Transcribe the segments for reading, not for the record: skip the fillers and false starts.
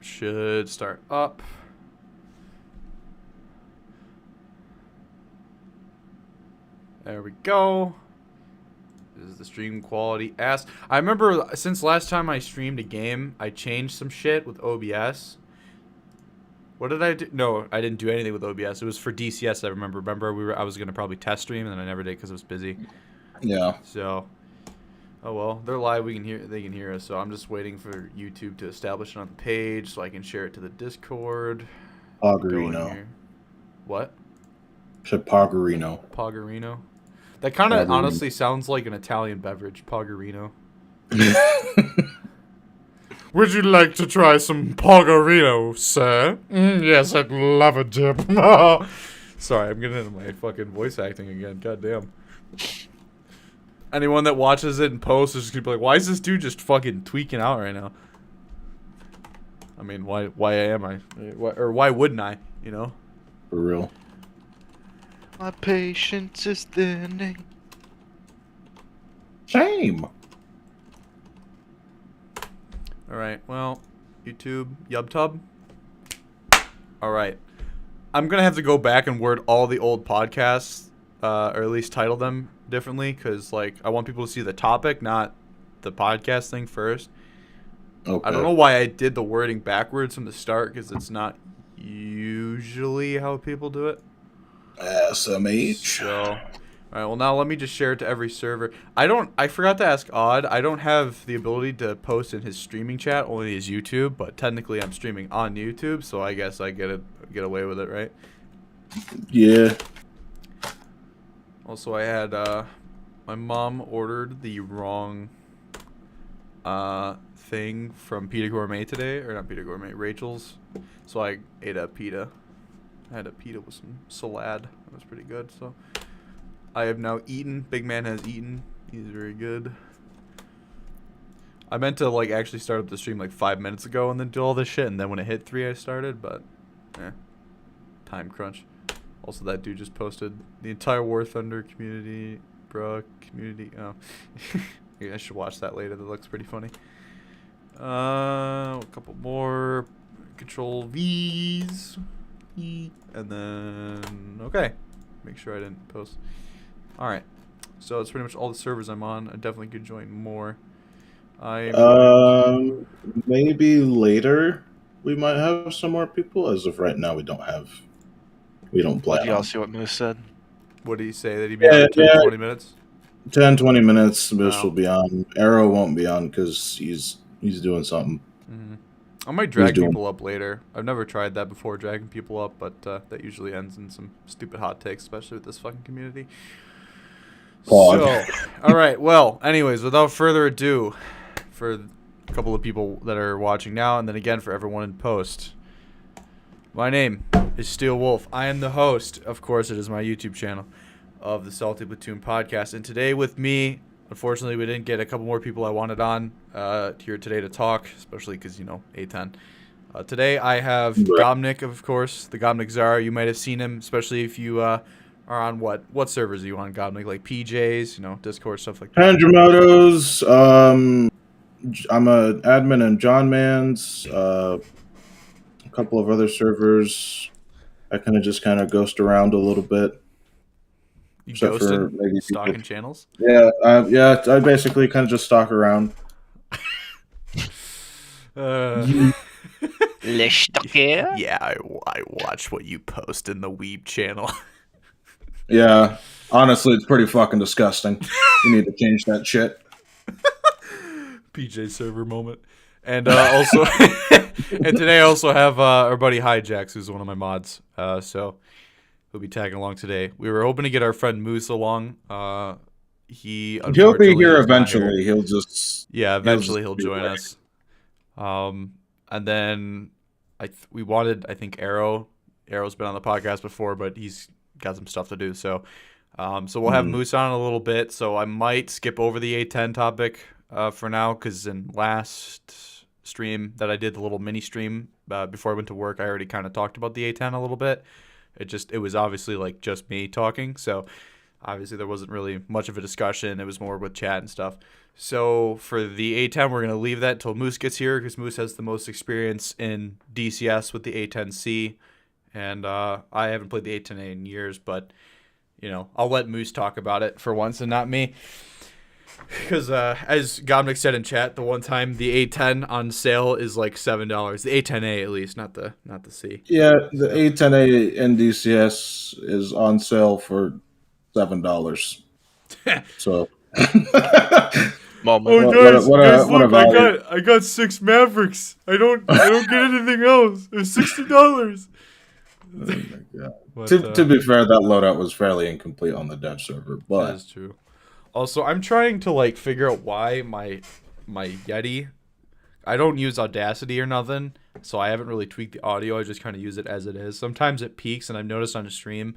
should start up. There we go. This is the stream quality ass. I remember since last time I streamed a game, I changed some shit with OBS. What did I do? No, I didn't do anything with OBS. It was for DCS. I remember. I was gonna probably test stream, and then I never did because I was busy. Yeah. So, oh well, they're live. They can hear us. So I'm just waiting for YouTube to establish it on the page so I can share it to the Discord. Poggerino. What? Said Poggerino. Poggerino. That kind of honestly sounds like an Italian beverage, Poggerino. Would you like to try some Poggerino, sir? Yes, I'd love a dip. Sorry, I'm getting into my fucking voice acting again. Goddamn. Anyone that watches it in post is just gonna be like, why is this dude just fucking tweaking out right now? I mean, why am I? Why wouldn't I, you know? For real. My patience is thinning. Shame. Alright, well, YouTube, YubTub. Alright. I'm gonna have to go back and word all the old podcasts, or at least title them differently, because, like, I want people to see the topic, not the podcast thing first. Okay. I don't know why I did the wording backwards from the start, because it's not usually how people do it. SMH. So, alright, well now let me just share it to every server. I forgot to ask Odd, I don't have the ability to post in his streaming chat, only his YouTube, but technically I'm streaming on YouTube, so I guess I get away with it, right? Yeah. Also, I had, my mom ordered the wrong, thing from Pita Gourmet today, or not Pita Gourmet, Rachel's, so I ate a pita. I had a pita with some salad. That was pretty good, so I have now eaten. Big Man has eaten. He's very good. I meant to, like, actually start up the stream, like, 5 minutes ago and then do all this shit, and then when it hit 3, I started, but, time crunch. Also, that dude just posted the entire War Thunder community, oh. Yeah, I should watch that later. That looks pretty funny. A couple more. Control V's. And then, okay. Make sure I didn't post. Alright. So that's pretty much all the servers I'm on. I definitely could join more. Maybe later we might have some more people. As of right now, we don't plan Did y'all on. see what Moose said? What did he say? That he'd be on 10, 20 minutes? 10, 20 minutes, Moose Wow. will be on. Arrow won't be on because he's doing something. Mm-hmm. I might drag people up later. I've never tried that before, dragging people up, but that usually ends in some stupid hot takes, especially with this fucking community. Pog. So, alright, well, anyways, without further ado, for a couple of people that are watching now, and then again for everyone in post, my name is Steel Wolf. I am the host, of course it is my YouTube channel, of the Salty Platoon podcast, and today with me, unfortunately we didn't get a couple more people I wanted on here today to talk, especially because, you know, A10. Today I have Gomnik, of course, the Gomnik Czar. You might have seen him, especially if you are on what servers are you on, Gomnik? Like PJs, you know, Discord, stuff like that. Andromotos, I'm an admin in John Man's, a couple of other servers. I kind of ghost around a little bit. You Except ghosted for maybe stalking people. channels? Yeah, I basically kind of just stalk around. Yeah, I watch what you post in the Weeb channel. Yeah, honestly, it's pretty fucking disgusting. You need to change that shit. PJ server moment. And also, and today I also have our buddy Hijax, who's one of my mods. So he'll be tagging along today. We were hoping to get our friend Moose along. He'll be here eventually. He'll just eventually he'll join us. And then we wanted, I think, Arrow. Arrow's been on the podcast before, but he's got some stuff to do. So we'll have Moose on in a little bit. So I might skip over the A10 topic for now, because in last stream that I did, the little mini stream before I went to work, I already kind of talked about the A10 a little bit. It was obviously like just me talking. So obviously there wasn't really much of a discussion. It was more with chat and stuff. So for the A10, we're going to leave that until Moose gets here because Moose has the most experience in DCS with the A10C. And I haven't played the A10A in years, but, I'll let Moose talk about it for once and not me. Because as Gomnick said in chat, the one time the A10 on sale is like $7. The A10A at least, not the C. Yeah, the A10A NDCS is on sale for $7. So, Moment. Guys, what a look! value. I got 6 Mavericks. I don't get anything else. It's $60. Oh my God. But, To be fair, that loadout was fairly incomplete on the dev server, that but is true. Also, I'm trying to figure out why my Yeti. I don't use Audacity or nothing, so I haven't really tweaked the audio. I just kind of use it as it is. Sometimes it peaks, and I've noticed on the stream,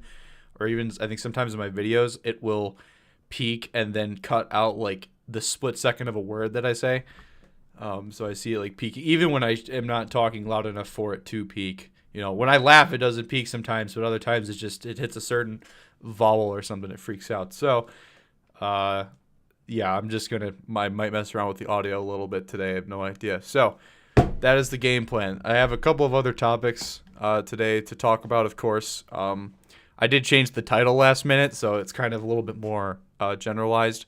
or even I think sometimes in my videos, it will peak and then cut out the split second of a word that I say. So I see it peaking, even when I am not talking loud enough for it to peak. When I laugh, it doesn't peak sometimes, but other times it hits a certain vowel or something, it freaks out. So. Yeah, I'm just I might mess around with the audio a little bit today. I have no idea. So that is the game plan. I have a couple of other topics today to talk about, of course. I did change the title last minute, so it's kind of a little bit more generalized.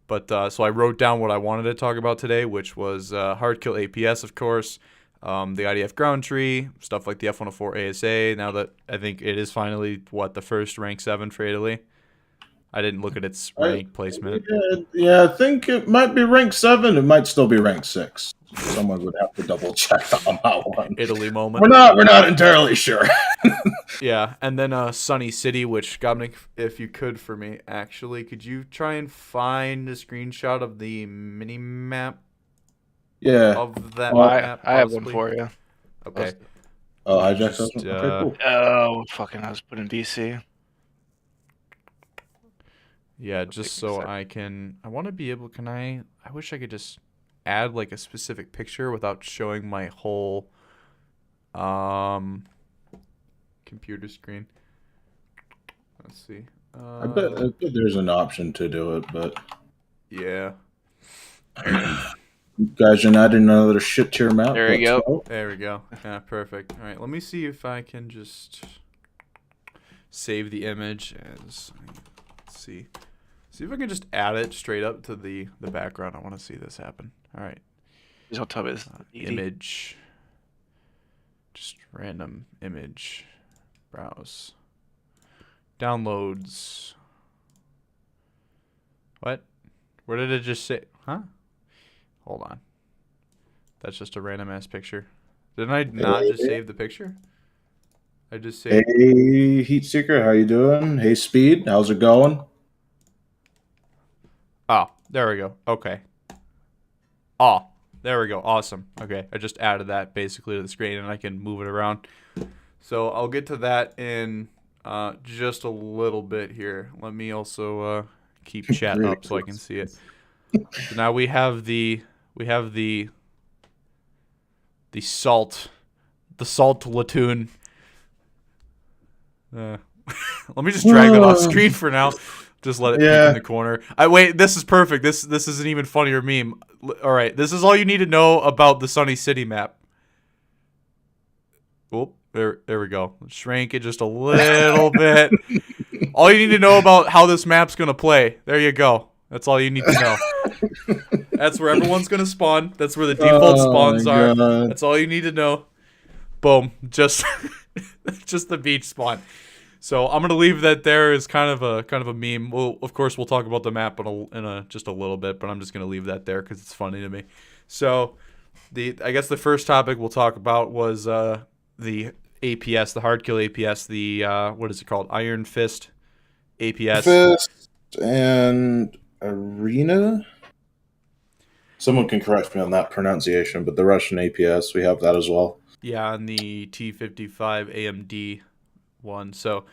But so I wrote down what I wanted to talk about today, which was hard kill APS, of course, the IDF ground tree, stuff like the F-104 ASA. Now that I think it is finally, the first rank 7 for Italy. I didn't look at its rank placement. Yeah, I think it might be rank 7. It might still be rank 6. Someone would have to double check on that one. Italy moment. We're not entirely sure. Yeah, and then Sunny City, which Gomnick, if you could for me, actually, could you try and find a screenshot of the mini map? Yeah. Of that map. I have one for you. Okay. Oh, hijack Just, doesn't. Okay, cool. Oh, fucking! I was put in DC. Yeah, just so I want to be able, I wish I could just add a specific picture without showing my whole computer screen. Let's see. I bet there's an option to do it, but yeah. Gaijin added another shit tier map. There you go. There we go. Yeah, perfect. All right, let me see if I can just save the image as, let's see. See if I can just add it straight up to the background. I want to see this happen. All right. Just on top of this image. Just random image. Browse. Downloads. What? Where did it just say? Huh? Hold on. That's just a random ass picture. Didn't I not just save the picture? I just saved. Hey, Heatseeker, how you doing? Hey, Speed, how's it going? Oh, there we go. Okay. Oh, there we go. Awesome. Okay, I just added that basically to the screen, and I can move it around. So I'll get to that in just a little bit here. Let me also keep chat up so I can see it. So now we have the salt Platoon. Let me just drag that off screen for now. Just let it peek in the corner. Wait, this is perfect. This is an even funnier meme. All right, this is all you need to know about the Sunny City map. Oh, there we go. Shrink it just a little bit. All you need to know about how this map's gonna play. There you go. That's all you need to know. That's where everyone's gonna spawn. That's where the default spawns are. That's all you need to know. Boom. Just just the beach spawn. So I'm gonna leave that there as kind of a meme. Well, of course we'll talk about the map in just a little bit, but I'm just gonna leave that there because it's funny to me. So I guess the first topic we'll talk about was the APS, the hard kill APS, the what is it called? Iron Fist APS. Fist and Arena. Someone can correct me on that pronunciation, but the Russian APS, we have that as well. Yeah, and the T55 AMD one. So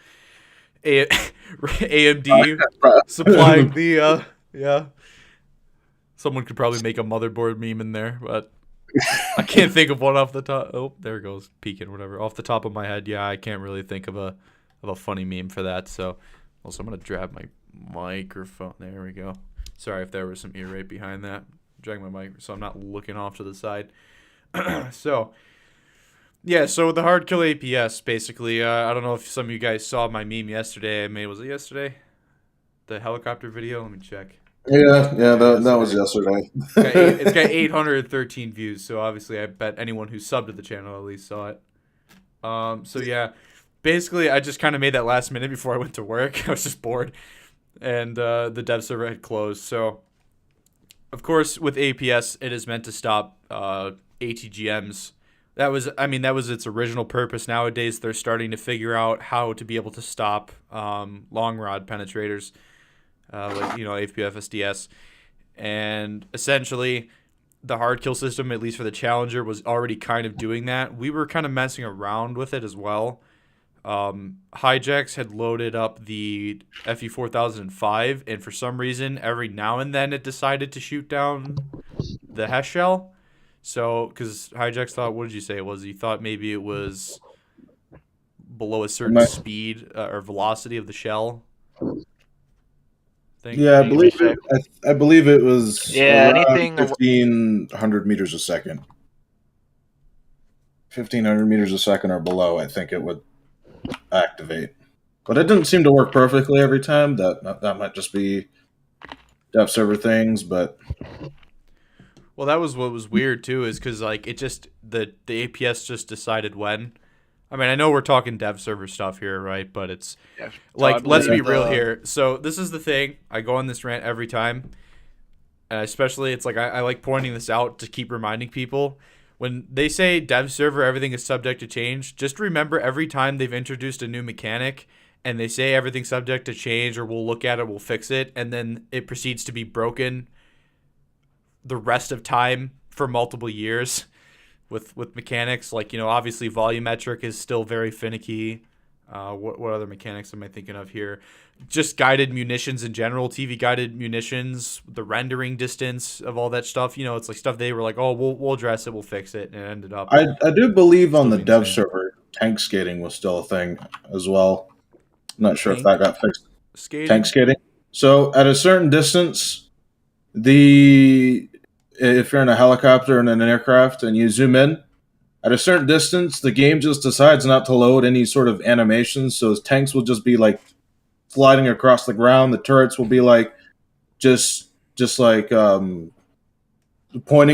AMD supplying the yeah. Someone could probably make a motherboard meme in there, but I can't think of one off the top. Oh, there it goes, peeking, whatever. Off the top of my head, yeah, I can't really think of a funny meme for that. So also I'm gonna grab microphone. There we go. Sorry if there was some ear rape behind that. Dragging my mic so I'm not looking off to the side. So with the hard kill APS, basically, I don't know if some of you guys saw my meme yesterday. I made, was it yesterday? The helicopter video? Let me check. Yeah, that was yesterday. It's got 813 views, so obviously I bet anyone who subbed to the channel at least saw it. So yeah, basically I just kind of made that last minute before I went to work. I was just bored, and the dev server had closed. So, of course, with APS, it is meant to stop ATGMs. That was its original purpose. Nowadays, they're starting to figure out how to be able to stop long rod penetrators, like AFP FSDS, and essentially the hard kill system, at least for the Challenger, was already kind of doing that. We were kind of messing around with it as well. Hijacks had loaded up the FE 4005, and for some reason, every now and then it decided to shoot down the Hesh shell. So, because Hijacks thought, what did you say it was? He thought maybe it was below a certain speed or velocity of the shell. Yeah, I believe it was around anything 1,500 meters a second. 1,500 meters a second or below, I think it would activate. But it didn't seem to work perfectly every time. That might just be dev server things, but well, that was what was weird too, is because like it just the APS just decided when. I mean, I know we're talking dev server stuff here, right? But it's like, let's be real here. So this is the thing. I go on this rant every time, especially it's like I like pointing this out to keep reminding people. When they say dev server, everything is subject to change, just remember every time they've introduced a new mechanic and they say everything's subject to change, or we'll look at it, we'll fix it, and then it proceeds to be broken the rest of time for multiple years with mechanics. Like, obviously volumetric is still very finicky. What other mechanics am I thinking of here? Just guided munitions in general, TV guided munitions, the rendering distance of all that stuff. It's like stuff they were like, oh, we'll address it, we'll fix it, and it ended up. I do believe on the dev server, tank skating was still a thing as well. I'm not sure if that got fixed. Tank skating. So at a certain distance, if you're in a helicopter and in an aircraft and you zoom in, at a certain distance, the game just decides not to load any sort of animations. So tanks will just be like sliding across the ground. The turrets will be like just like pointing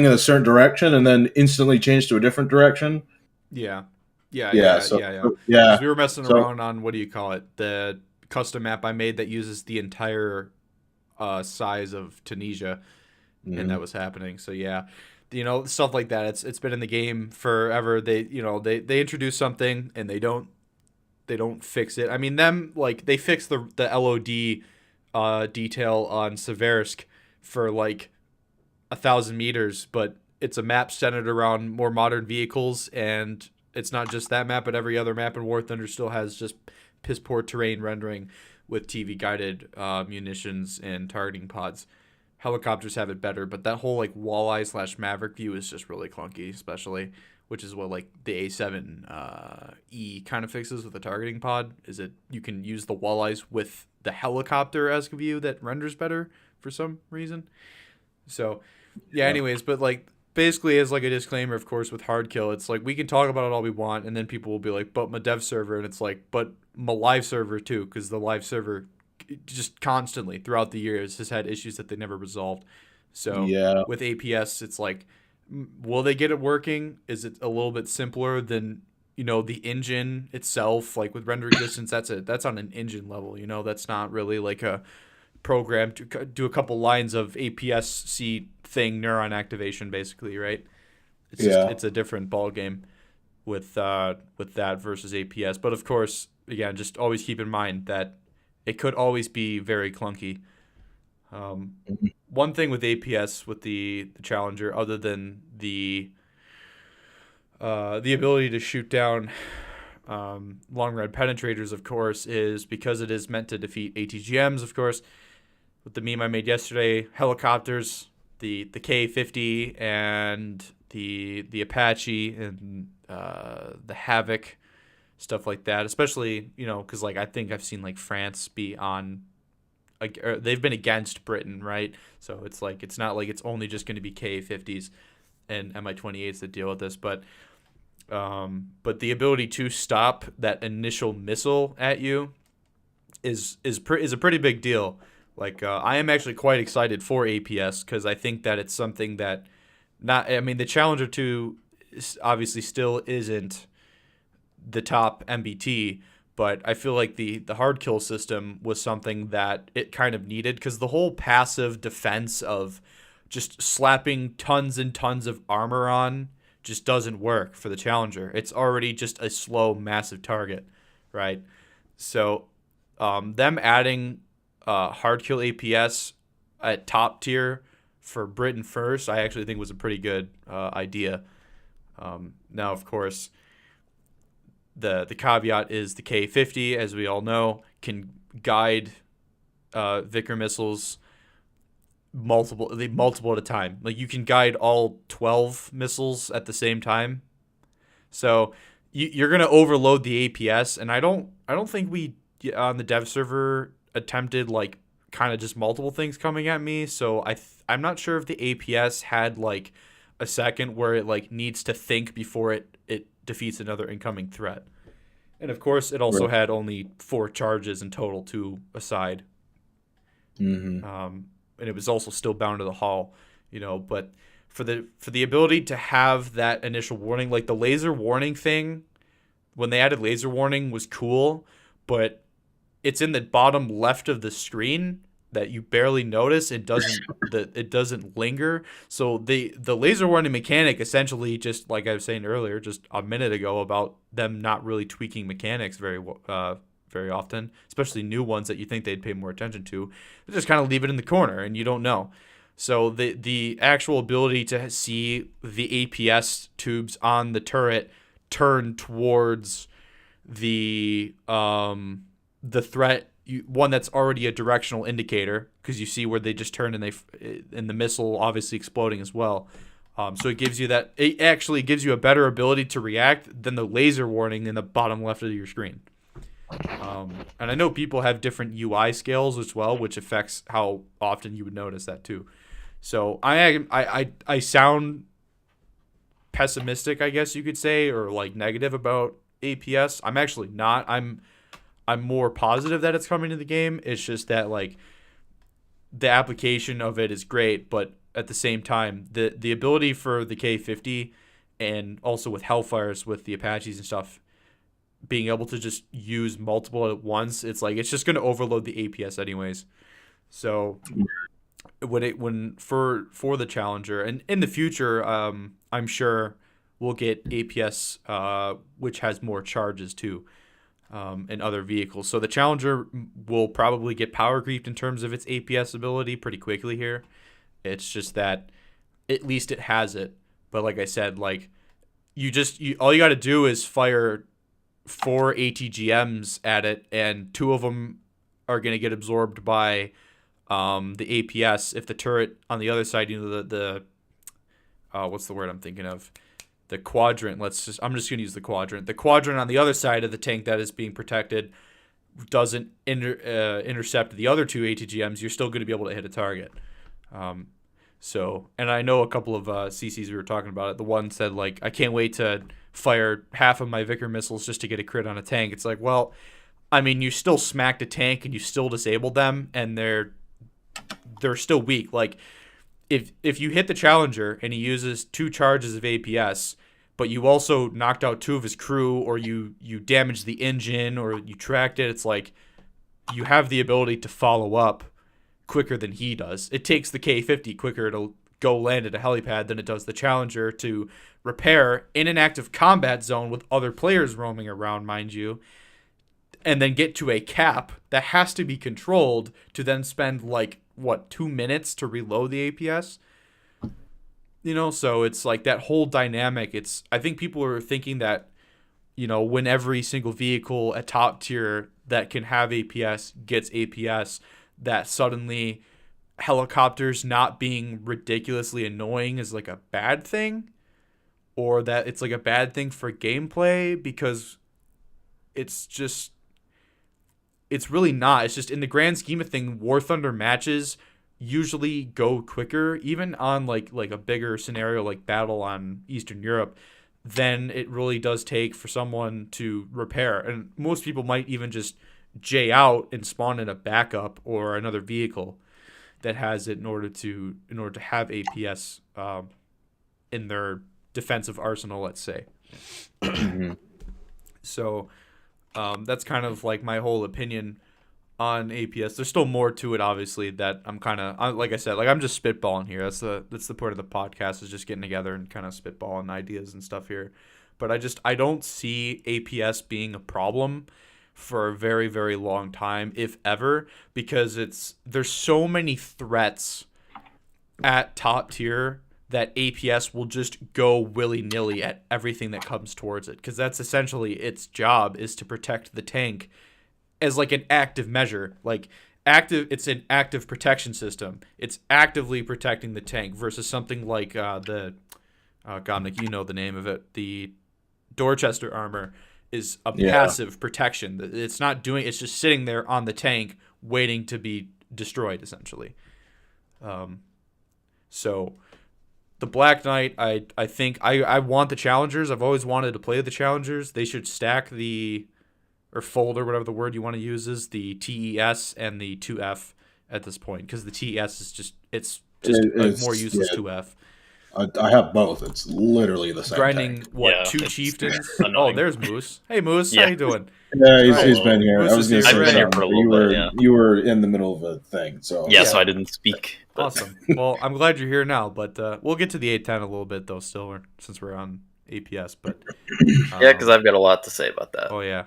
in a certain direction and then instantly change to a different direction. Yeah. Yeah. Because we were messing around on, what do you call it? The custom map I made that uses the entire size of Tunisia, and that was happening. So yeah. Stuff like that. It's been in the game forever. They introduce something and they don't fix it. I mean, they fixed the LOD detail on Seversk for like 1,000 meters, but it's a map centered around more modern vehicles, and it's not just that map, but every other map in War Thunder still has just piss poor terrain rendering with TV guided munitions and targeting pods. Helicopters have it better, but that whole like walleye / Maverick view is just really clunky, especially, which is what like the A7E kind of fixes with the targeting pod. Is it you can use the walleyes with the helicopter as a view that renders better for some reason. So yeah. Anyways, but like basically as like a disclaimer, of course, with hard kill, it's like we can talk about it all we want, and then people will be like, but my dev server, and it's like, but my live server too, because the live server just constantly throughout the years has had issues that they never resolved. So with APS, it's like, will they get it working? Is it a little bit simpler than the engine itself? Like with rendering distance, that's on an engine level. That's not really like a program to do a couple lines of APS-C thing, neuron activation, basically, right? It's a different ball game with that versus APS. But of course, again, just always keep in mind that it could always be very clunky. One thing with APS, with the Challenger, other than the ability to shoot down long rod penetrators, of course, is because it is meant to defeat ATGMs, of course. With the meme I made yesterday, helicopters, the K-50 and the Apache and the Havoc, stuff like that, especially because like I think I've seen like France be on they've been against Britain, right? So it's like it's not like it's only just going to be Ka-50s and Mi-28s that deal with this, but the ability to stop that initial missile at you is a pretty big deal. Like I am actually quite excited for APS because I think that it's something that the Challenger 2 obviously still isn't the top MBT, but I feel like the hard kill system was something that it kind of needed because the whole passive defense of just slapping tons and tons of armor on just doesn't work for the Challenger. It's already just a slow, massive target, right? So them adding hard kill APS at top tier for Britain first, I actually think was a pretty good idea. Now, of course, the caveat is the K-50, as we all know, can guide Vickers missiles multiple at a time. Like you can guide all 12 missiles at the same time. So you're gonna overload the APS, and I don't think we on the dev server attempted like kind of just multiple things coming at me. So I'm not sure if the APS had like a second where it like needs to think before it defeats another incoming threat. And of course, it also had only 4 charges in total, 2 aside. Mm-hmm. And it was also still bound to the hull, but for the ability to have that initial warning, like the laser warning thing, when they added laser warning was cool, but it's in the bottom left of the screen that you barely notice. It doesn't linger. So the laser warning mechanic essentially, just like I was saying earlier, just a minute ago, about them not really tweaking mechanics very often, especially new ones that you think they'd pay more attention to. They just kind of leave it in the corner and you don't know. So the actual ability to see the APS tubes on the turret turn towards the threat, one that's already a directional indicator, because you see where they just turn and the missile obviously exploding as well. So it actually gives you a better ability to react than the laser warning in the bottom left of your screen. And I know people have different UI scales as well, which affects how often you would notice that too. So I sound pessimistic, I guess you could say, or like negative about APS. I'm actually not. I'm more positive that it's coming to the game. It's just that like the application of it is great, but at the same time, the ability for the K-50 and also with Hellfires with the Apaches and stuff, being able to just use multiple at once, it's just going to overload the APS anyways. So for the Challenger and in the future, I'm sure we'll get APS, which has more charges too, in other vehicles. So the Challenger will probably get power creeped in terms of its APS ability pretty quickly here. It's just that at least it has it. But like I said, like all you got to do is fire 4 ATGMs at it, and 2 of them are going to get absorbed by the APS. If the turret on the other side, the what's the word I'm thinking of? The quadrant. I'm just going to use the quadrant. The quadrant on the other side of the tank that is being protected doesn't intercept the other 2 ATGMs. You're still going to be able to hit a target. And I know a couple of CCs we were talking about it. The one said, like, I can't wait to fire half of my Vickers missiles just to get a crit on a tank. It's like, well, I mean, you still smacked a tank and you still disabled them, and they're still weak. Like, if you hit the Challenger and he uses 2 charges of APS, but you also knocked out 2 of his crew, or you damaged the engine, or you tracked it, it's like you have the ability to follow up quicker than he does. It takes the K-50 quicker to go land at a helipad than it does the Challenger to repair in an active combat zone with other players roaming around, mind you, and then get to a cap that has to be controlled to then spend 2 minutes to reload the APS. So it's like that whole dynamic. I think people are thinking that, when every single vehicle at top tier that can have APS gets APS, that suddenly helicopters not being ridiculously annoying is like a bad thing, or that it's like a bad thing for gameplay, because it's it's really not. It's just in the grand scheme of thing, War Thunder matches usually go quicker, even on like a bigger scenario like Battle on Eastern Europe, than it really does take for someone to repair. And most people might even just J out and spawn in a backup or another vehicle that has it in order to have APS in their defensive arsenal, let's say. So that's kind of like my whole opinion on APS. There's still more to it, obviously, that I'm kind of, like I said, like I'm just spitballing here. That's the part of the podcast, is just getting together and kind of spitballing ideas and stuff here. But I don't see APS being a problem for a very, very long time, if ever, because there's so many threats at top tier that APS will just go willy-nilly at everything that comes towards it, because that's essentially its job, is to protect the tank as like an active measure. Like it's an active protection system. It's actively protecting the tank versus something like Gomnik, you know the name of it, the Dorchester armor is a passive protection. It's not doing, it's just sitting there on the tank waiting to be destroyed, essentially. So the Black Knight, I think I want the Challengers. I've always wanted to play the Challengers. They should stack or fold, or whatever the word you want to use is, the TES and the 2F at this point, because the TES is just it's more useless 2F. I have both. It's literally the same grinding tank. two chieftains. Oh, there's Moose. Hey Moose, how you doing? Yeah, he's been here. Moose I was going to say, I've been here for a little bit. You were in the middle of a thing, so so I didn't speak. But. Awesome. Well, I'm glad you're here now, but we'll get to the 810 a little bit though, still, since we're on APS. But because I've got a lot to say about that. Oh yeah.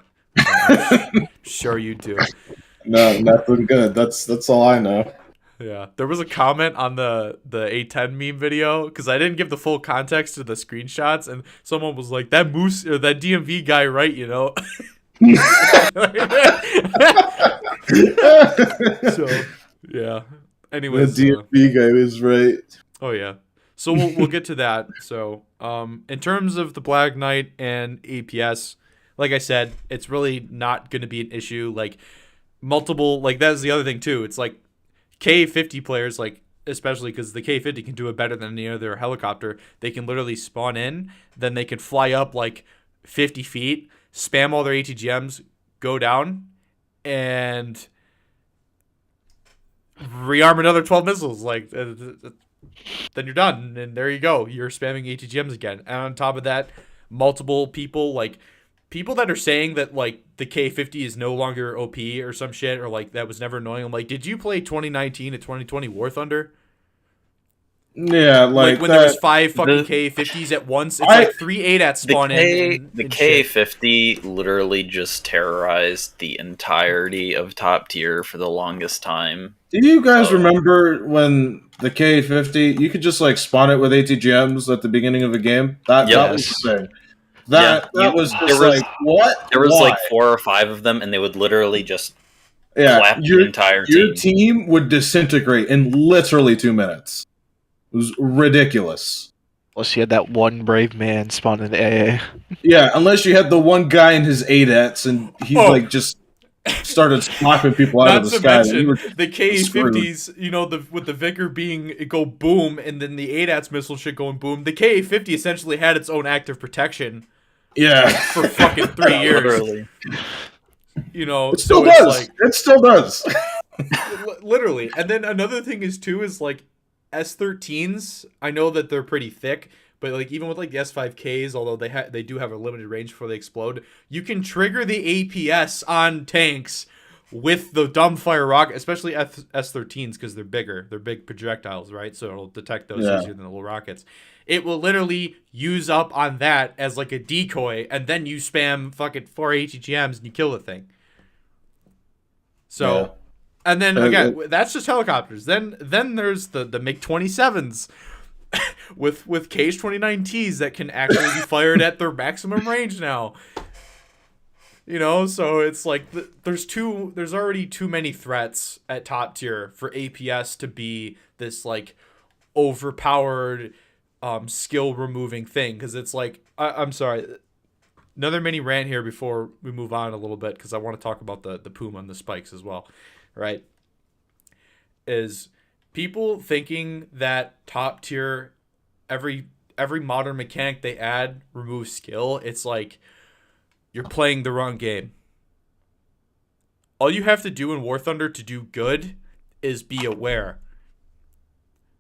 Sure you do. No, nothing good. That's all I know. Yeah, there was a comment on the 810 meme video, because I didn't give the full context to the screenshots, and someone was like, "That Moose or that DMV guy, right? You know." So yeah. Anyways, the DMV guy was right. Oh yeah. So we'll get to that. So in terms of the Black Knight and APS, like I said, it's really not going to be an issue. Like multiple, like that's the other thing too. It's like K50 players, like especially because the K50 can do it better than any other helicopter. They can literally spawn in, then they can fly up like 50 feet, spam all their ATGMs, go down, and rearm another 12 missiles. Like then you're done, and there you go. You're spamming ATGMs again. And on top of that, multiple people, like people that are saying that like the K50 is no longer OP or some shit, or like that was never annoying. I'm like, did you play 2019 to 2020 War Thunder? Yeah, like when there was 5 fucking K50s at once. It's like 3 8 spawn in. The K50 literally just terrorized the entirety of top tier for the longest time. Do you guys remember when the K50, you could just like spawn it with ATGMs at the beginning of a game? That was the thing. That was just like, what? There was like 4 or 5 of them, and they would literally just clap the entire team. Your team would disintegrate in literally 2 minutes. It was ridiculous. Unless you had that one brave man spawn in AA. Yeah, unless you had the one guy in his ADATs and he like just started slapping people out of the sky. The K-50s, you know, with the Vicar being go boom, and then the ADATs missile shit going boom. The K-50 essentially had its own active protection. Yeah, for fucking 3 years. Literally. You know, it still does. It still does. Literally, and then another thing is like S13s. I know that they're pretty thick, but like even with like the S5Ks, although they do have a limited range before they explode, you can trigger the APS on tanks with the dumbfire rocket, especially S13s, because they're bigger. They're big projectiles, right? So it'll detect those easier than the little rockets. It will literally use up on that as like a decoy, and then you spam fucking 4 ATGMs and you kill the thing. So. Yeah. And then again, that's just helicopters. Then there's the MiG-27s with Kh-29Ts that can actually be fired at their maximum range now. You know, so it's like there's already too many threats at top tier for APS to be this like overpowered skill removing thing, because it's like I'm sorry, another mini rant here before we move on a little bit, because I want to talk about the Puma and the spikes as well, right? Is people thinking that top tier, every modern mechanic they add removes skill. It's like you're playing the wrong game. All you have to do in War Thunder to do good is be aware.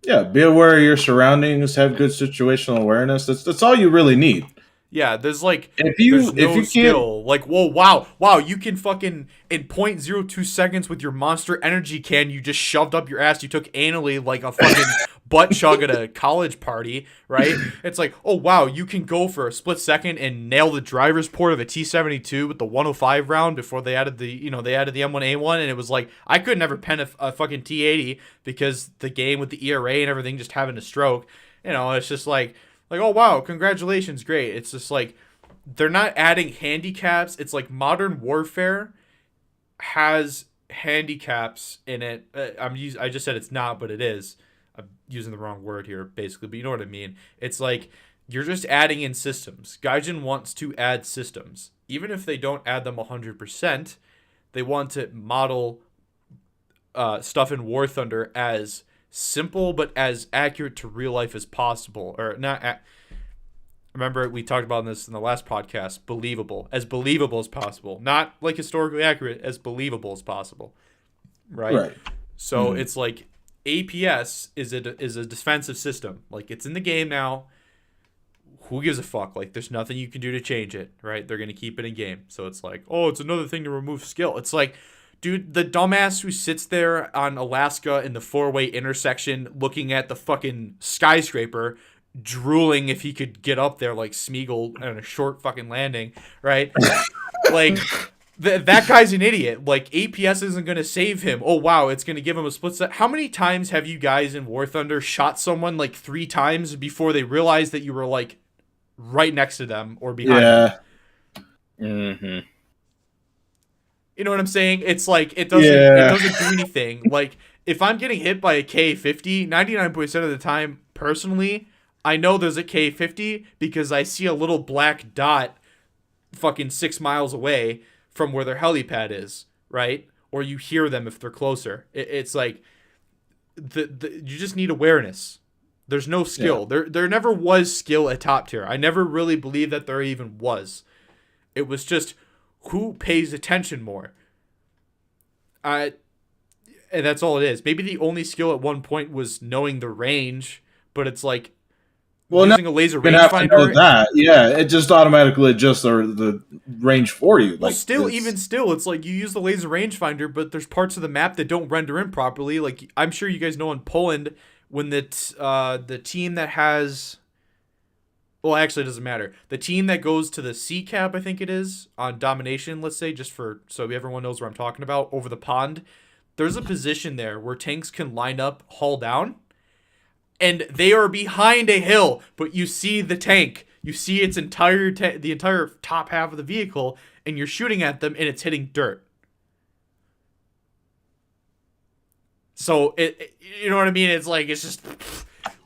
Yeah, be aware of your surroundings, have good situational awareness. That's all you really need. Yeah, there's like If there's you no skill. Like, whoa, wow, you can fucking in 0.02 seconds with your monster energy can you just shoved up your ass. You took anally like a fucking butt chug at a college party, right? It's like, oh wow, you can go for a split second and nail the driver's port of a T-72 with the 105 round before they added the M1A1, and it was like I could never pen a fucking T80 because the game with the ERA and everything just having a stroke. It's just like, oh wow, congratulations, great. It's just like they're not adding handicaps. It's like Modern Warfare has handicaps in it. I just said it's not, but it is. I'm using the wrong word here, basically, but you know what I mean. It's like you're just adding in systems. Gaijin wants to add systems. Even if they don't add them 100%, they want to model stuff in War Thunder as simple but as accurate to real life as possible. Or not. Remember, we talked about this in the last podcast. Believable as possible. Not like historically accurate, as believable as possible. Right. So it's like APS is a defensive system. Like, it's in the game now. Who gives a fuck? Like, there's nothing you can do to change it, right? They're gonna keep it in game. So it's like, oh, it's another thing to remove skill. It's like, dude, the dumbass who sits there on Alaska in the 4-way intersection looking at the fucking skyscraper, drooling if he could get up there like Smeagol on a short fucking landing, right? Like, that guy's an idiot. Like, APS isn't going to save him. Oh, wow, it's going to give him a split set. How many times have you guys in War Thunder shot someone like 3 times before they realized that you were like right next to them or behind them? Mm-hmm. You know what I'm saying? It's like it doesn't do anything. Like, if I'm getting hit by a K50, 99% of the time, personally, I know there's a K50 because I see a little black dot fucking 6 miles away from where their helipad is, right? Or you hear them if they're closer. It's like you just need awareness. There's no skill. Yeah. There never was skill at top tier. I never really believed that there even was. It was just who pays attention more. And that's all it is. Maybe the only skill at one point was knowing the range, but it's like using a laser rangefinder. That, yeah, it just automatically adjusts the range for you. Well, even still, it's like you use the laser rangefinder, but there's parts of the map that don't render in properly. Like, I'm sure you guys know in Poland, when the team that has, well, actually, it doesn't matter. The team that goes to the C cap, I think it is, on domination, let's say, just so everyone knows where I'm talking about, over the pond, there's a position there where tanks can line up, hull down, and they are behind a hill, but you see the tank. You see its the entire top half of the vehicle, and you're shooting at them, and it's hitting dirt. So you know what I mean? It's like, it's just,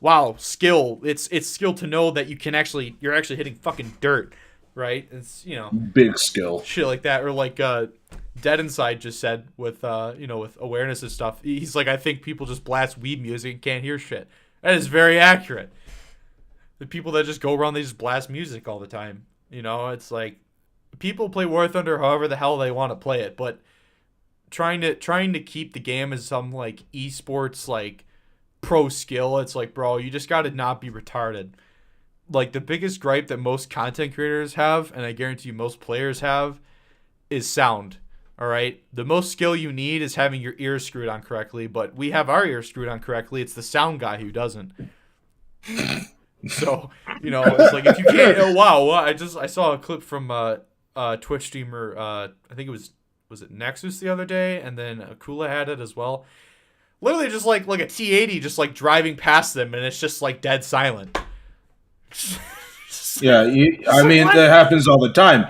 wow, skill. It's skill to know that you're actually hitting fucking dirt, right? It's, big skill, shit like that, or like Dead Inside just said with with awareness and stuff. He's like, I think people just blast weed music and can't hear shit. That is very accurate. The people that just go around, they just blast music all the time. It's like people play War Thunder however the hell they want to play it, but trying to keep the game as some like esports like pro skill, it's like, bro, you just got to not be retarded. Like, the biggest gripe that most content creators have, and I guarantee you most players have, is sound. All right, the most skill you need is having your ears screwed on correctly, but we have our ears screwed on correctly. It's the sound guy who doesn't. So, it's like, if you can't, oh wow, I saw a clip from Twitch streamer, I think it was it Nexus the other day, and then Akula had it as well. Literally just like a T80 just like driving past them, and it's just like dead silent. Yeah, that happens all the time.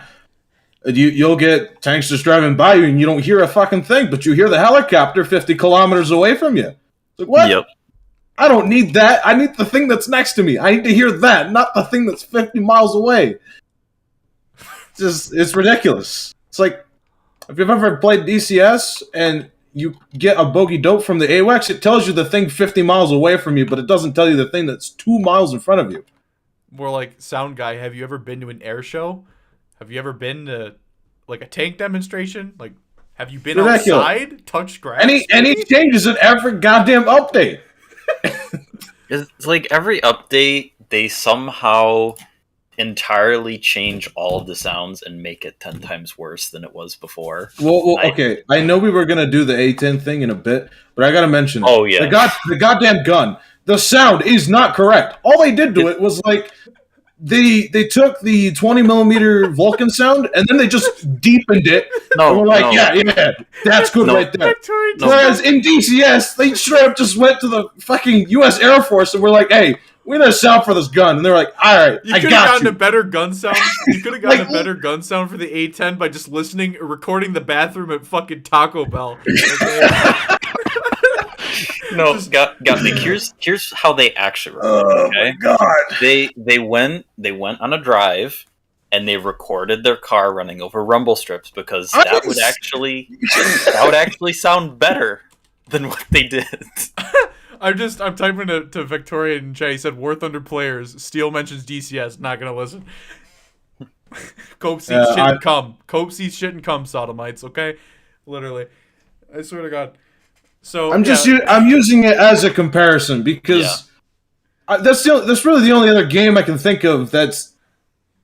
You'll get tanks just driving by you, and you don't hear a fucking thing, but you hear the helicopter 50 kilometers away from you. It's like, what? Yep. I don't need that. I need the thing that's next to me. I need to hear that, not the thing that's 50 miles away. it's ridiculous. It's like if you've ever played DCS and you get a bogey dope from the AWACS, it tells you the thing 50 miles away from you, but it doesn't tell you the thing that's 2 miles in front of you. More like, sound guy, have you ever been to an air show? Have you ever been to like a tank demonstration? Like, have you been outside, touched grass? Any changes in every goddamn update. It's like every update, they somehow entirely change all of the sounds and make it 10 times worse than it was before. Well, okay. I know we were gonna do the A10 thing in a bit, but I gotta mention it. Oh, yeah. The goddamn gun. The sound is not correct. All they did to it was like they took the 20 millimeter Vulcan sound and then they just deepened it. No, and we're like, yeah, that's good right there. Whereas in DCS, they straight up just went to the fucking U.S. Air Force and we're like, hey, we need a sound for this gun. And they're like, all right, you could have gotten a better gun sound. You could have gotten a better gun sound for the A10 by just listening or recording the bathroom at fucking Taco Bell. Okay? No, got me. Here's how they actually recorded. Okay? Oh my god! They went on a drive and they recorded their car running over rumble strips because that would actually sound better than what they did. I'm typing to Victoria and Jay. He said War Thunder players. Steel mentions DCS. Not gonna listen. Cope sees shit and come. Cope sees shit and come. Sodomites. Okay, literally. I swear to God. So I'm using it as a comparison because that's really the only other game I can think of that's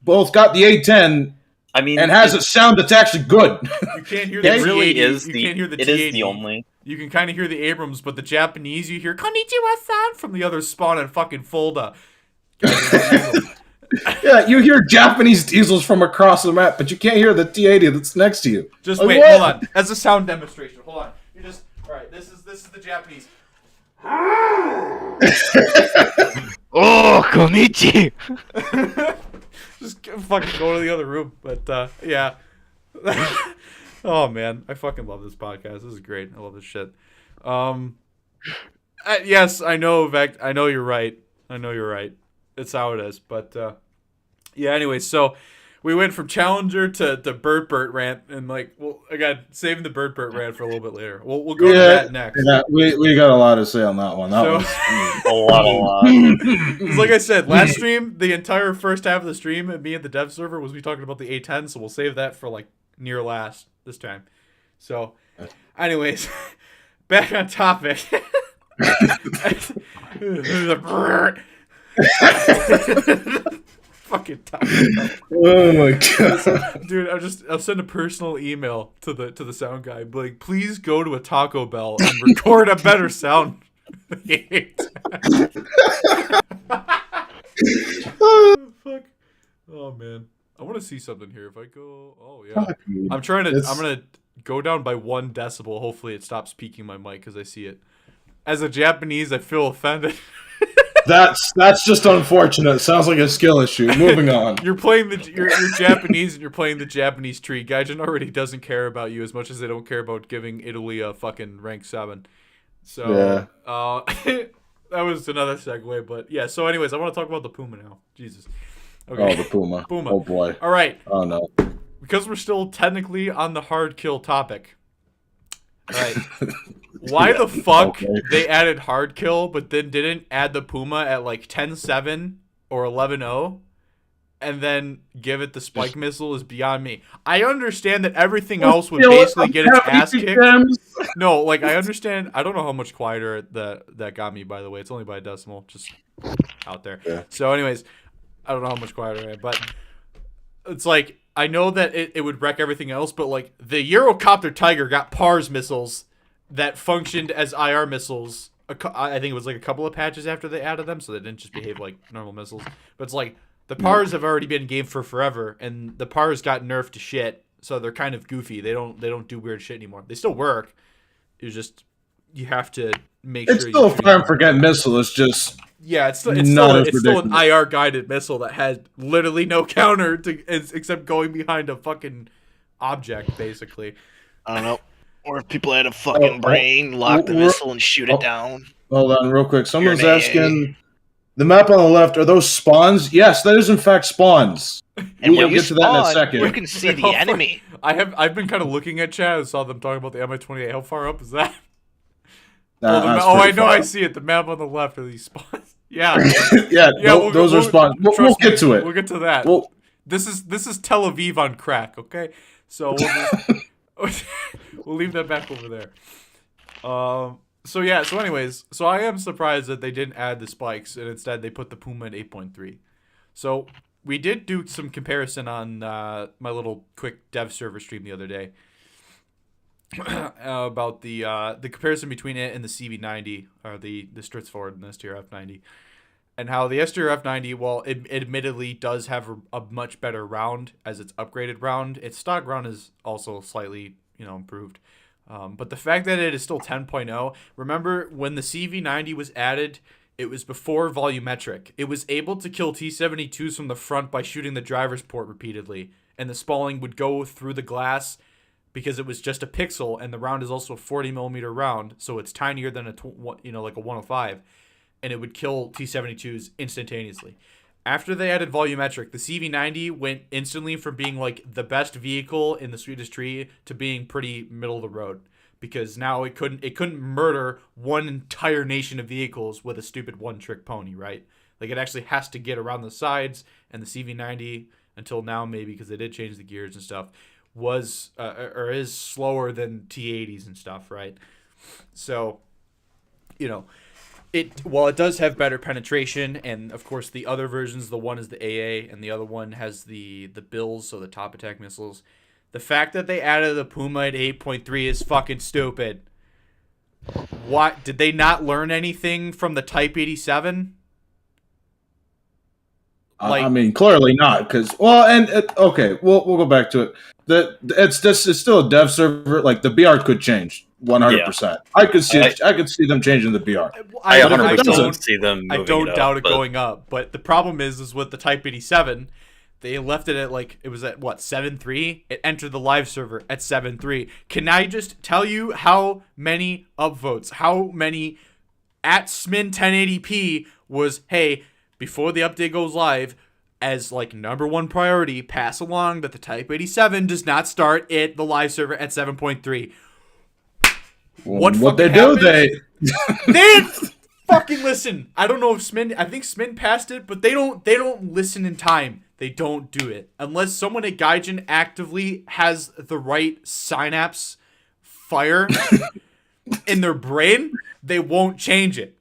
both got the A10. I mean, and has a sound that's actually good. You can't hear the it really T80. is. You can't hear the it T80. Is the only. You can kind of hear the Abrams, but the Japanese you hear Konnichiwa-san from the other spawn and fucking Fulda. Yeah, you hear Japanese diesels from across the map, but you can't hear the T80 that's next to you. Just wait, hold on. As a sound demonstration, hold on. You just alright. This is the Japanese. Oh, konnichi. Just fucking go to the other room, but yeah. Oh man, I fucking love this podcast. This is great. I love this shit. Yes, I know, Vec. I know you're right. It's how it is. But yeah. Anyway, so we went from Challenger to Burt rant, and like, well, again, saving the Burt rant for a little bit later. We'll go to that next. Yeah, we got a lot to say on that one. That was a lot. It's like I said, last stream, the entire first half of the stream, and me at the dev server was me talking about the A10. So we'll save that for like near last this time. So, anyways, back on topic. Fucking topic. Oh my god, dude! I'll send a personal email to the sound guy, be like, please go to a Taco Bell and record a better sound. Oh, fuck. Oh man. I want to see something here. If I go, oh yeah, I'm gonna go down by 1 decibel. Hopefully, it stops peaking my mic because I see it. As a Japanese, I feel offended. That's just unfortunate. Sounds like a skill issue. Moving on. You're Japanese and you're playing the Japanese tree. Gaijin already doesn't care about you as much as they don't care about giving Italy a fucking rank 7. So that was another segue. But yeah. So anyways, I want to talk about the Puma now. Jesus. Okay. Oh, the Puma. Oh, boy. All right. Oh, no. Because we're still technically on the hard kill topic. All right. Why the fuck they added hard kill, but then didn't add the Puma at like 10.7 or 11.0 and then give it the spike missile is beyond me. I understand that everything else would basically get its ass kicked. No, like I understand. I don't know how much quieter that got me, by the way. It's only by a decimal, just out there. Yeah. So anyways, I don't know how much quieter I am, but it's like, I know that it would wreck everything else, but like the Eurocopter Tiger got PARS missiles that functioned as IR missiles. I think it was like a couple of patches after they added them, so they didn't just behave like normal missiles. But it's like the PARS have already been in game for forever, and the PARS got nerfed to shit, so they're kind of goofy. They don't do weird shit anymore. They still work. It's just you have to make sure. It's still a fire and forget missile. It's just it's still an IR guided missile that has literally no counter except going behind a fucking object, basically. I don't know. Or if people had a fucking brain, lock the missile and shoot it down. Hold on, real quick. Someone's asking The map on the left, are those spawns? Yes, that is in fact spawns. And We'll when you get to that in a spawn, second. you can see the enemy. I've been kind of looking at chat and saw them talking about the Mi-28. How far up is that? That's I pretty know, far. I see it. The map on the left are these spawns. Yeah, Yeah, yeah. those are spawns. We'll trust get me, to it. We'll get to that. Well, This is Tel Aviv on crack. Okay, so we'll leave that back over there. So yeah. So anyways, so I am surprised that they didn't add the spikes and instead they put the Puma at 8.3. So we did do some comparison on my little quick dev server stream the other day about the comparison between it and the CV90 or the Stritsford and the STR-F90, and how the STR-F90, while it admittedly does have a much better round as its upgraded round, its stock round is also slightly improved. But the fact that it is still 10.0, remember when the CV90 was added, it was before volumetric. It was able to kill T-72s from the front by shooting the driver's port repeatedly, and the spalling would go through the glass because it was just a pixel, and the round is also a 40mm round, so it's tinier than like a 105, and it would kill T-72s instantaneously. After they added volumetric, the CV90 went instantly from being like the best vehicle in the Swedish tree to being pretty middle of the road, because now it couldn't murder one entire nation of vehicles with a stupid one-trick pony, right? Like, it actually has to get around the sides, and the CV90, until now maybe because they did change the gears and stuff, was or is slower than T80s and stuff, right? So, while it does have better penetration, and of course the other versions, the one is the AA and the other one has the bills, so the top attack missiles. The fact that they added the Puma at 8.3 is fucking stupid. What, did they not learn anything from the Type 87? I mean, clearly not, because okay, we'll go back to it. It's still a dev server. Like, the BR could change 100%. Yeah. I could see them changing the BR. I 100% see them. I don't doubt it going up, but the problem is with the Type 87, they left it at it was at what, 7.3? It entered the live server at 7.3. Can I just tell you how many upvotes, how many at SMIN 1080p was, hey, before the update goes live, as number one priority, pass along that the Type 87 does not start at the live server at 7.3. What they do, they didn't fucking listen. I don't know if I think SMIN passed it, but they don't listen in time. They don't do it unless someone at Gaijin actively has the right synapse fire in their brain. They won't change it.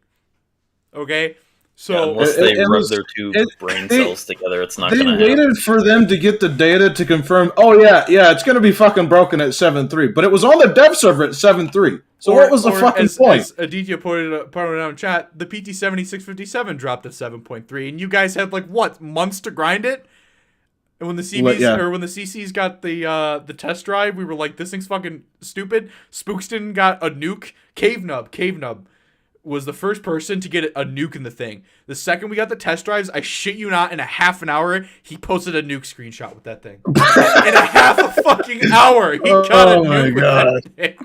Okay. So unless they rub their two brain cells together, it's not going to happen. They waited for them to get the data to confirm, it's going to be fucking broken at 7.3. But it was on the dev server at 7.3. So what was the fucking point? As Aditya pointed out in chat, the PT-7657 dropped at 7.3, and you guys had months to grind it? And when the CBs or when the CCs got the test drive, we were like, this thing's fucking stupid. Spookston got a nuke. Cave Nub was the first person to get a nuke in the thing. The second we got the test drives, I shit you not, in a half an hour, he posted a nuke screenshot with that thing. In a half a fucking hour, he got a nuke with that thing.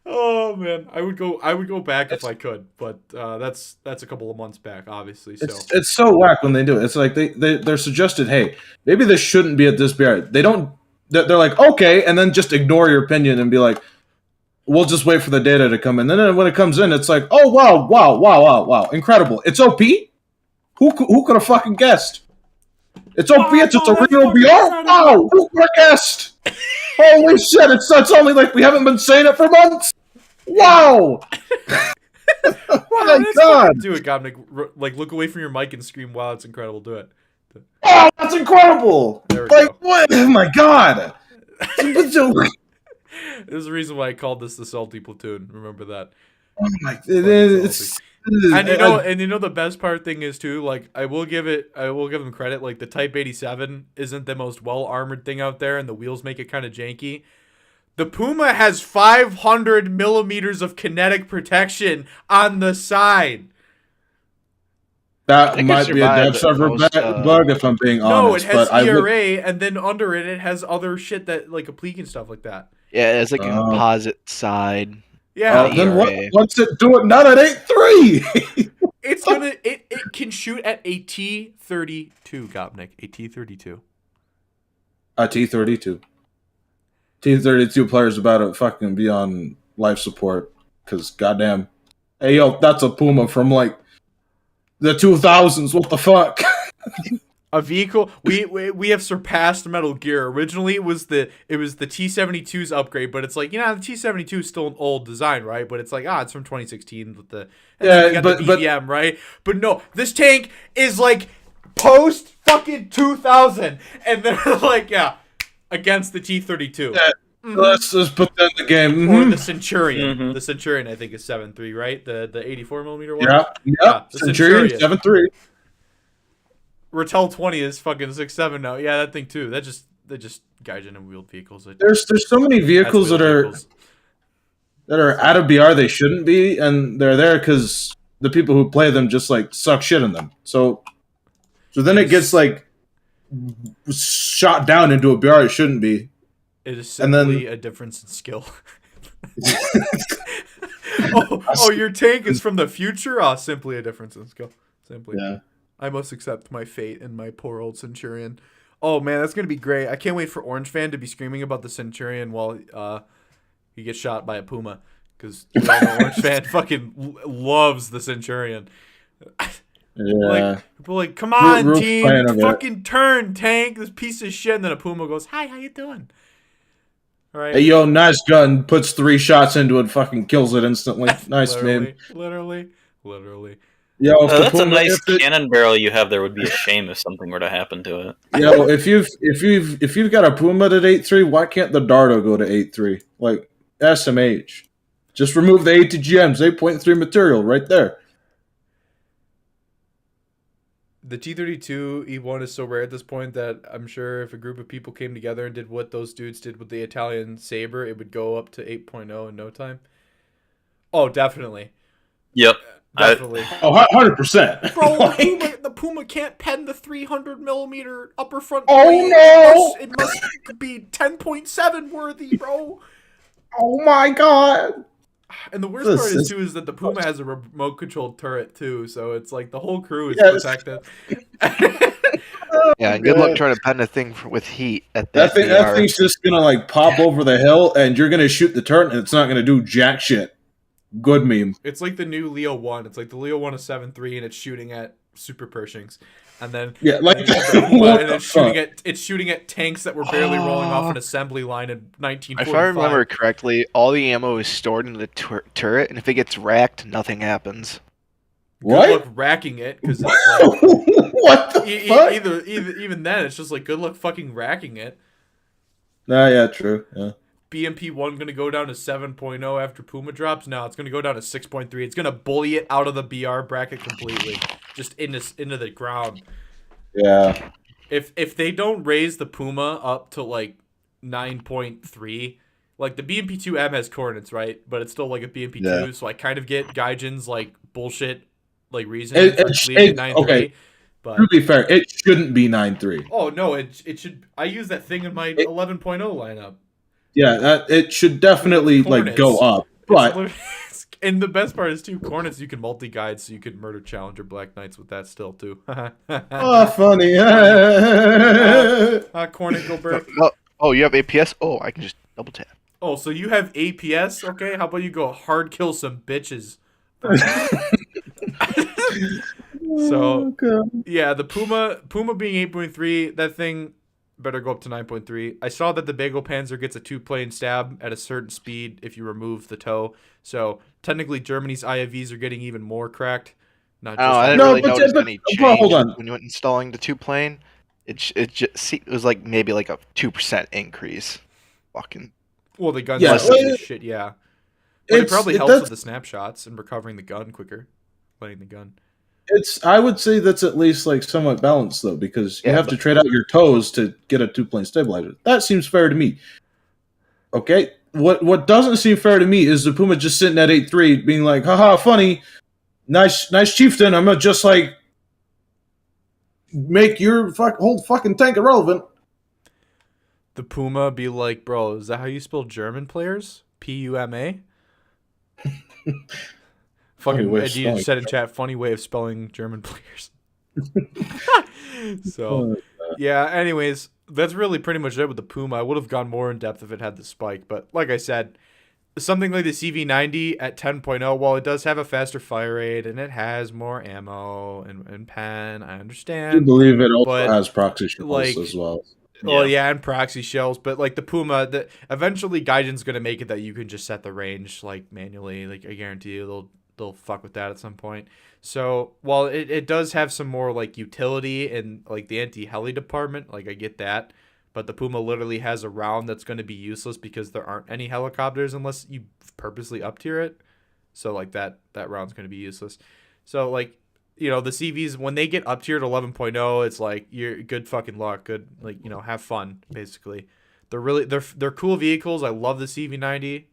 Oh man, I would go back if I could, but that's a couple of months back, obviously. So it's so whack when they do it. It's like they're suggested, hey, maybe this shouldn't be at this BR. They're like, okay, and then just ignore your opinion and be like, we'll just wait for the data to come in. And then when it comes in, it's like, oh, wow, incredible. It's OP? Who could have fucking guessed? It's OP, it's a real BR? Wow, who could have guessed? Holy shit, it's only we haven't been saying it for months? Wow! Oh my god! Do it, Gobnik. Look away from your mic and scream, wow, it's incredible. Do it. Oh, that's incredible! There we go. What? Oh my god! There's a reason why I called this the salty platoon. Remember that. Oh my! It's and the best part thing is too. I will give them credit. The Type 87 isn't the most well armored thing out there, and the wheels make it kind of janky. The Puma has 500 millimeters of kinetic protection on the side. That might be a dev server bug, if I'm being honest. No, it has ERA, and then under it has other shit that a pleek and stuff like that. Yeah, it's a composite side. Yeah. Then what's it doing? Not at 8.3. it can shoot at a T-32, Gopnik. A T-32. A T-32. T-32 players about to fucking be on life support. Because, goddamn. Hey, yo, that's a Puma from, like, the 2000s. What the fuck? A vehicle we have surpassed Metal Gear. Originally it was the T-72's upgrade, but it's like, the T-72 is still an old design, right? But it's like, it's from 2016 with the we got the BVM, right? But no, this tank is like post fucking 2000, and they're like, against the T-32. Yeah, let's just put that in the game. Or the Centurion. Mhm. The Centurion, I think, is 7.3, right? The 84mm one. Yeah. The Centurion 7.3. Ratel 20 is fucking 6.7 now. Yeah, that thing too. They're just Gaijin and wheeled vehicles. There's so many vehicles that are out of BR they shouldn't be, and they're there because the people who play them just like suck shit in them. So then it gets like shot down into a BR it shouldn't be. It is simply a difference in skill. Your tank is from the future? Simply a difference in skill. Simply. Yeah. I must accept my fate and my poor old Centurion. Oh man, that's gonna be great. I can't wait for Orange Fan to be screaming about the Centurion while he gets shot by a Puma, because Orange Fan fucking loves the Centurion. Yeah. People are like, come on, Roof's team, playing a bit. fucking turn, tank, this piece of shit. And then a Puma goes, hi, how you doing? All right. Hey, yo, nice gun. Puts 3 shots into it, fucking kills it instantly. Nice, man. Literally. Yo, if the That's a Puma, nice if it- cannon barrel you have there. Would be a shame if something were to happen to it. Yo, if you've got a Puma at 8.3, why can't the Dardo go to 8.3? Like SMH, just remove the ATGMs, 8.3 material right there. The T-32 E1 is so rare at this point that I'm sure if a group of people came together and did what those dudes did with the Italian Sabre, it would go up to 8.0 in no time. Oh, definitely. Yep. Definitely. Oh, 100%. Bro, the Puma can't pen the 300mm upper front. Oh, blade. no! It must be 10.7 worthy, bro. Oh my god. And the worst part is that the Puma has a remote controlled turret too, so it's like the whole crew is protected. Yeah, and good luck trying to pen a thing with heat at That VR. thing's just gonna like pop over the hill, and you're gonna shoot the turret, and it's not gonna do jack shit. Good meme. It's like the new Leo 1. It's like the Leo 1 is 7.3 and it's shooting at super Pershings. And then it's shooting at tanks that were barely rolling off an assembly line in 1945. If I remember correctly, all the ammo is stored in the turret, and if it gets racked, nothing happens. What? Good luck racking it, because it's like, what the fuck? even then, it's just like good luck fucking racking it. Nah, yeah, true. Yeah. BMP1 going to go down to 7.0 after Puma drops? No, it's going to go down to 6.3. It's going to bully it out of the BR bracket completely. Just into the ground. Yeah. If they don't raise the Puma up to like 9.3, like the BMP2M has coordinates, right? But it's still like a BMP2, so I kind of get Gaijin's like bullshit like reason for leaving it 9.3. Okay. But to be fair, it shouldn't be 9.3. oh no, it should. I use that thing in my 11.0 lineup. Yeah, it should definitely like go up. But and the best part is too, Cornets you can multi-guide, so you could murder Challenger Black Knights with that still too. oh, funny. Cornet Gilbert. Oh, you have APS? Oh, I can just double tap. Oh, so you have APS? Okay, how about you go hard kill some bitches? So yeah, the Puma being 8.3, that thing better go up to 9.3. I saw that the Bagel Panzer gets a 2-plane stab at a certain speed if you remove the toe. So technically, Germany's IFVs are getting even more cracked. Not just I didn't No, really but- notice but- any but change hold on. when you went installing the 2-plane. It was like maybe like a 2% increase. Fucking. well, the gun Yeah, shit, yeah. But it probably helps with the snapshots and recovering the gun quicker, letting the gun. I would say that's at least like somewhat balanced though, because you have to trade out your toes to get a 2-plane stabilizer. That seems fair to me. Okay, what doesn't seem fair to me is the Puma just sitting at 8.3, being like, haha, funny, nice chieftain. I'm gonna just like make your whole fucking tank irrelevant. The Puma be like, bro, is that how you spell German players? Puma? Fucking way of Eddie spelling said in chat, funny way of spelling German players. So, Oh, yeah, anyways, that's really pretty much it with the Puma. I would have gone more in depth if it had the spike, but like I said, something like the CV90 at 10.0, while it does have a faster fire rate and it has more ammo and pen, I I do understand. believe it also But, has proxy shells like, as well. well, yeah, and proxy shells, but like the Puma, eventually Gaijin's gonna make it that you can just set the range like manually. Like I guarantee you, they'll fuck with that at some point. So while it does have some more like utility in like the anti-heli department, like I get that, but the Puma literally has a round that's gonna be useless because there aren't any helicopters unless you purposely up tier it. So like that round's gonna be useless. So like, you know, the CVs when they get up tiered 11.0, it's like you're good fucking luck, good, like, you know, have fun basically. They're cool vehicles. I love the CV90,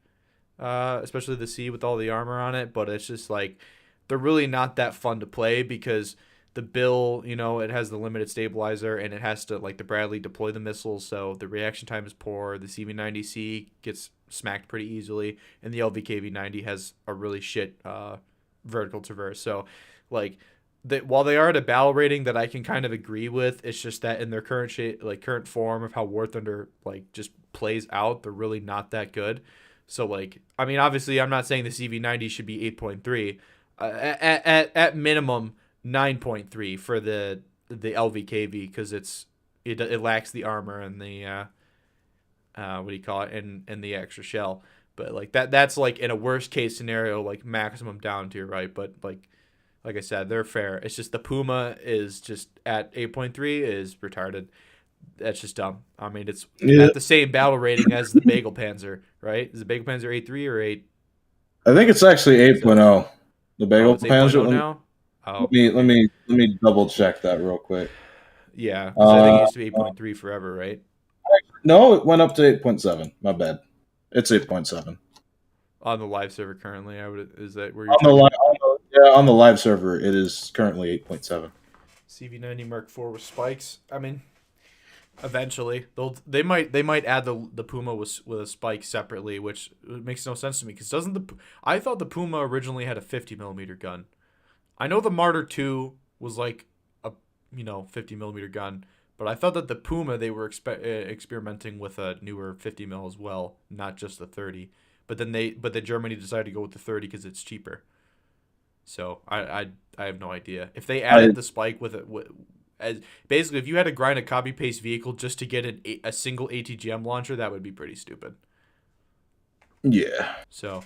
especially the C with all the armor on it, but it's just like they're really not that fun to play because the bill, you know, it has the limited stabilizer and it has to, like, the Bradley deploy the missiles, so the reaction time is poor. The CV90C gets smacked pretty easily, and the LVKV90 has a really shit vertical traverse. So like, while they are at a battle rating that I can kind of agree with, it's just that in their current shape, like current form of how War Thunder like just plays out, they're really not that good. So like, I mean, obviously, I'm not saying the CV90 should be 8.3. At minimum 9.3 for the LVKV because it lacks the armor and the what do you call it, and the extra shell. But like that's like in a worst case scenario, like maximum down tier, right? But like I said, they're fair. It's just the Puma is just at 8.3 is retarded. That's just dumb. I mean, it's at the same battle rating as the Bagel Panzer, right? Is the Bagel Panzer 8.3 or 8? I think it's actually 8.0. The Bagel It's Panzer. 8.0 now? Oh, Let me double check that real quick. yeah, because I think it used to be 8.3 forever, right? No, it went up to 8.7. My bad. It's 8.7. On the live server currently, is that where you're On the checking? on the live server, it is currently 8.7. CV90 Mark IV with spikes. I mean, eventually they might add the Puma with a spike separately, which makes no sense to me because I thought the Puma originally had a 50mm gun. I know the Martyr 2 was like a 50mm gun, but I thought that the Puma they were experimenting with a newer 50mm as well, not just the 30. But then Germany decided to go with the 30 because it's cheaper. So I have no idea if they added the spike with it. As basically, if you had to grind a copy paste vehicle just to get a single ATGM launcher, that would be pretty stupid. Yeah. So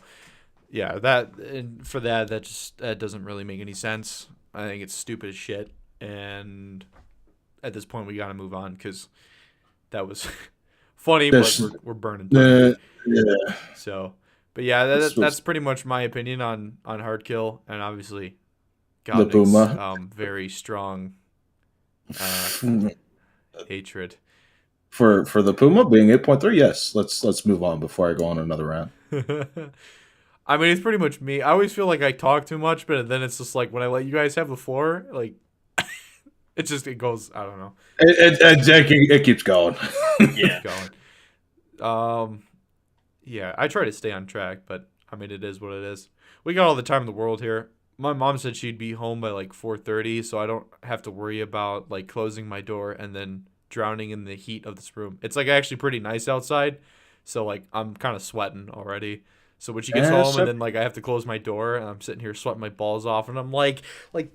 yeah, that doesn't really make any sense. I think it's stupid as shit. And at this point, we gotta move on because that was funny, but we're burning time. Yeah. So, but yeah, that's pretty much my opinion on Hardkill, and obviously, The Puma. Very strong hatred For the Puma being 8.3. Yes. Let's move on before I go on another round. I mean, it's pretty much me. I always feel like I talk too much, but then it's just like when I let you guys have the floor, like it goes. I don't know. It keeps going. Yeah. Yeah, I try to stay on track, but I mean, it is what it is. We got all the time in the world here. My mom said she'd be home by like 4:30, so I don't have to worry about like closing my door and then drowning in the heat of this room. It's like actually pretty nice outside, so like I'm kind of sweating already. So when she gets home and then like I have to close my door and I'm sitting here sweating my balls off and I'm like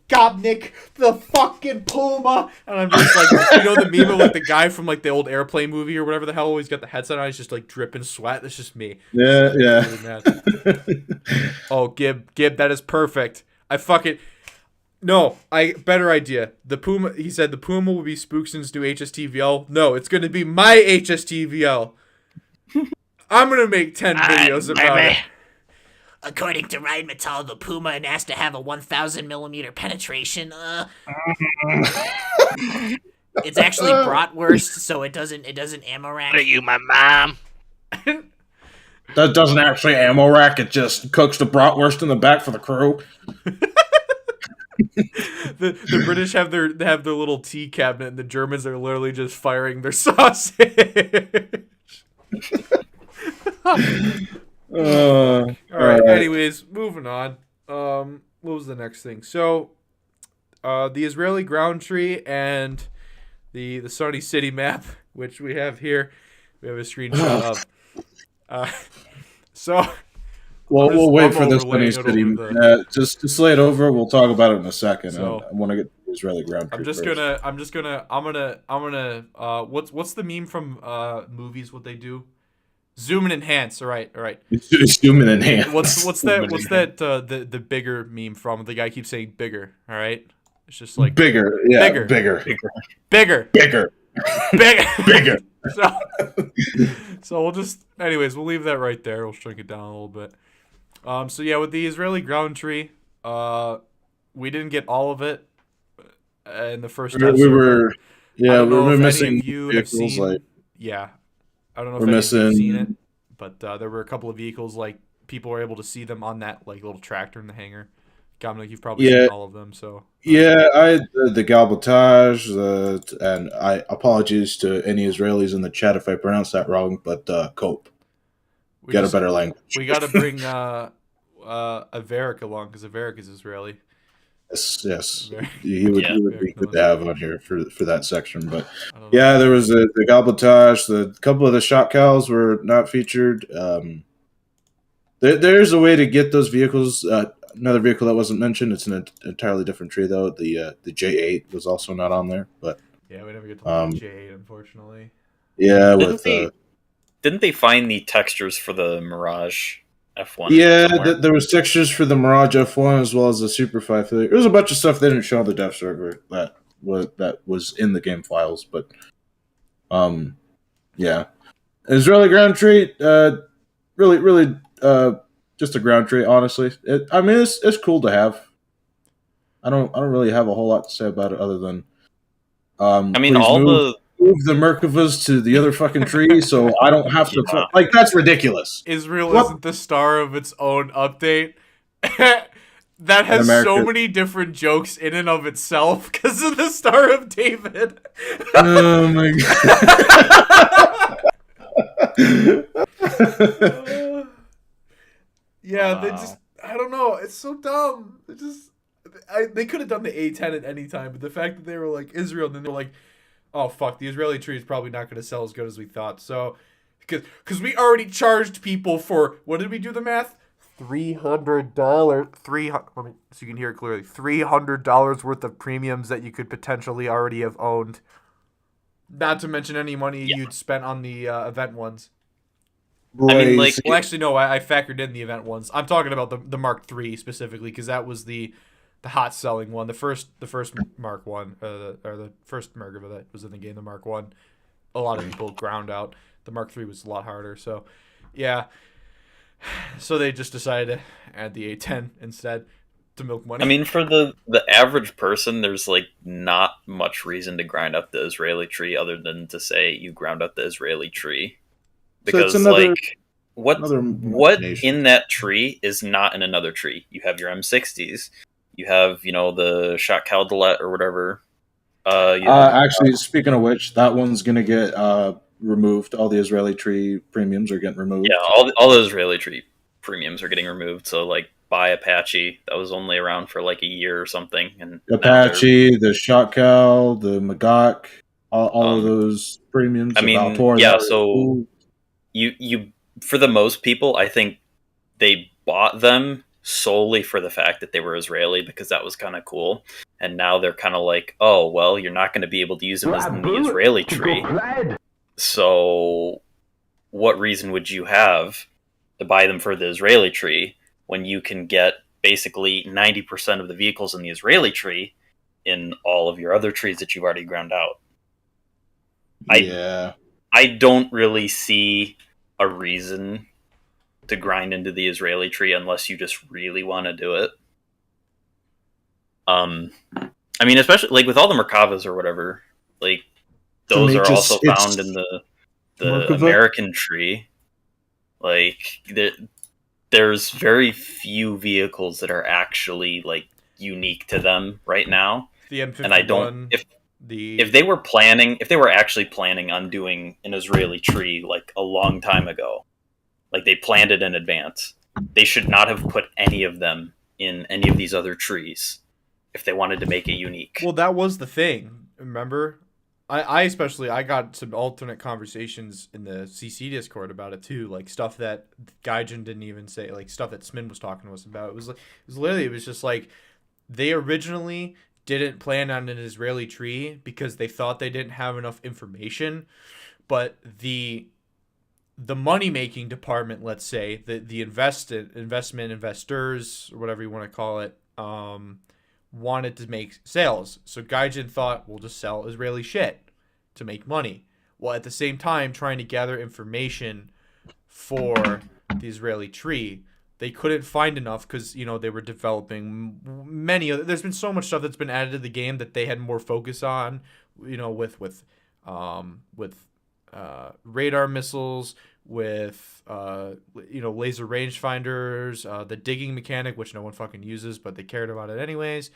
Gobnik, the fucking Puma, and I'm just like the meme of like the guy from like the old airplane movie or whatever the hell always got the headset on, he's just like dripping sweat. That's just me. Yeah, so, yeah. Really oh, Gib, that is perfect. Better idea. The Puma, he said the Puma will be Spookson's new HSTVL. No, it's going to be my HSTVL. I'm going to make 10 videos about it. According to Rheinmetall, the Puma has to have a 1,000mm penetration. It's actually bratwurst, so it doesn't ammo rack. Are you my mom? That doesn't actually ammo rack. It just cooks the bratwurst in the back for the crew. The British have their little tea cabinet, and the Germans are literally just firing their sausage. All right. Anyways, moving on. what was the next thing? So, the Israeli ground tree and the Sunny City map, which we have here, we have a screenshot of. So. Well, we'll wait for this overlaying Sunny it City. over the- Just lay it over. We'll talk about it in a second. So- I want to get the Israeli ground tree first. What's the meme from movies? What they do? Zoom and enhance. All right. Zoom in hand. What's that? The bigger meme from? The guy keeps saying bigger. All right. It's just like Bigger. Yeah, Bigger. bigger. bigger. Bigger. So we'll we'll leave that right there. We'll shrink it down a little bit. So yeah, with the Israeli ground tree, we didn't get all of it in the first episode. We were if missing any of you have vehicles. seen, yeah, I don't know if We're any of you have seen missing- it, but there were a couple of vehicles like people were able to see them on that like little tractor in the hangar. Dominic, you've probably seen all of them. So the Galbatage, and I apologies to any Israelis in the chat if I pronounced that wrong, but Cope. we Got a just- better language. We got to bring Averik along because Averik is Israeli. Yes. Very- He would Very be good close. to have on here for that section. But I don't know. yeah, there was the Galbatage. The couple of the shot cows were not featured. There's a way to get those vehicles. Another vehicle that wasn't mentioned. It's an entirely different tree though. The J8 was also not on there. But Yeah, we never get to play J8, unfortunately. yeah, Didn't they find the textures for the Mirage F1? Yeah, somewhere? there was textures for the Mirage F1 as well as the Super 530. There was a bunch of stuff they didn't show on the dev server that was in the game files, but yeah, Israeli ground tree, really, just a ground tree. Honestly, it's cool to have. I don't really have a whole lot to say about it other than move the Merkavas to the other fucking tree, so I don't have to. Like, that's ridiculous. Israel What? isn't the star of its own update. That has so America- many different jokes in and of itself because of the Star of David. Oh my god. Yeah, they Wow. just, I don't know. It's so dumb. They could have done the A10 at any time, but the fact that they were like Israel, and then they were like, oh fuck, the Israeli tree is probably not going to sell as good as we thought. So, because we already charged people for, what did we do the math? $300. Let me so you can hear it clearly. $300 worth of premiums that you could potentially already have owned. Not to mention any money you'd spent on the event ones. I mean, like, Well, actually, no. I factored in the event ones. I'm talking about the Mark III specifically because that was the hot selling one. The first Mark One, or the first Merkava that was in the game, the Mark One. A lot of people ground out. The Mark III was a lot harder. So, yeah. So they just decided to add the A10 instead to milk money. I mean, for the average person, there's like not much reason to grind up the Israeli tree other than to say you ground up the Israeli tree. Because another- like what monetization. in that tree is not in another tree. You have your M60s, you have the shot Caldelet or whatever. Actually, speaking of which, that one's gonna get removed. All the Israeli tree premiums are getting removed. Yeah, all the Israeli tree premiums are getting removed. So like buy Apache, that was only around for like a year or something, and now Apache, the Shotcal, the Magok, all of those premiums. I mean, Valtor, yeah, that was so- cool. you for the most people, I think they bought them solely for the fact that they were Israeli because that was kind of cool. And now they're kind of like, oh well, you're not going to be able to use them as in the Israeli tree. So, what reason would you have to buy them for the Israeli tree when you can get basically 90% of the vehicles in the Israeli tree in all of your other trees that you've already ground out? Yeah. I don't really see a reason to grind into the Israeli tree unless you just really want to do it. I mean, especially like with all the Merkavas or whatever, like those are also found in the Merkava? American tree. Like there's very few vehicles that are actually like unique to them right now, the M51. and I don't if they were actually planning on doing an Israeli tree like a long time ago, like they planned it in advance, they should not have put any of them in any of these other trees if they wanted to make it unique. Well, that was the thing. Remember, I especially I got some alternate conversations in the CC Discord about it too, like stuff that Gaijin didn't even say, like stuff that Smin was talking to us about. It was just like they originally didn't plan on an Israeli tree because they thought they didn't have enough information, but the money making department, let's say the investors or whatever you want to call it, wanted to make sales. So Gaijin thought, we'll just sell Israeli shit to make money, while at the same time trying to gather information for the Israeli tree. They couldn't find enough because, you know, they were developing many other. There's been so much stuff that's been added to the game that they had more focus on, you know, with radar missiles, with you know, laser rangefinders, the digging mechanic, which no one fucking uses, but they cared about it anyways.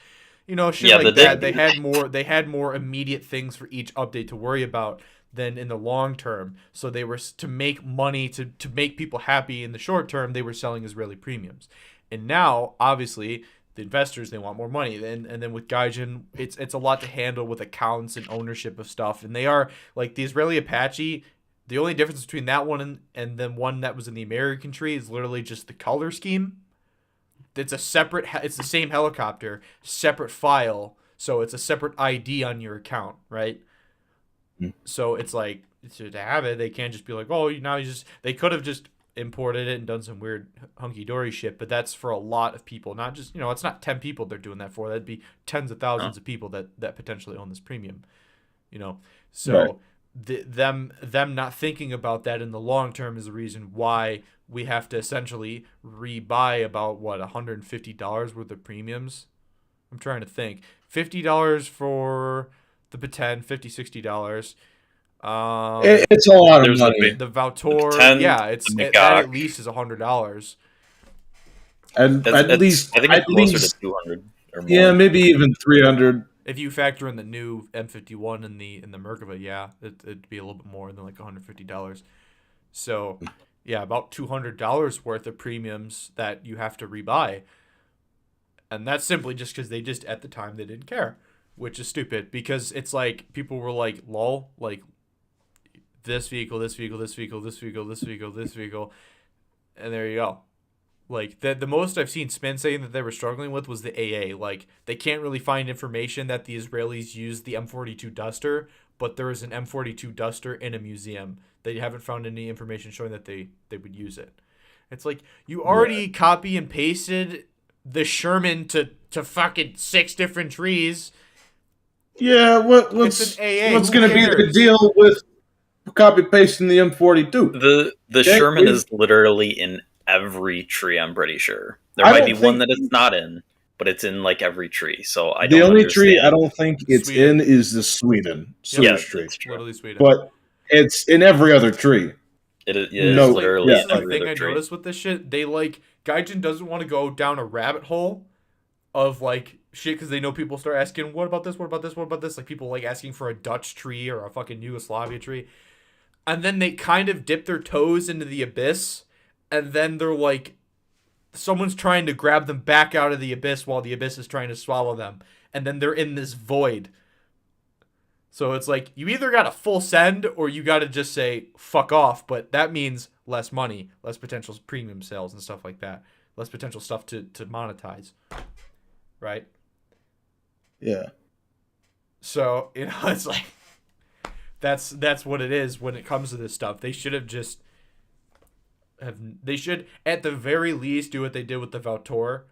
You know, shit like that. They had more immediate things for each update to worry about than in the long term. So they were to make money, to make people happy in the short term. They were selling Israeli premiums, and now obviously the investors, they want more money. And then with Gaijin, it's a lot to handle with accounts and ownership of stuff. And they are like the Israeli Apache. The only difference between that one and then one that was in the American tree is literally just the color scheme. It's a separate. It's the same helicopter, separate file. So it's a separate ID on your account, right? So it's like, to have it, they can't just be like, oh, now you just. They could have just imported it and done some weird hunky-dory shit, but that's for a lot of people, not just, you know, it's not 10 people they're doing that for. That'd be tens of thousands of people that potentially own this premium, you know. So them not thinking about that in the long term is the reason why we have to essentially rebuy about what, $150 worth of premiums. I'm trying to think. $50 for the Baten, $50-$60. It's a lot of money. The Valtor, yeah, that at least is $100. At least, I think it's closer to 200 or more. Yeah, maybe even 300. If you factor in the new M51 and the Merkava, yeah, it'd be a little bit more than like $150. So, yeah, about $200 worth of premiums that you have to rebuy, and that's simply just because they just, at the time, they didn't care, which is stupid, because it's like people were like, lol, like this vehicle, this vehicle, this vehicle, this vehicle, this vehicle, this vehicle, and there you go. Like, the most I've seen Spin saying that they were struggling with was the AA. Like, they can't really find information that the Israelis used the M42 Duster, but there is an M42 Duster in a museum. They haven't found any information showing that they would use it. It's like, you already copy and pasted the Sherman to fucking 6 different trees. Yeah, what's going to be the deal with copy pasting the M42? The Sherman is literally in every tree, I'm pretty sure. There might be one that it's not in, but it's in like every tree. So I don't The only understand. tree I don't think it's in is the Sweden tree. Literally Sweden. But it's in every other tree. It is literally This is in the every thing other I tree. noticed with this shit. They like, Gaijin doesn't want to go down a rabbit hole of like shit, because they know people start asking, what about this, what about this, what about this? Like people like asking for a Dutch tree or a fucking Yugoslavia tree. And then they kind of dip their toes into the abyss, and then they're like, someone's trying to grab them back out of the abyss while the abyss is trying to swallow them. And then they're in this void. So it's like, you either got to full send or you got to just say, fuck off. But that means less money, less potential premium sales and stuff like that. Less potential stuff to monetize. Right? Yeah. So, you know, it's like, that's what it is when it comes to this stuff. They should have just... They should, at the very least, do what they did with the Valtor.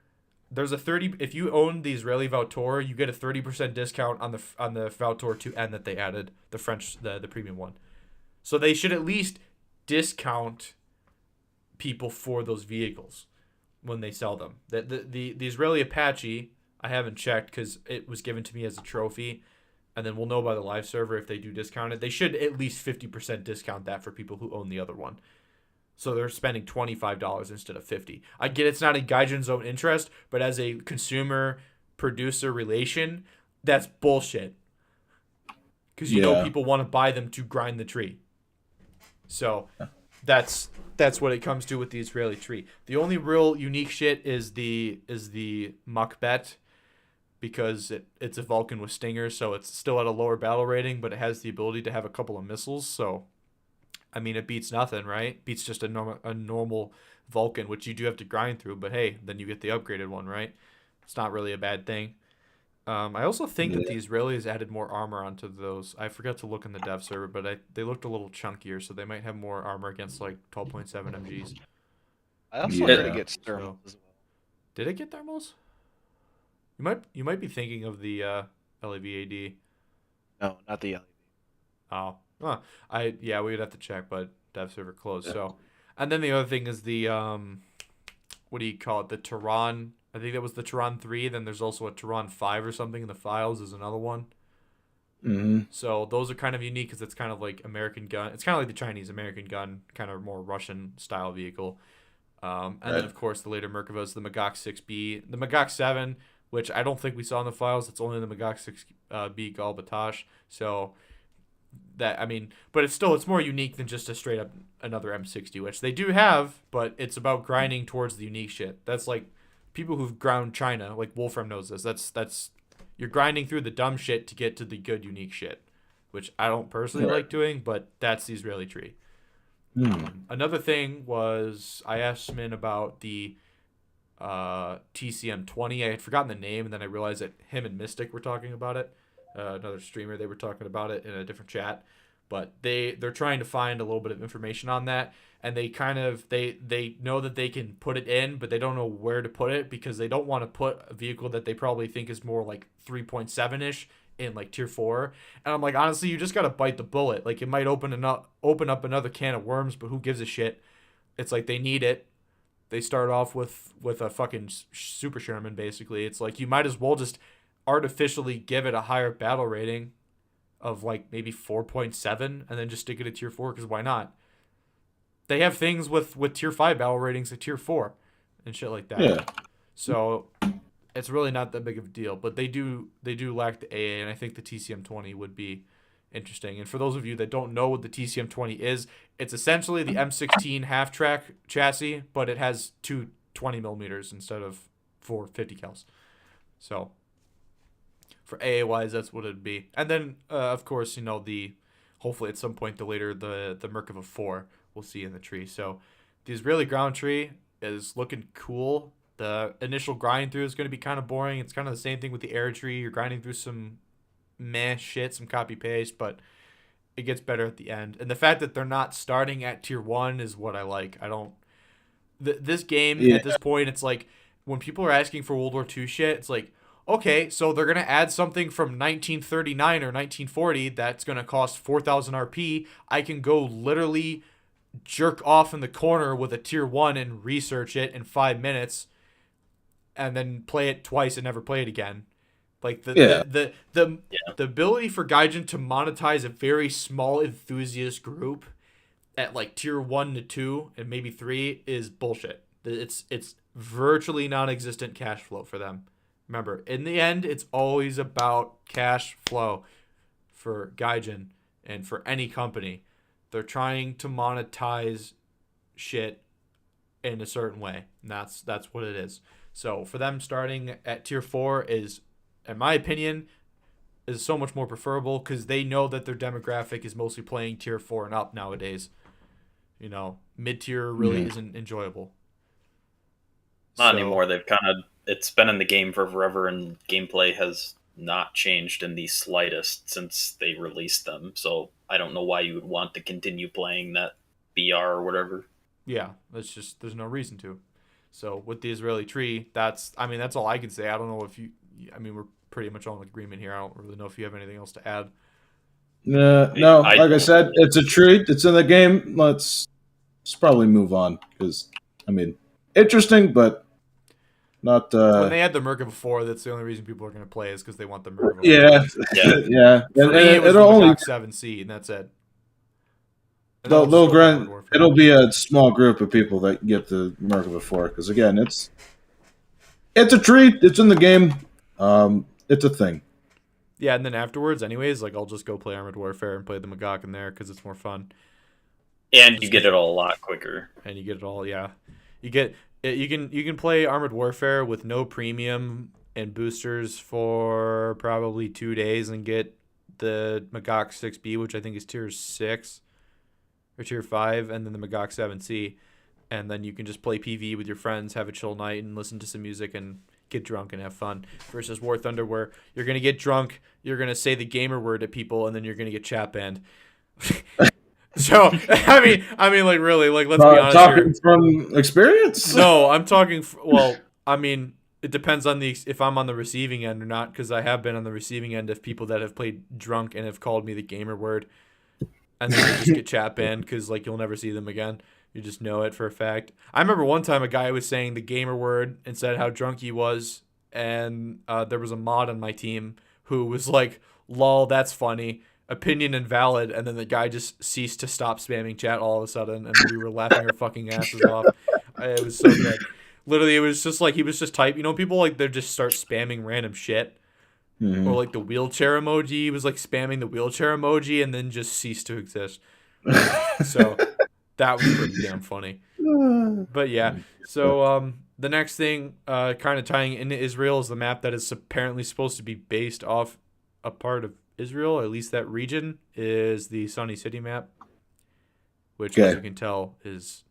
There's a 30. If you own the Israeli Valtor, you get a 30% discount on the Valtor 2N that they added, the French, the premium one. So they should at least discount people for those vehicles when they sell them. The Israeli Apache, I haven't checked because it was given to me as a trophy, and then we'll know by the live server if they do discount it. They should at least 50% discount that for people who own the other one. So they're spending $25 instead of $50. I get it's not in Gaijin's own interest, but as a consumer-producer relation, that's bullshit. Because you know people want to buy them to grind the tree. So that's that's what it comes to with the Israeli tree. The only real unique shit is the Makbet, because it's a Vulcan with stingers, so it's still at a lower battle rating, but it has the ability to have a couple of missiles. So, I mean, it beats nothing, right? Beats just a normal Vulcan, which you do have to grind through. But hey, then you get the upgraded one, right? It's not really a bad thing. I also think that the Israelis added more armor onto those. I forgot to look in the dev server, but they looked a little chunkier, so they might have more armor against like 12.7 MGs. I also Yeah. heard it gets thermal as well. Did it get thermals? You might be thinking of the LEVAD. No, not the LED. Oh, we would have to check, but dev server closed. So, and then the other thing is the what do you call it? The Tehran. I think that was the Tehran 3. Then there's also a Tehran 5 or something in the files. Is another one. Mm-hmm. So those are kind of unique because it's kind of like American gun. It's kind of like the Chinese American gun, kind of more Russian style vehicle. And then of course the later Merkavas, the Magak 6B, the Magak 7, which I don't think we saw in the files. It's only the Magak 6B Galbatash. So that, I mean, but it's more unique than just a straight up another M60, which they do have, but it's about grinding towards the unique shit. That's like people who've ground China, like Wolfram knows this. That's you're grinding through the dumb shit to get to the good unique shit, which I don't personally like doing, but that's the Israeli tree. Another thing was I asked Min about the TCM20. I had forgotten the name, and then I realized that him and Mystic were talking about it. Another streamer, they were talking about it in a different chat, but they're trying to find a little bit of information on that, and they kind of they know that they can put it in, but they don't know where to put it because they don't want to put a vehicle that they probably think is more like 3.7-ish in like tier 4. And I'm like, honestly, you just gotta bite the bullet. Like, it might open up another can of worms, but who gives a shit? It's like they need it. They start off with a fucking Super Sherman, basically. It's like you might as well just artificially give it a higher battle rating of like maybe 4.7 and then just stick it at tier 4, because why not? They have things with tier 5 battle ratings at tier 4 and shit like that. Yeah. So it's really not that big of a deal, but they do lack the AA, and I think the TCM20 would be interesting. And for those of you that don't know what the TCM20 is, it's essentially the M16 half-track chassis, but it has two 20 millimeters instead of 4 50 cals. So for AA wise, that's what it'd be. And then of course, you know, hopefully at some point the Merkava 4 we'll see in the tree. So the Israeli ground tree is looking cool. The initial grind through is going to be kind of boring. It's kind of the same thing with the air tree. You're grinding through some meh shit, some copy paste, but it gets better at the end. And the fact that they're not starting at tier 1 is what I like. This game at this point, it's like when people are asking for World War II shit, it's like, okay, so they're going to add something from 1939 or 1940 that's going to cost 4,000 RP. I can go literally jerk off in the corner with a tier 1 and research it in 5 minutes and then play it twice and never play it again. Like the ability for Gaijin to monetize a very small enthusiast group at like tier 1 to 2 and maybe 3 is bullshit. It's virtually non-existent cash flow for them. Remember, in the end, it's always about cash flow for Gaijin and for any company. They're trying to monetize shit in a certain way, and that's what it is. So for them starting at tier 4 is, in my opinion, is so much more preferable because they know that their demographic is mostly playing tier 4 and up nowadays. You know, mid-tier really isn't enjoyable. Not anymore. It's been in the game for forever, and gameplay has not changed in the slightest since they released them. So I don't know why you would want to continue playing that BR or whatever. Yeah, there's no reason to. So with the Israeli tree, that's all I can say. I don't know if we're pretty much all in agreement here. I don't really know if you have anything else to add. No, like I said, it's a treat. It's in the game. Let's probably move on because, interesting, but not. When they had the Merkava 4, that's the only reason people are going to play is because they want the Merkava 4. Yeah. For me, it was the only 7C, and that's it. And it'll be a small group of people that get the Merkava 4 because again, it's a treat. It's in the game. It's a thing. Yeah, and then afterwards, anyways, like I'll just go play Armored Warfare and play the Magak in there because it's more fun. And you Just get 'cause- it all a lot quicker. and you get it all. Yeah, you get you can play Armored Warfare with no premium and boosters for probably 2 days and get the Magok 6B, which I think is tier 6 or tier 5, and then the Magok 7C, and then you can just play PV with your friends, have a chill night, and listen to some music and get drunk and have fun. Versus War Thunder, where you're gonna get drunk, you're gonna say the gamer word at people, and then you're gonna get chat banned. So I mean, like really, like let's be honest Talking here. from experience. No, I'm talking. Well, I mean, it depends on if I'm on the receiving end or not, because I have been on the receiving end of people that have played drunk and have called me the gamer word, and then they just get chat banned because like you'll never see them again. You just know it for a fact. I remember one time a guy was saying the gamer word and said how drunk he was, and there was a mod on my team who was like, "Lol, that's funny." Opinion invalid, and then the guy just ceased to stop spamming chat all of a sudden, and we were laughing our fucking asses off. It was so good. Literally, it was just like he was just type. You know, people like they just start spamming random shit, or like the wheelchair emoji. He was like spamming the wheelchair emoji, and then just ceased to exist. So that was pretty damn funny. But yeah, so the next thing, kind of tying into Israel, is the map that is apparently supposed to be based off a part of Israel, at least that region, is the Sunny City map, which, as you can tell, is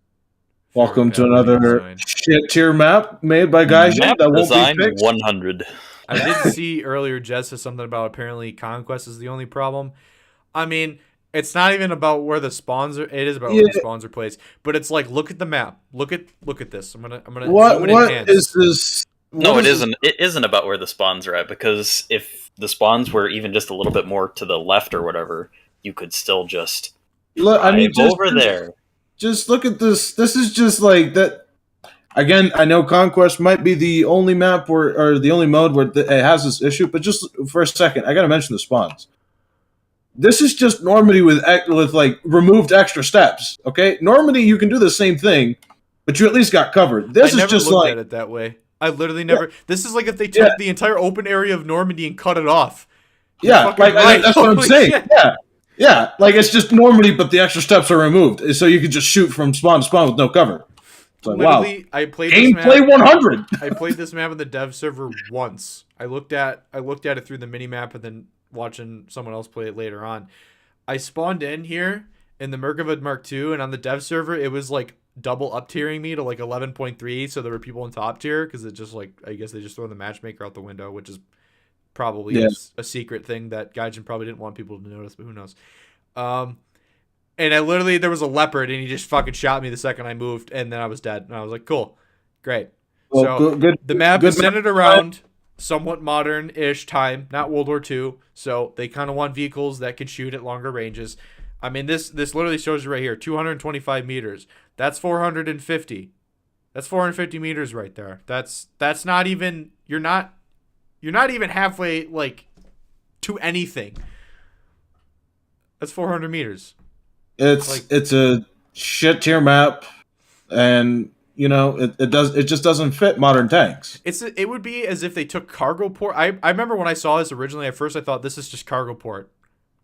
Welcome to very badly another designed. shit tier map made by Gaijin Map that won't design be fixed. 100. I did see earlier Jess said something about apparently Conquest is the only problem. I mean, it's not even about where the spawns are. It is about where the spawns are placed, but it's like, look at the map. Look at this. I'm gonna zoom in What enhance. is this? No, what it is isn't. It isn't about where the spawns are at, because if the spawns were even just a little bit more to the left or whatever, you could still just Look, I mean, drive over there. Just look at this. This is just like that. Again, I know Conquest might be the only map or the only mode where it has this issue, but just for a second, I got to mention the spawns. This is just Normandy with like removed extra steps. Okay, Normandy you can do the same thing, but you at least got covered. This I is never just looked like at it that way. I literally never. This is like if they took the entire open area of Normandy and cut it off. Yeah, fucking like right. that's what I'm Holy saying. shit. Yeah, like it's just Normandy, but the extra steps are removed, so you can just shoot from spawn to spawn with no cover. It's like, Literally, wow. I played this map. Gameplay 100. I played this map in the dev server once. I looked at it through the mini map and then watching someone else play it later on. I spawned in here in the Merkava Mark II, and on the dev server it was like double up tiering me to like 11.3, so there were people in top tier because it just like, I guess they just throw the matchmaker out the window, which is probably a secret thing that Gaijin probably didn't want people to notice, but who knows. And I literally, there was a leopard and he just fucking shot me the second I moved, and then I was dead. And I was like, cool, great. Well, So the map is map. centered around somewhat modern-ish time, not World War II. So they kind of want vehicles that can shoot at longer ranges. I mean, this literally shows you right here, 225 meters. That's 450. That's 450 meters right there. That's not even, you're not even halfway like to anything. That's 400 meters. It's a shit tier map, and you know it just doesn't fit modern tanks. It would be as if they took cargo port. I remember when I saw this originally. At first, I thought this is just cargo port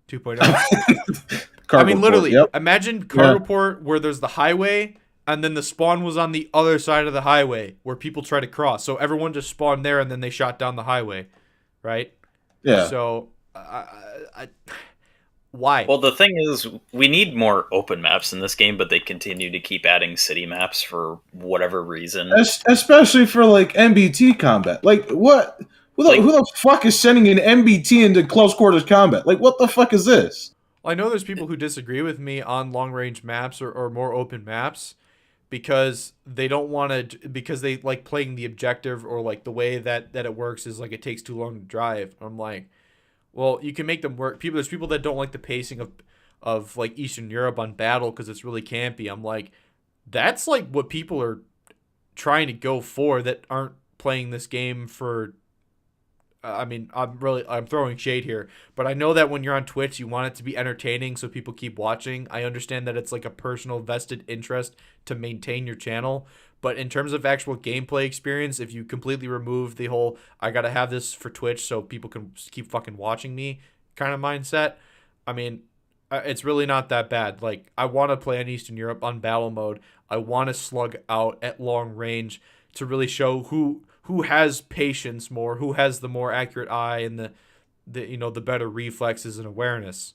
2.0. I mean, literally, imagine cargo port where there's the highway, and then the spawn was on the other side of the highway where people try to cross. So everyone just spawned there, and then they shot down the highway, right? Yeah. So, why? Well, the thing is, we need more open maps in this game, but they continue to keep adding city maps for whatever reason. Especially for like MBT combat. Like what? Who the fuck is sending an MBT into close quarters combat? Like what the fuck is this? Well, I know there's people who disagree with me on long range maps or more open maps because they don't want to, because they like playing the objective, or like the way that it works is like it takes too long to drive. I'm like, well, you can make them work. There's people that don't like the pacing of like Eastern Europe on battle because it's really campy. I'm like, that's like what people are trying to go for that aren't playing this game for. I mean, I'm throwing shade here, but I know that when you're on Twitch, you want it to be entertaining so people keep watching. I understand that it's like a personal vested interest to maintain your channel, but in terms of actual gameplay experience, if you completely remove the whole I gotta have this for Twitch so people can keep fucking watching me kind of mindset, I mean, It's really not that bad. Like, I want to play on Eastern Europe on battle mode. I want to slug out at long range to really show who has patience more, who has the more accurate eye and the better reflexes and awareness.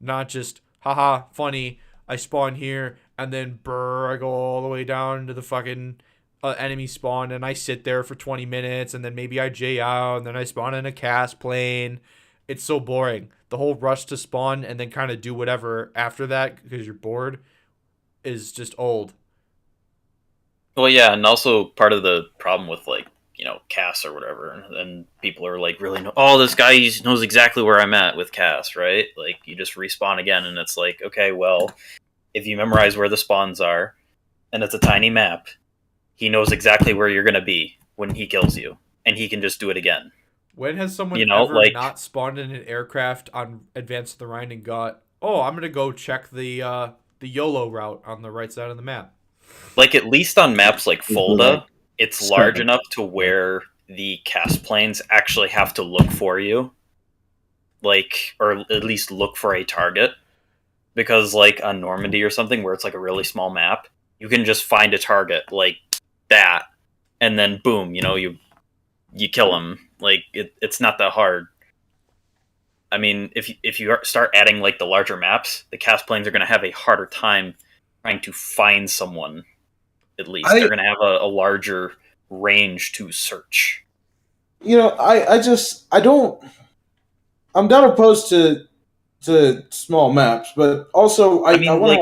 Not just haha funny. I spawn here and then I go all the way down to the fucking enemy spawn and I sit there for 20 minutes and then maybe I J out and then I spawn in a cast plane. It's so boring. The whole rush to spawn and then kind of do whatever after that because you're bored is just old. Well, yeah, and also part of the problem with like Cass or whatever, and people are like really oh, this guy knows exactly where I'm at with Cass, right? Like you just respawn again, and it's like, okay, well, if you memorize where the spawns are, and it's a tiny map, he knows exactly where you're gonna be when he kills you, and he can just do it again. When has someone ever not spawned in an aircraft on Advance of the Rhine and got, oh, I'm gonna go check the YOLO route on the right side of the map? Like at least on maps like Fulda, it's large enough to where the cast planes actually have to look for you, like, or at least look for a target. Because like on Normandy or something where it's like a really small map, you can just find a target like that, and then boom, you kill him. Like it's not that hard. I mean, if you start adding like the larger maps, the cast planes are going to have a harder time trying to find someone. At least they're going to have a larger range to search. I don't. I'm not opposed to small maps, but also I mean, like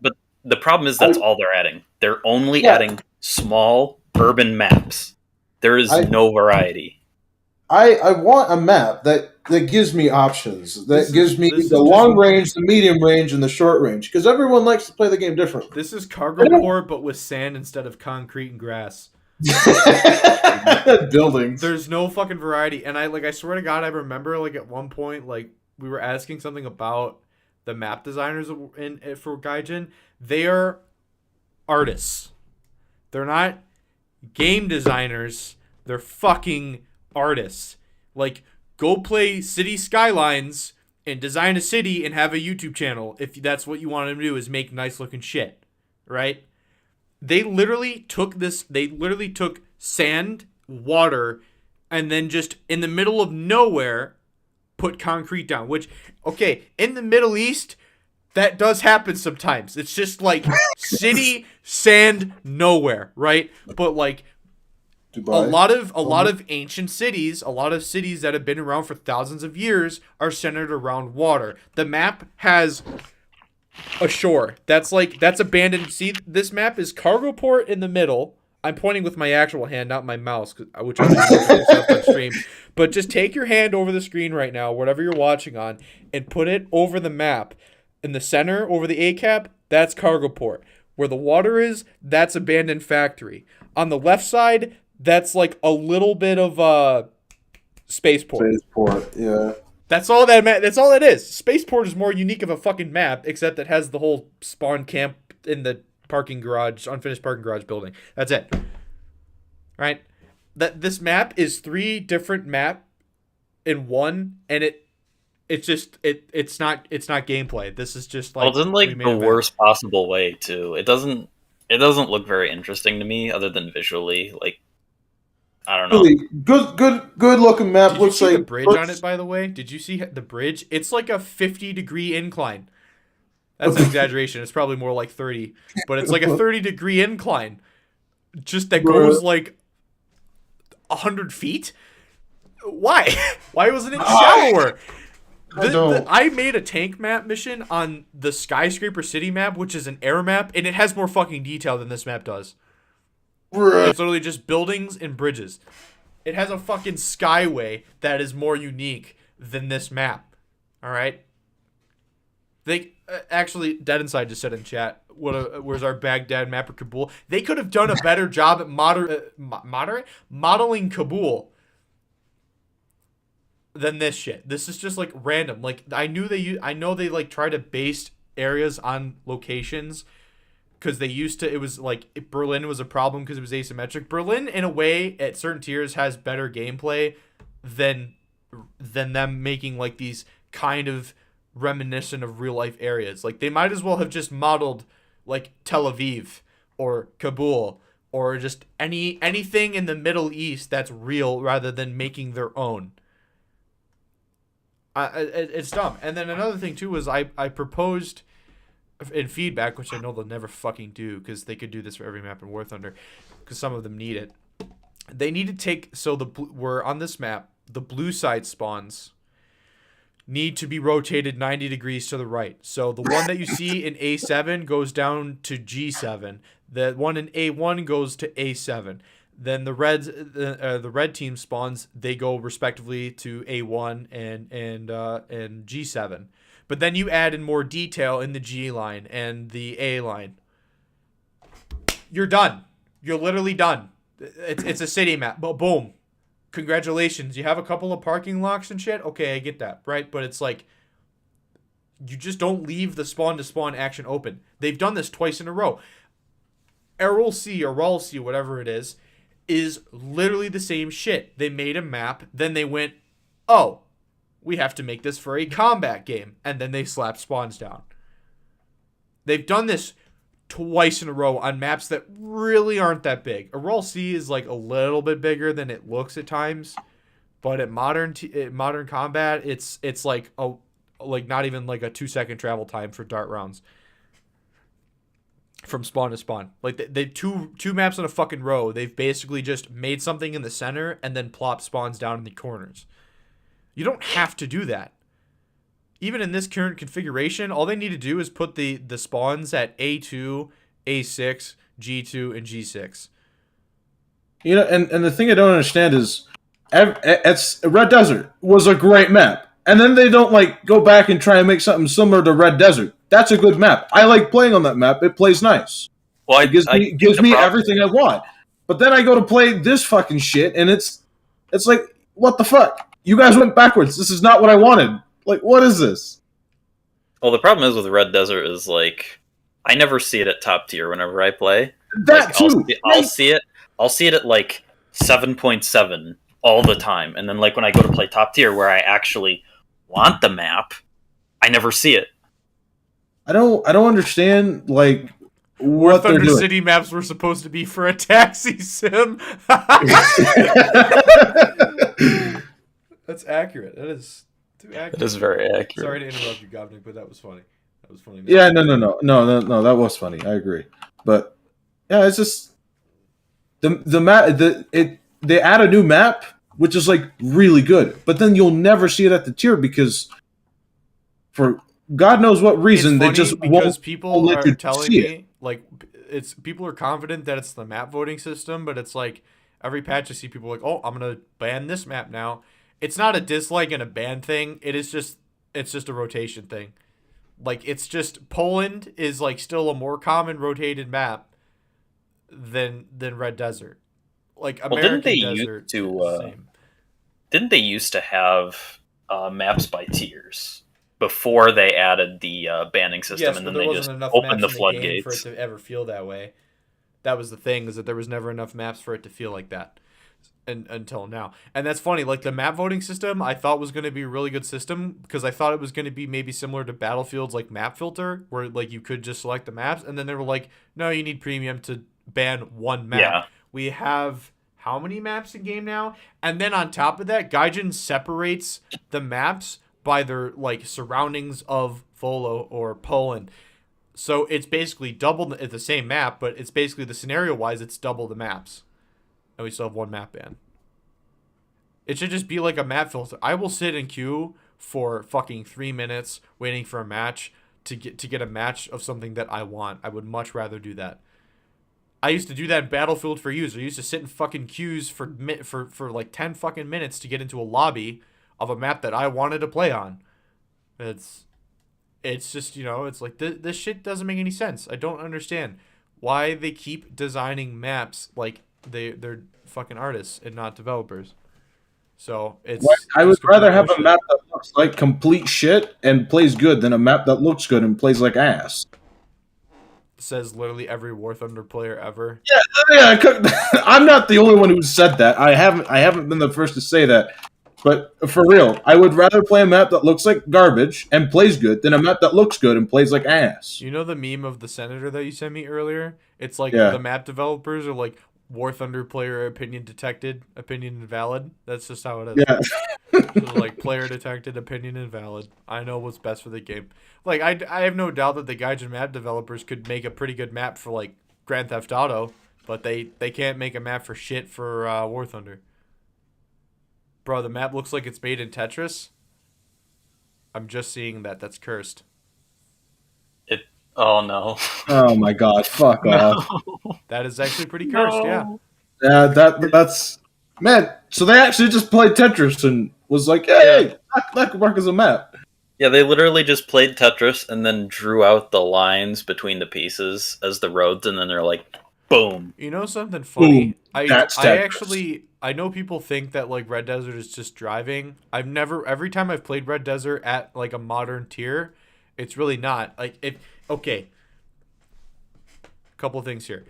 but the problem is that's all they're adding. They're only adding small urban maps. There is no variety. I want a map that gives me options, that gives me the long range, the medium range, and the short range, because everyone likes to play the game differently. This is cargo port, but with sand instead of concrete and grass. Buildings. There's no fucking variety, and I swear to God, I remember like at one point, like we were asking something about the map designers for Gaijin. They are artists. They're not game designers. They're fucking artists. Like, go play City Skylines and design a city and have a YouTube channel if that's what you want them to do, is make nice looking shit, right? They literally took sand, water, and then just in the middle of nowhere put concrete down, which, okay, in the Middle East, that does happen sometimes. It's just like city, sand, nowhere, right? But like Dubai. A lot of ancient cities, a lot of cities that have been around for thousands of years are centered around water. The map has a shore. That's abandoned. See, this map is cargo port in the middle. I'm pointing with my actual hand, not my mouse, which I'm on stream. But just take your hand over the screen right now, whatever you're watching on, and put it over the map. In the center, over the A cap, that's cargo port. Where the water is, that's abandoned factory. On the left side, that's like a little bit of spaceport. Spaceport, yeah. That's all that is. Spaceport is more unique of a fucking map, except it has the whole spawn camp in the unfinished parking garage building. That's it. Right? This map is 3 different map in one, and it's not gameplay. This is just like, well, it's in like the worst possible way too. It doesn't look very interesting to me, other than visually. Like, I don't know. Really good looking map. Did you see the bridge on it, by the way? Did you see the bridge? It's like a 50-degree incline. That's an exaggeration. It's probably more like 30, but it's like a 30-degree incline, just that goes like 100 feet. Why? Why wasn't it shallower? I made a tank map mission on the Skyscraper City map, which is an air map, and it has more fucking detail than this map does. It's literally just buildings and bridges. It has a fucking skyway that is more unique than this map. All right? Actually, Dead Inside just said in chat, where's our Baghdad map or Kabul? They could have done a better job at modeling Kabul than this shit. This is just like random. Like, I know they like try to base areas on locations because they used to. It was like Berlin was a problem because it was asymmetric. Berlin, in a way, at certain tiers has better gameplay than them making like these kind of reminiscent of real life areas. Like they might as well have just modeled like Tel Aviv or Kabul or just anything in the Middle East that's real rather than making their own. It's dumb. And then another thing too was I proposed in feedback, which I know they'll never fucking do because they could do this for every map in War Thunder because some of them need it. They need to take, so we're on this map, the blue side spawns need to be rotated 90 degrees to the right. So the one that you see in A7 goes down to G7. The one in A1 goes to A7. Then the red team spawns, they go respectively to A1 and G7. But then you add in more detail in the G line and the A line. You're done. You're literally done. It's a city map. But boom. Congratulations. You have a couple of parking locks and shit. Okay, I get that, right? But it's like you just don't leave the spawn to spawn action open. They've done this twice in a row. Errol C or Rawl C, whatever it is literally the same shit. They made a map, then they went, "Oh, we have to make this for a combat game," and then they slapped spawns down. They've done this twice in a row on maps that really aren't that big. Errol C is like a little bit bigger than it looks at times, but at modern combat, it's like not even like a 2-second travel time for dart rounds from spawn to spawn. Like they two maps in a fucking row. They've basically just made something in the center and then plop spawns down in the corners. You don't have to do that. Even in this current configuration, all they need to do is put the spawns at A2, A6, G2, and G6. You know, and the thing I don't understand is, it's Red Desert was a great map, and then they don't like go back and try and make something similar to Red Desert. That's a good map. I like playing on that map. It plays nice. Well, It gives me everything I want. But then I go to play this fucking shit, and it's like, what the fuck? You guys went backwards. This is not what I wanted. Like, what is this? Well, the problem is with Red Desert is like I never see it at top tier whenever I play. That like, too. I'll see it at like 7.7 all the time, and then like when I go to play top tier where I actually want the map, I never see it. I don't understand like War what they're Thunder doing. City maps were supposed to be for a taxi sim. That's accurate. That is too accurate. It is very accurate. Sorry to interrupt you, Govnik, but that was funny. That was funny. Yeah, no, that was funny. I agree, but yeah, it's just the map. They add a new map, which is like really good, but then you'll never see it at the tier because for God knows what reason they just because won't people let are you telling see it. me like it's people are confident that it's the map voting system, but it's like every patch I see people like, "Oh, I'm gonna ban this map now." It's not a dislike and a ban thing. It's just a rotation thing. Like it's just Poland is like still a more common rotated map than Red Desert. Like American Desert. Didn't they used to have maps by tiers before they added the banning system, Yes, and but then there they wasn't just enough opened the maps in the game floodgates? for it to ever feel that way. That was the thing, is that there was never enough maps for it to feel like that. Until now. And that's funny, like the map voting system I thought was going to be a really good system because I thought it was going to be maybe similar to Battlefield's like map filter where like you could just select the maps, and then they were like, no, you need premium to ban one map. Yeah. We have how many maps in game now? And then on top of that, Gaijin separates the maps by their like surroundings of Volo or Poland. So it's basically double the same map, but it's basically the scenario wise it's double the maps. And we still have one map ban. It should just be like a map filter. I will sit in queue for fucking 3 minutes waiting for a match to get a match of something that I want. I would much rather do that. I used to do that in Battlefield for Use. I used to sit in fucking queues for like 10 fucking minutes to get into a lobby of a map that I wanted to play on. It's just, you know, it's like this shit doesn't make any sense. I don't understand why they keep designing maps like they're fucking artists and not developers. So I would rather have a map that looks like complete shit and plays good than a map that looks good and plays like ass. Says literally every War Thunder player ever. Yeah. I'm not the only one who said that. I haven't been the first to say that, but for real, I would rather play a map that looks like garbage and plays good than a map that looks good and plays like ass. You know the meme of the senator that you sent me earlier? It's like Yeah. the map developers are like War Thunder player opinion detected, opinion invalid. That's just how it is. Yeah. So like player detected, opinion invalid. I know what's best for the game. Like I have no doubt that the Gaijin map developers could make a pretty good map for like Grand Theft Auto, but they can't make a map for shit for War Thunder. Bro, the map looks like it's made in Tetris. I'm just seeing that. That's cursed. Oh no. Oh my god, fuck off. That is actually pretty cursed, yeah. Yeah, that's man. So they actually just played Tetris and was like, "Hey, that could work as a map." Yeah, they literally just played Tetris and then drew out the lines between the pieces as the roads, and then they're like, boom. You know something funny? That's I Tetris. actually I know people think that like Red Desert is just driving. Every time I've played Red Desert at like a modern tier, it's really not. Like okay. Couple things here.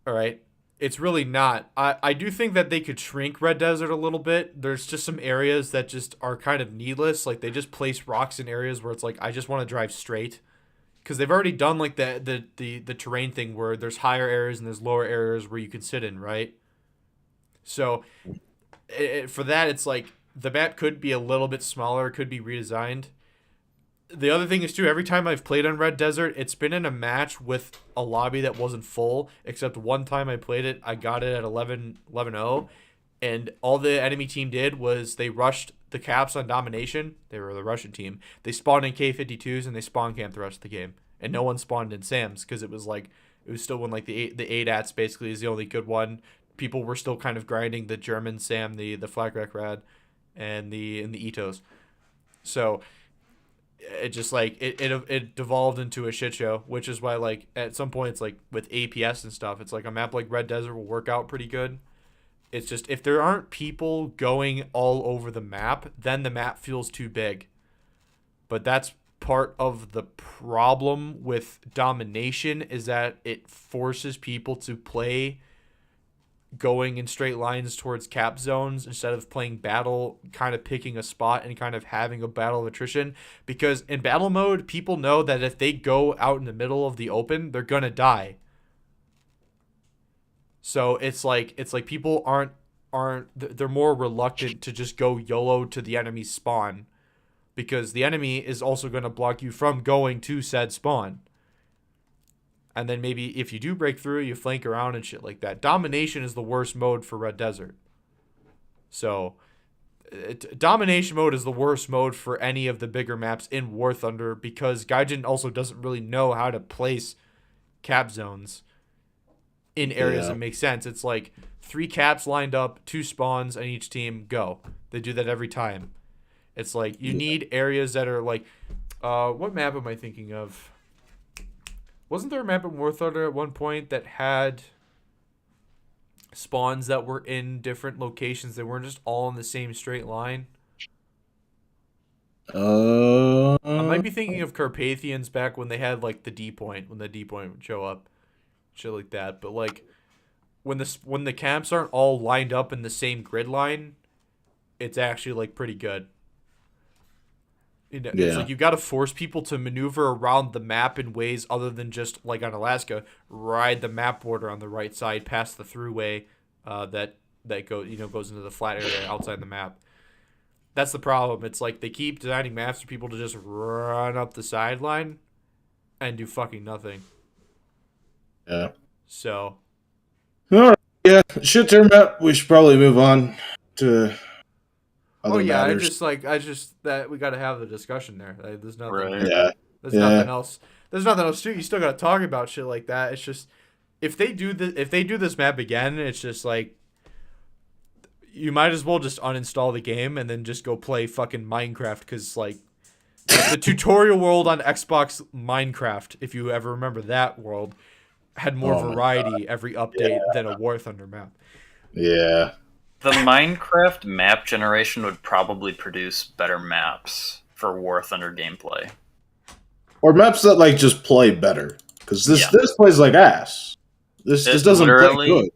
All right. It's really not. I do think that they could shrink Red Desert a little bit. There's just some areas that just are kind of needless. Like they just place rocks in areas where it's like I just want to drive straight. Because they've already done like the terrain thing where there's higher areas and there's lower areas where you can sit in, right? So for that, it's like the map could be a little bit smaller, could be redesigned. The other thing is too, every time I've played on Red Desert, it's been in a match with a lobby that wasn't full, except one time I played it, I got it at 11-0, and all the enemy team did was they rushed the caps on domination. They were the Russian team. They spawned in K-52s and they spawn camped the rest of the game. And no one spawned in SAMs because it was still when like the ADATS basically is the only good one. People were still kind of grinding the German SAM, the Flak Rec Rad, and the Itos. So it just like it devolved into a shit show, which is why like at some point it's like with APS and stuff, it's like a map like Red Desert will work out pretty good. It's just if there aren't people going all over the map, then the map feels too big. But that's part of the problem with domination is that it forces people to play going in straight lines towards cap zones instead of playing battle, kind of picking a spot and kind of having a battle of attrition. Because in battle mode, people know that if they go out in the middle of the open, they're gonna die. So it's like people aren't they're more reluctant to just go YOLO to the enemy's spawn because the enemy is also going to block you from going to said spawn. And then maybe if you do break through, you flank around and shit like that. Domination is the worst mode for Red Desert. So domination mode is the worst mode for any of the bigger maps in War Thunder because Gaijin also doesn't really know how to place cap zones in areas that make sense. It's like 3 caps lined up, 2 spawns on each team, go. They do that every time. It's like you need areas that are like what map am I thinking of? Wasn't there a map in War Thunder at one point that had spawns that were in different locations? They weren't just all in the same straight line. I might be thinking of Carpathians back when they had like the D point, when the D point would show up. Shit like that. But like when the camps aren't all lined up in the same grid line, it's actually like pretty good. It's like you got to force people to maneuver around the map in ways other than just like on Alaska, ride the map border on the right side past the throughway that goes into the flat area outside the map. That's the problem. It's like they keep designing maps for people to just run up the sideline and do fucking nothing. Yeah. So. All right. Yeah, shit term map. We should probably move on to other matters. I just that we got to have the discussion there. Like, there's nothing. Right. Yeah. There's nothing else. There's nothing else too. You still got to talk about shit like that. It's just if they do this map again, it's just like you might as well just uninstall the game and then just go play fucking Minecraft because like the tutorial world on Xbox Minecraft, if you ever remember that world, had more variety every update than a War Thunder map. Yeah. The Minecraft map generation would probably produce better maps for War Thunder gameplay. Or maps that like just play better. Because this plays like ass. This doesn't play good.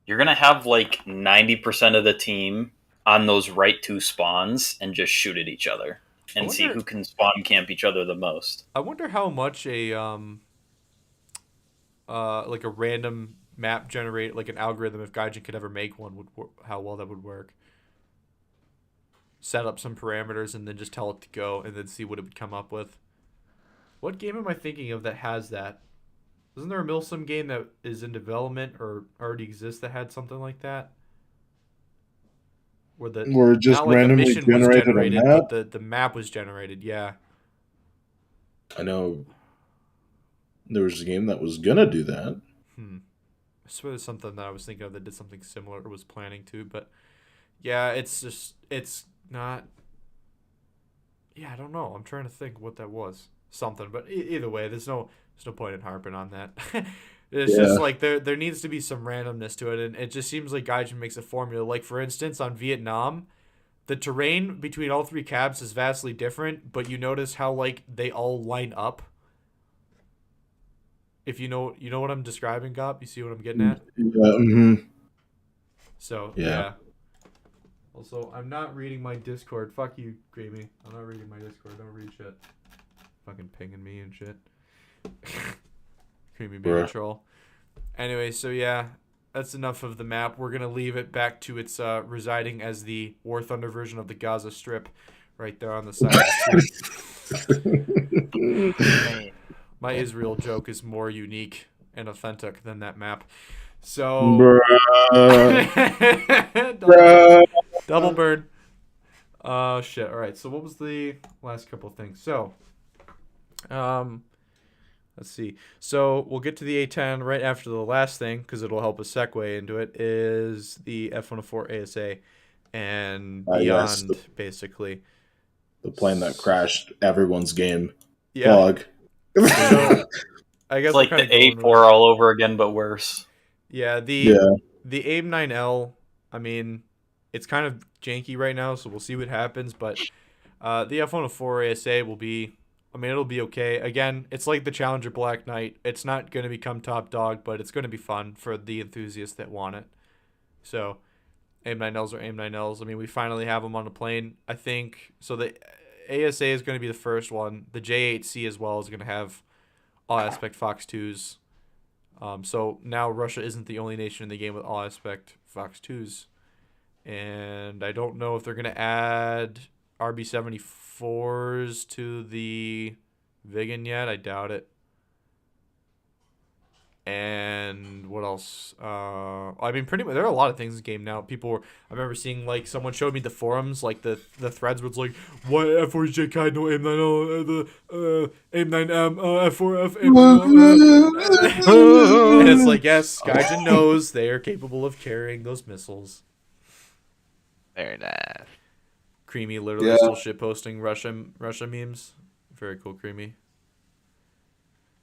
You're going to have like 90% of the team on those right two spawns and just shoot at each other and see wonder- who can spawn camp each other the most. I wonder how much a like a random map generate, like an algorithm, if Gaijin could ever make one, how well that would work. Set up some parameters and then just tell it to go and then see what it would come up with. What game am I thinking of that has that? Isn't there a Milsim game that is in development or already exists that had something like that? Where just not like randomly a mission was generated a generated, map? but the map was generated. Yeah. I know there was a game that was gonna do that. I swear there's something that I was thinking of that did something similar or was planning to, but yeah, it's not. Yeah, I don't know. I'm trying to think what that was. Something, but either way, there's no point in harping on that. It's just like there needs to be some randomness to it, and it just seems like Gaijin makes a formula. Like for instance, on Vietnam, the terrain between all three cabs is vastly different, but you notice how like they all line up. If you know what I'm describing, Gop, you see what I'm getting at? Yeah. So Yeah. Also, I'm not reading my Discord. Fuck you, Creamy. I'm not reading my Discord. Don't read shit. Fucking pinging me and shit. Creamy baby Bruh. troll. Anyway, so yeah, that's enough of the map. We're gonna leave it back to its residing as the War Thunder version of the Gaza Strip, right there on the side. Of the street. My Israel joke is more unique and authentic than that map. So double bird. Shit. All right. So what was the last couple of things? So, let's see. So we'll get to the A10 right after the last thing because it'll help us segue into it. Is the F104 ASA and beyond, Yes, basically. the plane that crashed everyone's game. Yeah. Bug. So, I guess It's like we're the kinda going A4 all over again, but worse. Yeah, the AIM-9L, I mean, it's kind of janky right now, so we'll see what happens, but the F104 ASA will be, I mean, it'll be okay. Again, it's like the Challenger Black Knight. It's not going to become top dog, but it's going to be fun for the enthusiasts that want it. So, AIM-9Ls are AIM-9Ls. I mean, we finally have them on the plane, I think. So the ASA is going to be the first one. The J8C as well is going to have all aspect Fox 2s. So now Russia isn't the only nation in the game with all aspect Fox 2s. And I don't know if they're going to add RB74s to the Vigan yet. I doubt it. And what else? I mean, pretty much there are a lot of things in this game now. I remember seeing like someone showed me the forums, like the threads was like, "Why F4J Kai no AIM-9L, the AIM-9M, F4F AIM-9L." And it's like, yes, Gaijin knows they are capable of carrying those missiles. Very nice. Creamy literally still shitposting Russia memes. Very cool, Creamy.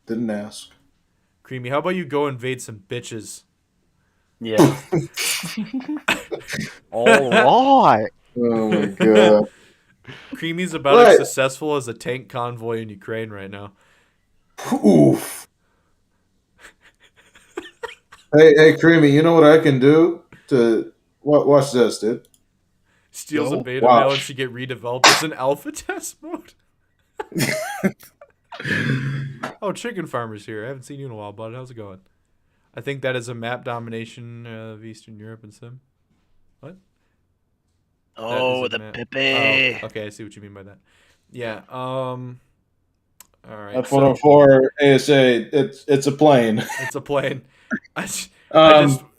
Didn't ask. Creamy, how about you go invade some bitches? Yeah. All right. Oh my god. Creamy's about as successful as a tank convoy in Ukraine right now. Oof. Hey, Creamy, you know what I can do to watch this, dude? Steals a beta Wow. mail and should get redeveloped as an alpha test mode. Oh, Chicken Farmer's here. I haven't seen you in a while, bud. How's it going? I think that is a map domination of Eastern Europe and Sim. What? Oh, That is a the map. Pepe. Oh, okay, I see what you mean by that. Yeah. All right. F104 ASA, it's a plane. It's a plane.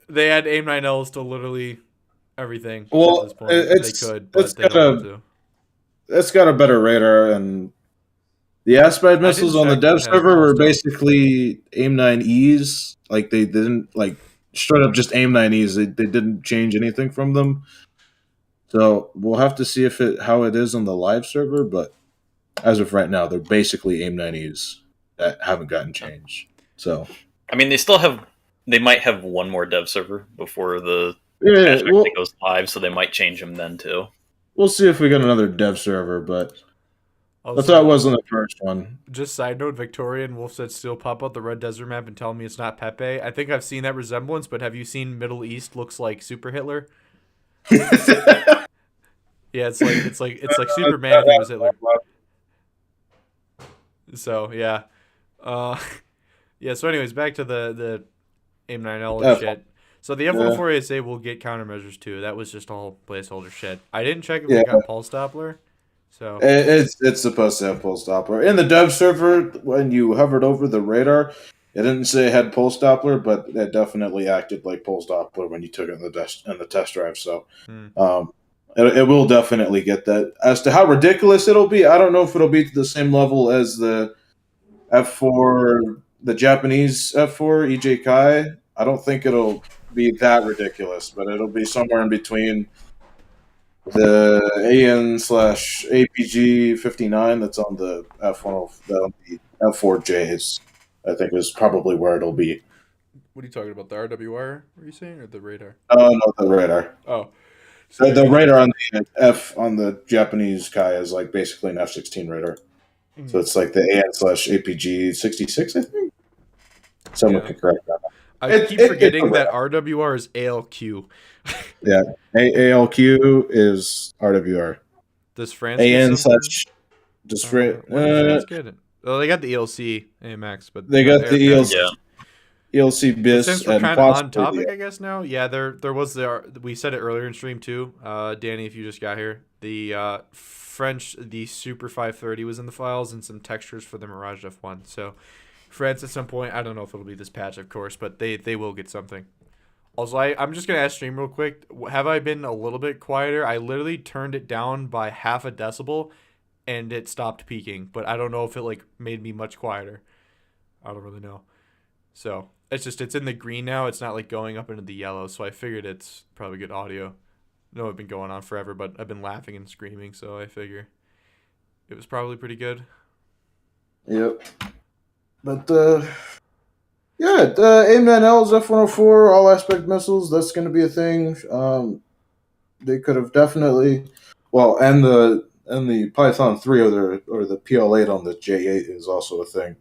They had AIM-9Ls to literally everything Well, at this point. they could, but it's they don't want to. It's got a better radar, and the aspect missiles on the check dev if it has server were milestone. basically AIM-9Es. Like, they didn't, like, straight up just AIM-9Es. They didn't change anything from them. So we'll have to see how it is on the live server, but as of right now, they're basically AIM-9Es that haven't gotten changed. So, I mean, they might have one more dev server before the yeah, patch actually goes live, so they might change them then too. we'll see if we get another dev server, but Also, that's how it was on the first one. Just side note, Victoria and Wolf said still pop out the Red Desert map and tell me it's not Pepe. I think I've seen that resemblance, but have you seen Middle East looks like Super Hitler? Yeah, it's like Superman if he was Hitler. So yeah, uh, yeah. So anyways, back to the AIM-9L and shit. So the F-104 ASA will get countermeasures too. That was just all placeholder shit. I didn't check if they got pulse Doppler. So It's supposed to have pulse Doppler. In the dev server, when you hovered over the radar, it didn't say it had pulse Doppler, but it definitely acted like pulse Doppler when you took it in the test drive. So it will definitely get that. As to how ridiculous it'll be, I don't know if it'll be to the same level as the F4, the Japanese F4 EJ Kai. I don't think it'll be that ridiculous, but it'll be somewhere in between the AN/APG 59 that's on the the F4Js. I think is probably where it'll be. what are you talking about? The RWR? Were you saying, or the radar? Oh no, the radar. Oh, The radar on the Japanese Kai is like basically an F-16 radar. So it's like the AN/APG 66, I think. Someone can correct that. I keep forgetting that RWR is ALQ. Yeah, ALQ is RWR. Does France AN get something? slash just What did France get it? Well, they got the ELC AMX, but they got the ELC. Yeah. ELC But BIS since we're and kind of on possibly topic, I guess now, yeah, there was we said it earlier in stream too. Danny, if you just got here, the French, the Super 530 was in the files and some textures for the Mirage F1. So France at some point, I don't know if it'll be this patch, of course, but they will get something. Also, I'm just gonna ask stream real quick. Have I been a little bit quieter? I literally turned it down by half a decibel, and it stopped peaking. But I don't know if it like made me much quieter. I don't really know. So it's in the green now. It's not like going up into the yellow. So I figured it's probably good audio. I know it's been going on forever, but I've been laughing and screaming, so I figure it was probably pretty good. Yep. But yeah, the AIM-9Ls, F-104, all aspect missiles. That's going to be a thing. They could have definitely, well, and the Python 3 or the PL8 on the J8 is also a thing.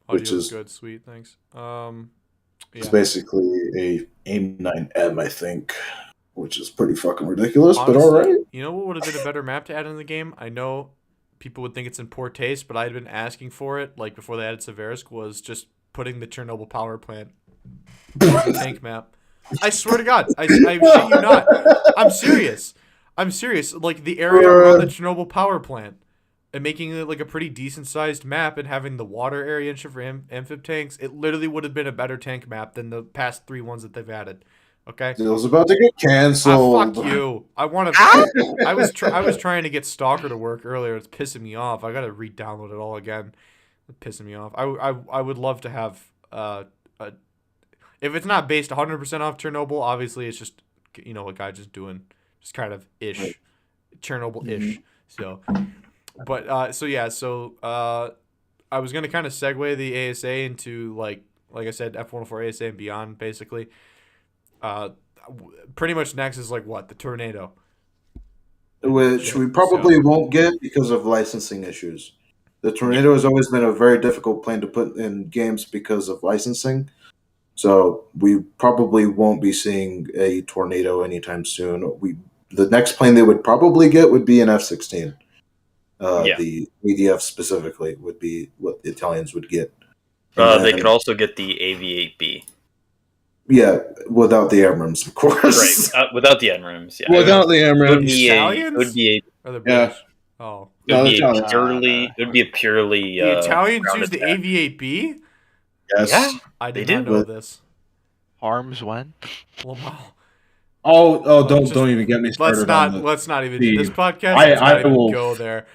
Which Audio's is good, sweet, thanks. It's basically a AIM-9M, I think, which is pretty fucking ridiculous, Honestly, but all right. You know what would have been a better map to add in the game? I know people would think it's in poor taste, but I had been asking for it, like before they added Severisk, was just putting the Chernobyl power plant on the tank map. I swear to God, I shit you not. I'm serious. Like the area around the Chernobyl power plant. And making it like a pretty decent sized map and having the water area and shit for amphib tanks, it literally would have been a better tank map than the past 3 ones that they've added. Okay. It was about to get canceled. Fuck you. I want to. I was trying to get Stalker to work earlier. It's pissing me off. I gotta re-download it all again. It's pissing me off. I would love to have if it's not based 100% off Chernobyl. Obviously, it's just what Gaijin's doing, just kind of ish, Chernobyl-ish. So. But so I was gonna kind of segue the ASA into like I said, F-104 ASA and beyond, basically. Pretty much next is like what, the Tornado, which we probably won't get because of licensing issues. The Tornado has always been a very difficult plane to put in games because of licensing. So we probably won't be seeing a Tornado anytime soon. The next plane they would probably get would be an F-16. The ADF specifically would be what the Italians would get. They could also get the AV-8B. Yeah, without the Abrams, of course. Right, without the Abrams, yeah. Without the Abrams. Italians? It would be Or the British? Yeah. Oh. It would be a purely. The Italians use the AV-8B? Yes. Yeah, I did they not do. know this. Arms when? Well, wow. Don't even get me started. Let's not even this podcast. I even will go there.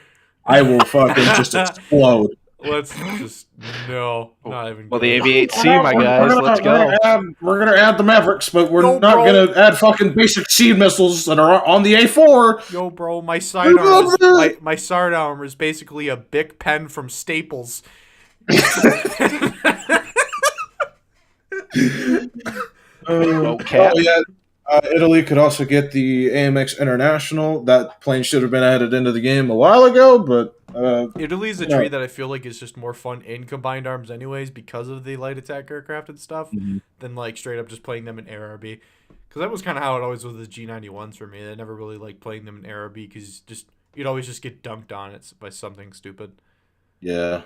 I will fucking just explode. Let's just not even. Well, the AV-8C, my guys, let's go. We're gonna add the Mavericks, but we're not gonna add fucking basic seed missiles that are on the A4. Yo, bro, my sidearm, my sidearm is basically a Bic pen from Staples. Okay. Oh yeah. Italy could also get the AMX International. That plane should have been added into the game a while ago, but Italy's a tree that I feel like is just more fun in combined arms anyways because of the light attack aircraft and stuff than like straight up just playing them in ARB. Because that was kind of how it always was with the G91s for me. I never really liked playing them in Era B because you'd always just get dunked on it by something stupid. Yeah.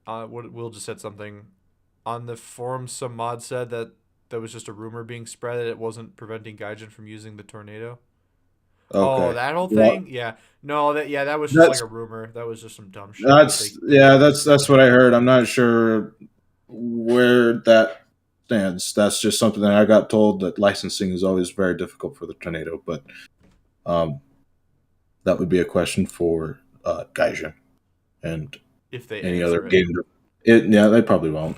Will just said something on the forum. Some mod said that was just a rumor being spread that it wasn't preventing Gaijin from using the tornado. Okay. Oh, that whole thing? Yeah. No, that was just like a rumor. That was just some dumb shit. That's what I heard. I'm not sure where that stands. That's just something that I got told, that licensing is always very difficult for the tornado, but that would be a question for Gaijin and if they any other it. game. Yeah, they probably won't.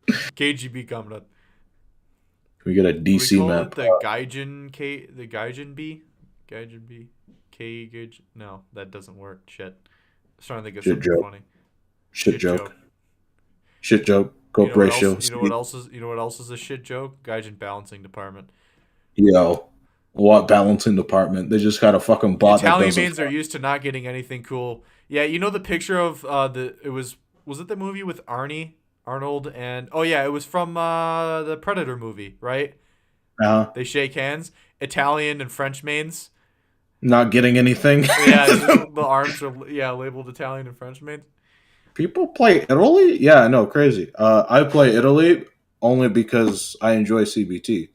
KGB coming up. We get a DC map. The Gaijin B? Gaijin B? Gaijin? No, that doesn't work. Shit. I was trying to think of something funny. Shit joke. Shit joke. Cope ratio. You know what else is a shit joke? Gaijin balancing department. Yo. What balancing department? They just got a fucking bot. Italian mains are used to not getting anything cool. Yeah, you know the picture of was it the movie with Arnold and it was from the Predator movie, right? They shake hands. Italian and French mains not getting anything. Yeah, the arms are labeled Italian and French mains. People play Italy? Yeah, no, crazy. I play Italy only because I enjoy CBT.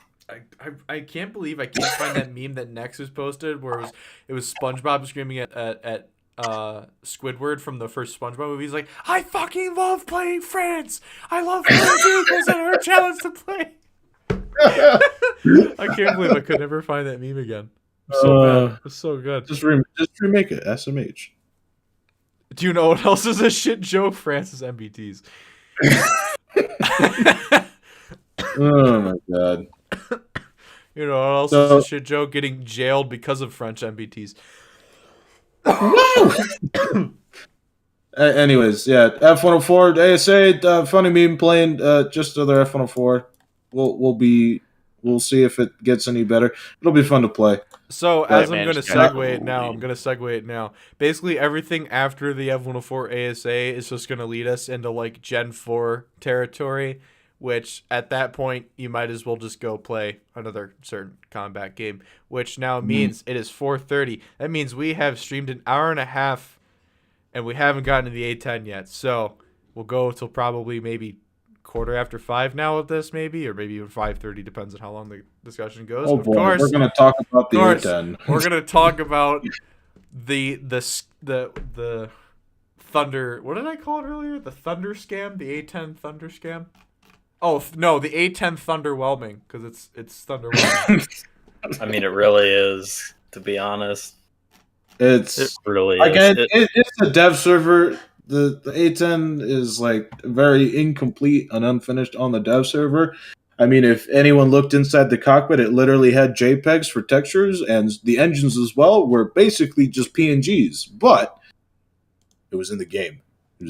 I can't believe I can't find that meme that Nexus posted where it was SpongeBob screaming at Squidward from the first SpongeBob movie. He's like, I fucking love playing France. I love playing vehicles that are a challenge to play. I can't believe I could never find that meme again. So bad. It's so good. Just remake it. SMH. Do you know what else is a shit joke? France's MBTs. Oh my god. You know what else is a shit joke? Getting jailed because of French MBTs. Anyways, yeah, F104 ASA, funny meme playing just other F104. We'll see if it gets any better. It'll be fun to play. So as I'm gonna segue it now. Basically, everything after the F104 ASA is just gonna lead us into like Gen 4 territory, which at that point you might as well just go play another certain combat game. Which now means it is 4:30. That means we have streamed an hour and a half, and we haven't gotten to the A10 yet. So we'll go till probably maybe 5:15 now with this, maybe, or maybe even 5:30, depends on how long the discussion goes. Oh boy, of course, we're going to talk about the A10. We're going to talk about the Thunder. What did I call it earlier? The Thunder scam, the A10 Thunder scam. Oh no, the A10 Thunderwhelming, because it's Thunderwhelming. I mean, it really is. To be honest, it really again. is. It's a dev server. The A10 is like very incomplete and unfinished on the dev server. I mean, if anyone looked inside the cockpit, it literally had JPEGs for textures, and the engines as well were basically just PNGs. But it was in the game. It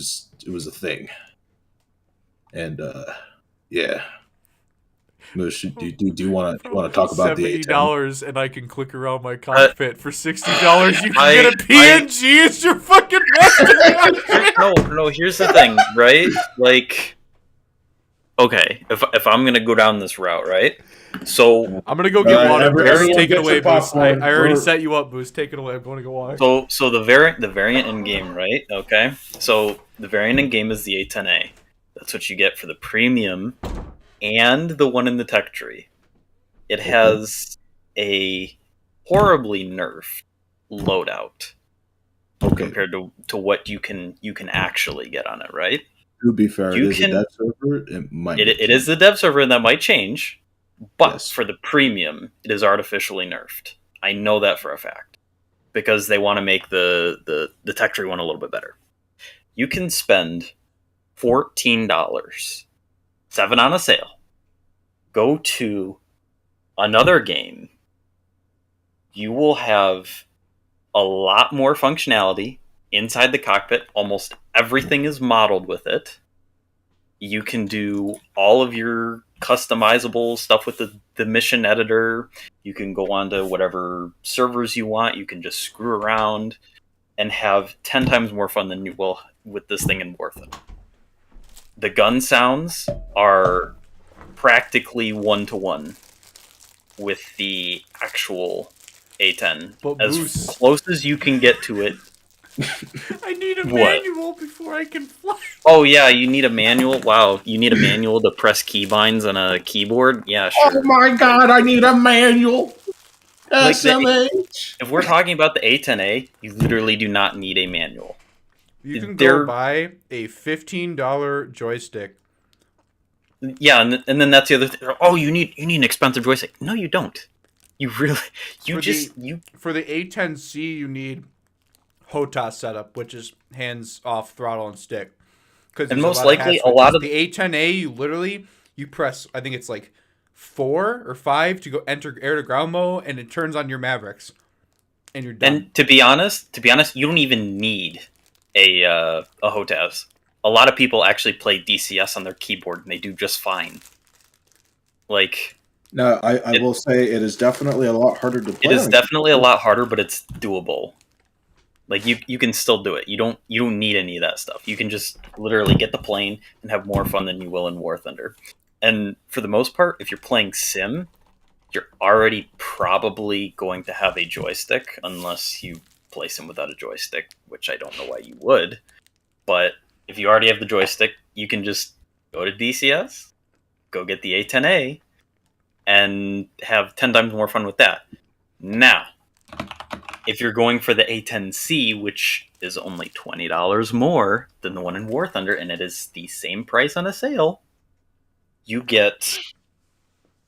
was a thing. And yeah. Moose, do you want to talk about the A10? $70 and I can click around my cockpit. For $60, you can get a PNG as your fucking No, here's the thing, right? Like, okay, if I'm gonna go down this route, right? So I'm gonna go get water. Boost. Take it away, Boost. I already set you up, Boost. Take it away. I'm going to go water. So the variant in game, right? Okay. So the variant in game is the A10A. That's what you get for the premium and the one in the tech tree. It has a horribly nerfed loadout compared to what you can actually get on it, right? To be fair, it is a dev server. It is the dev server, and that might change. But for the premium, it is artificially nerfed. I know that for a fact because they want to make the tech tree one a little bit better. You can spend $14, 7 on a sale. Go to another game. You will have a lot more functionality inside the cockpit. Almost everything is modeled with it. You can do all of your customizable stuff with the mission editor. You can go on to whatever servers you want. You can just screw around and have 10 times more fun than you will with this thing in Warthen. The gun sounds are practically 1-to-1 with the actual A10. But As Moose- close as you can get to it. I need a What? manual before I can fly. Oh yeah, you need a manual? Wow, you need a manual to press keybinds on a keyboard? Yeah, sure. Oh my god, I need a manual. Like the- SMH. If we're talking about the A10A, you literally do not need a manual. You can They're- go buy a $15 joystick. Yeah, and then that's the other thing. Oh, you need an expensive joystick. No, you don't. You really, you For just the- you. For the A10C, you need HOTAS setup, which is hands off throttle and stick. Because And most likely a lot of the A10A, you press. I think it's like 4 or 5 to go enter air to ground mode, and it turns on your Mavericks, and you're done. And to be honest, you don't even need a HOTAS. A lot of people actually play DCS on their keyboard, and they do just fine. Like, No, I will say it is definitely a lot harder to play. it is on definitely a lot harder, but it's doable. Like you can still do it. You don't need any of that stuff. You can just literally get the plane and have more fun than you will in War Thunder. And for the most part, if you're playing Sim, you're already probably going to have a joystick, unless you play Sim without a joystick, which I don't know why you would. But if you already have the joystick, you can just go to DCS, go get the A10A, and have 10 times more fun with that. Now, if you're going for the A10C, which is only $20 more than the one in War Thunder, and it is the same price on a sale, you get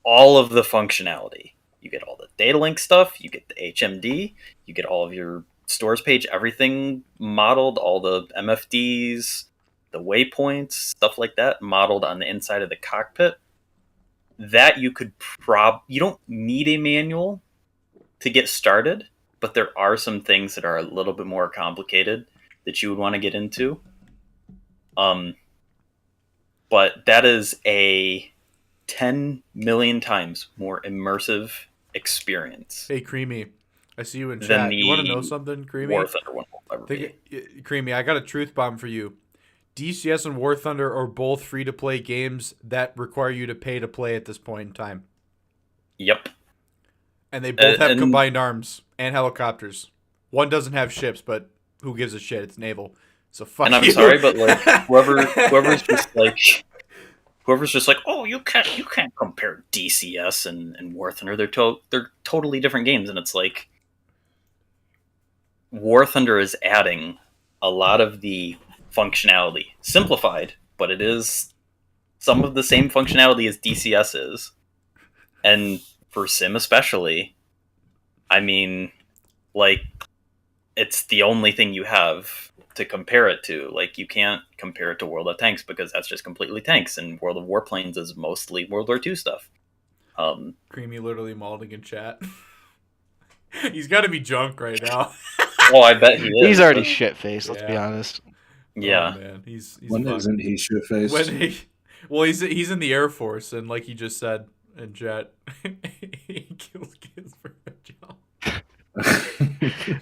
all of the functionality. You get all the data link stuff, you get the HMD, you get all of your stores page, everything modeled, all the MFDs, the waypoints, stuff like that, modeled on the inside of the cockpit. That you could you don't need a manual to get started, but there are some things that are a little bit more complicated that you would want to get into. But that is a 10 million times more immersive experience Hey, Creamy, I see you in than chat. the You want to know something, Creamy? War Thunder one will ever be. Creamy, I got a truth bomb for you. DCS and War Thunder are both free-to-play games that require you to pay to play at this point in time. Yep. And they both have and- combined arms and helicopters. One doesn't have ships, but who gives a shit? It's naval. So fuck And I'm you. sorry, but like whoever's just like, oh, you can't compare DCS and War Thunder. They're totally different games, and it's like War Thunder is adding a lot of the functionality, simplified, but it is some of the same functionality as DCS is. And for Sim especially, I mean, like, it's the only thing you have to compare it to. Like, you can't compare it to World of Tanks because that's just completely tanks, and World of Warplanes is mostly World War II stuff. Creamy literally mauling in chat. He's got to be drunk right now. Oh, I bet he is. He's already but- shit faced. Let's be Yeah. honest. Yeah. Oh, man. He's When fucked. isn't he shit faced? Well, he's in the Air Force, and like he just said in chat, he kills kids for a job.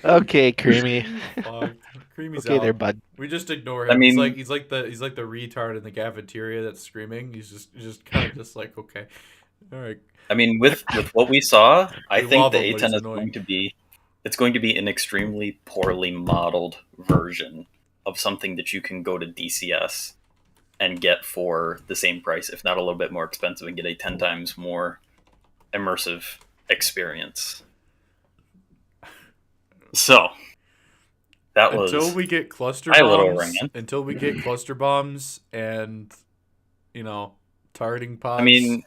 Okay, Creamy. Fuck. Creamy's Okay, out. there, bud. We just ignore him. I mean- he's like the retard in the cafeteria that's screaming. He's just kind of just like, okay, all right. I mean, with what we saw, I We think love the him, but A10 he's is annoying. going to be an extremely poorly modeled version of something that you can go to DCS and get for the same price, if not a little bit more expensive, and get a 10 times more immersive experience. So that was Until we get cluster my little bombs. rant. Until we get cluster bombs and targeting pods. I mean,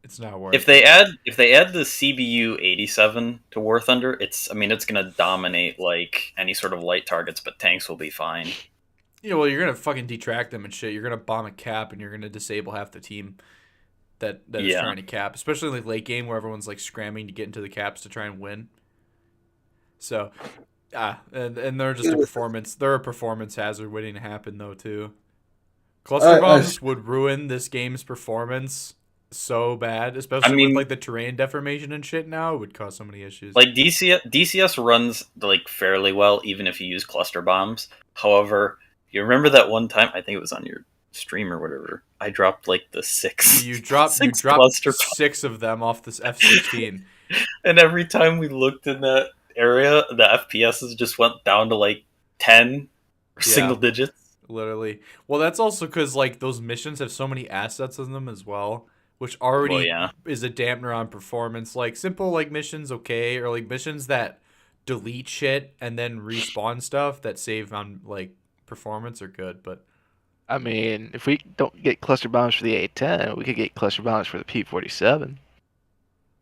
it's not worth. if they add the CBU 87 to War Thunder, it's going to dominate like any sort of light targets, but tanks will be fine. well, you're gonna fucking detract them and shit. You're gonna bomb a cap and you're gonna disable half the team that is Yeah. trying to cap, especially like late game where everyone's like scrambling to get into the caps to try and win. So, and they're just a performance. They're a performance hazard waiting to happen though too. Cluster bombs would ruin this game's performance so bad, especially with like the terrain deformation and shit. Now it would cause so many issues. Like DCS runs like fairly well, even if you use cluster bombs. However, you remember that one time? I think it was on your stream or whatever, I dropped like the six. You dropped six cluster pods. 6 of them off this F-16. And every time we looked in that area, the FPSs just went down to like 10 or single digits. Literally. Well, that's also because like those missions have so many assets in them as well, which already is a dampener on performance. Like simple like missions, okay, or like missions that delete shit and then respawn stuff that save on like performance are good. But I mean, if we don't get cluster bombs for the A10, we could get cluster bombs for the P-47.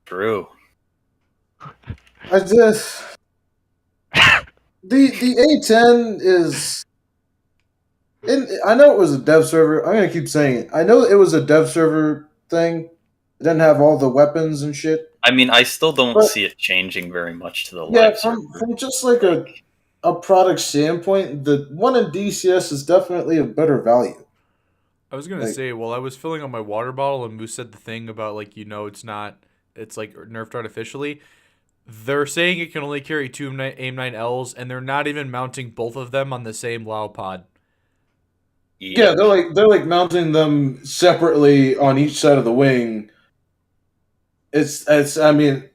True. I just the A10 is. I know it was a dev server. I'm gonna keep saying it. I know it was a dev server thing. It didn't have all the weapons and shit. I mean, I still don't see it changing very much to the live server. From just like a product standpoint, the one in DCS is definitely a better value. I was gonna say, well, I was filling up my water bottle, and Moose said the thing about like it's not, it's like nerfed artificially. They're saying it can only carry 2 AIM-9Ls, and they're not even mounting both of them on the same LAW pod. Yeah, they're like mounting them separately on each side of the wing. It's I mean,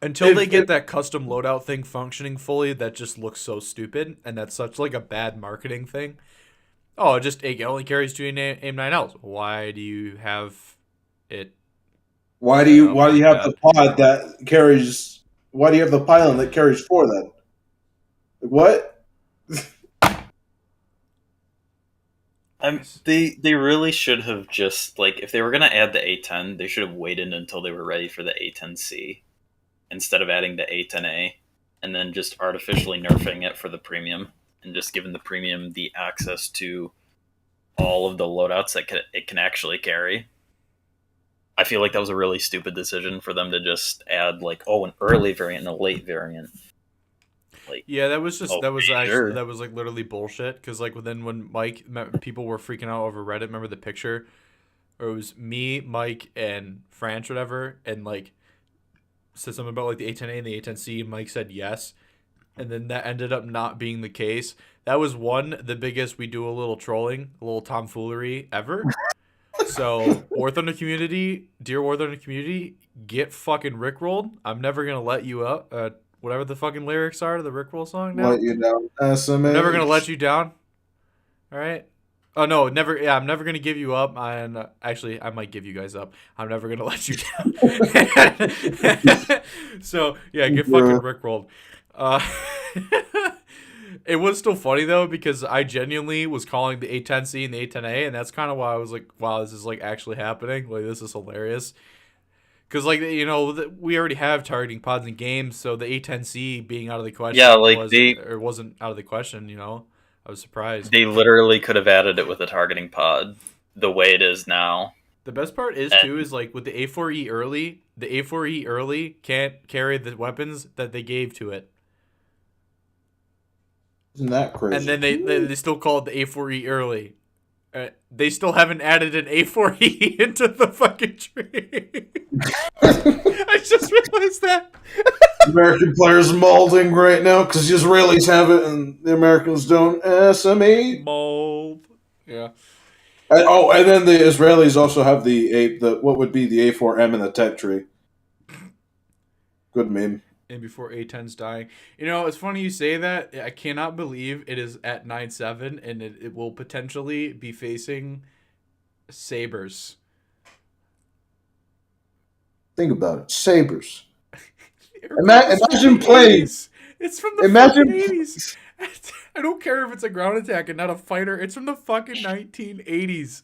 until they get that custom loadout thing functioning fully, that just looks so stupid, and that's such like a bad marketing thing. Oh, it only carries 2 AIM-9Ls. Why do you have it? Why do you have the pod that carries? Why do you have the pylon that carries 4 then? What? They really should have just, like, if they were going to add the A10, they should have waited until they were ready for the A10C instead of adding the A10A and then just artificially nerfing it for the premium and just giving the premium the access to all of the loadouts that it can actually carry. I feel like that was a really stupid decision for them to just add, like, an early variant and a late variant. Like, yeah, that was like literally bullshit. Because like then when people were freaking out over Reddit, remember the picture, or it was me, Mike, and Franch, whatever, and like said something about like the A10A and the A10C. Mike said yes, and then that ended up not being the case. That was the biggest we do a little trolling, a little tomfoolery ever. So War Thunder community, dear War Thunder community, get fucking rickrolled. I'm never gonna let you up. Whatever the fucking lyrics are to the Rickroll song now. Let you down, SMH. Never gonna let you down. All right. Oh no, never. Yeah, I'm never gonna give you up. And actually, I might give you guys up. I'm never gonna let you down. So yeah, get fucking Rickrolled. It was still funny though because I genuinely was calling the A10C and the A10A, and that's kind of why I was like, wow, this is like actually happening. Like this is hilarious. Because, like, we already have targeting pods in games, so the A10C being out of the question wasn't out of the question, I was surprised. They literally could have added it with a targeting pod the way it is now. The best part is, too, is, like, with the A4E early can't carry the weapons that they gave to it. Isn't that crazy? And then they still call it the A4E early. They still haven't added an A4E into the fucking tree. I just realized that. American players molding right now because the Israelis have it and the Americans don't. SME mold. Yeah. And then the Israelis also have the what would be the A4M in the tech tree. Good meme. And before A10's dying. It's funny you say that. I cannot believe it is at 9.7 and it will potentially be facing Sabres. Think about it. Sabres. Imagine playing. It's from the fucking 80s. I don't care if it's a ground attack and not a fighter. It's from the fucking 1980s.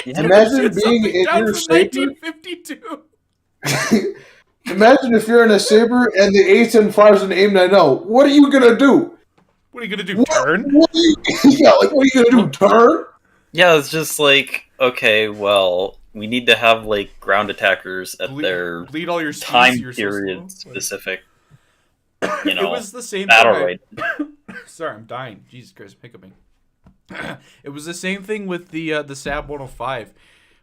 Imagine being in your Sabre. 1952. Imagine if you're in a Sabre and the A10 fires an AIM-9L. What are you gonna do? What are you gonna do? Turn? What are you gonna do? Turn? Yeah, it's just like, okay, well, we need to have like ground attackers at their bleed all your time period specific. It was the same battle thing. rate. Sorry, I'm dying. Jesus Christ, hiccuping. It was the same thing with the SAB 105.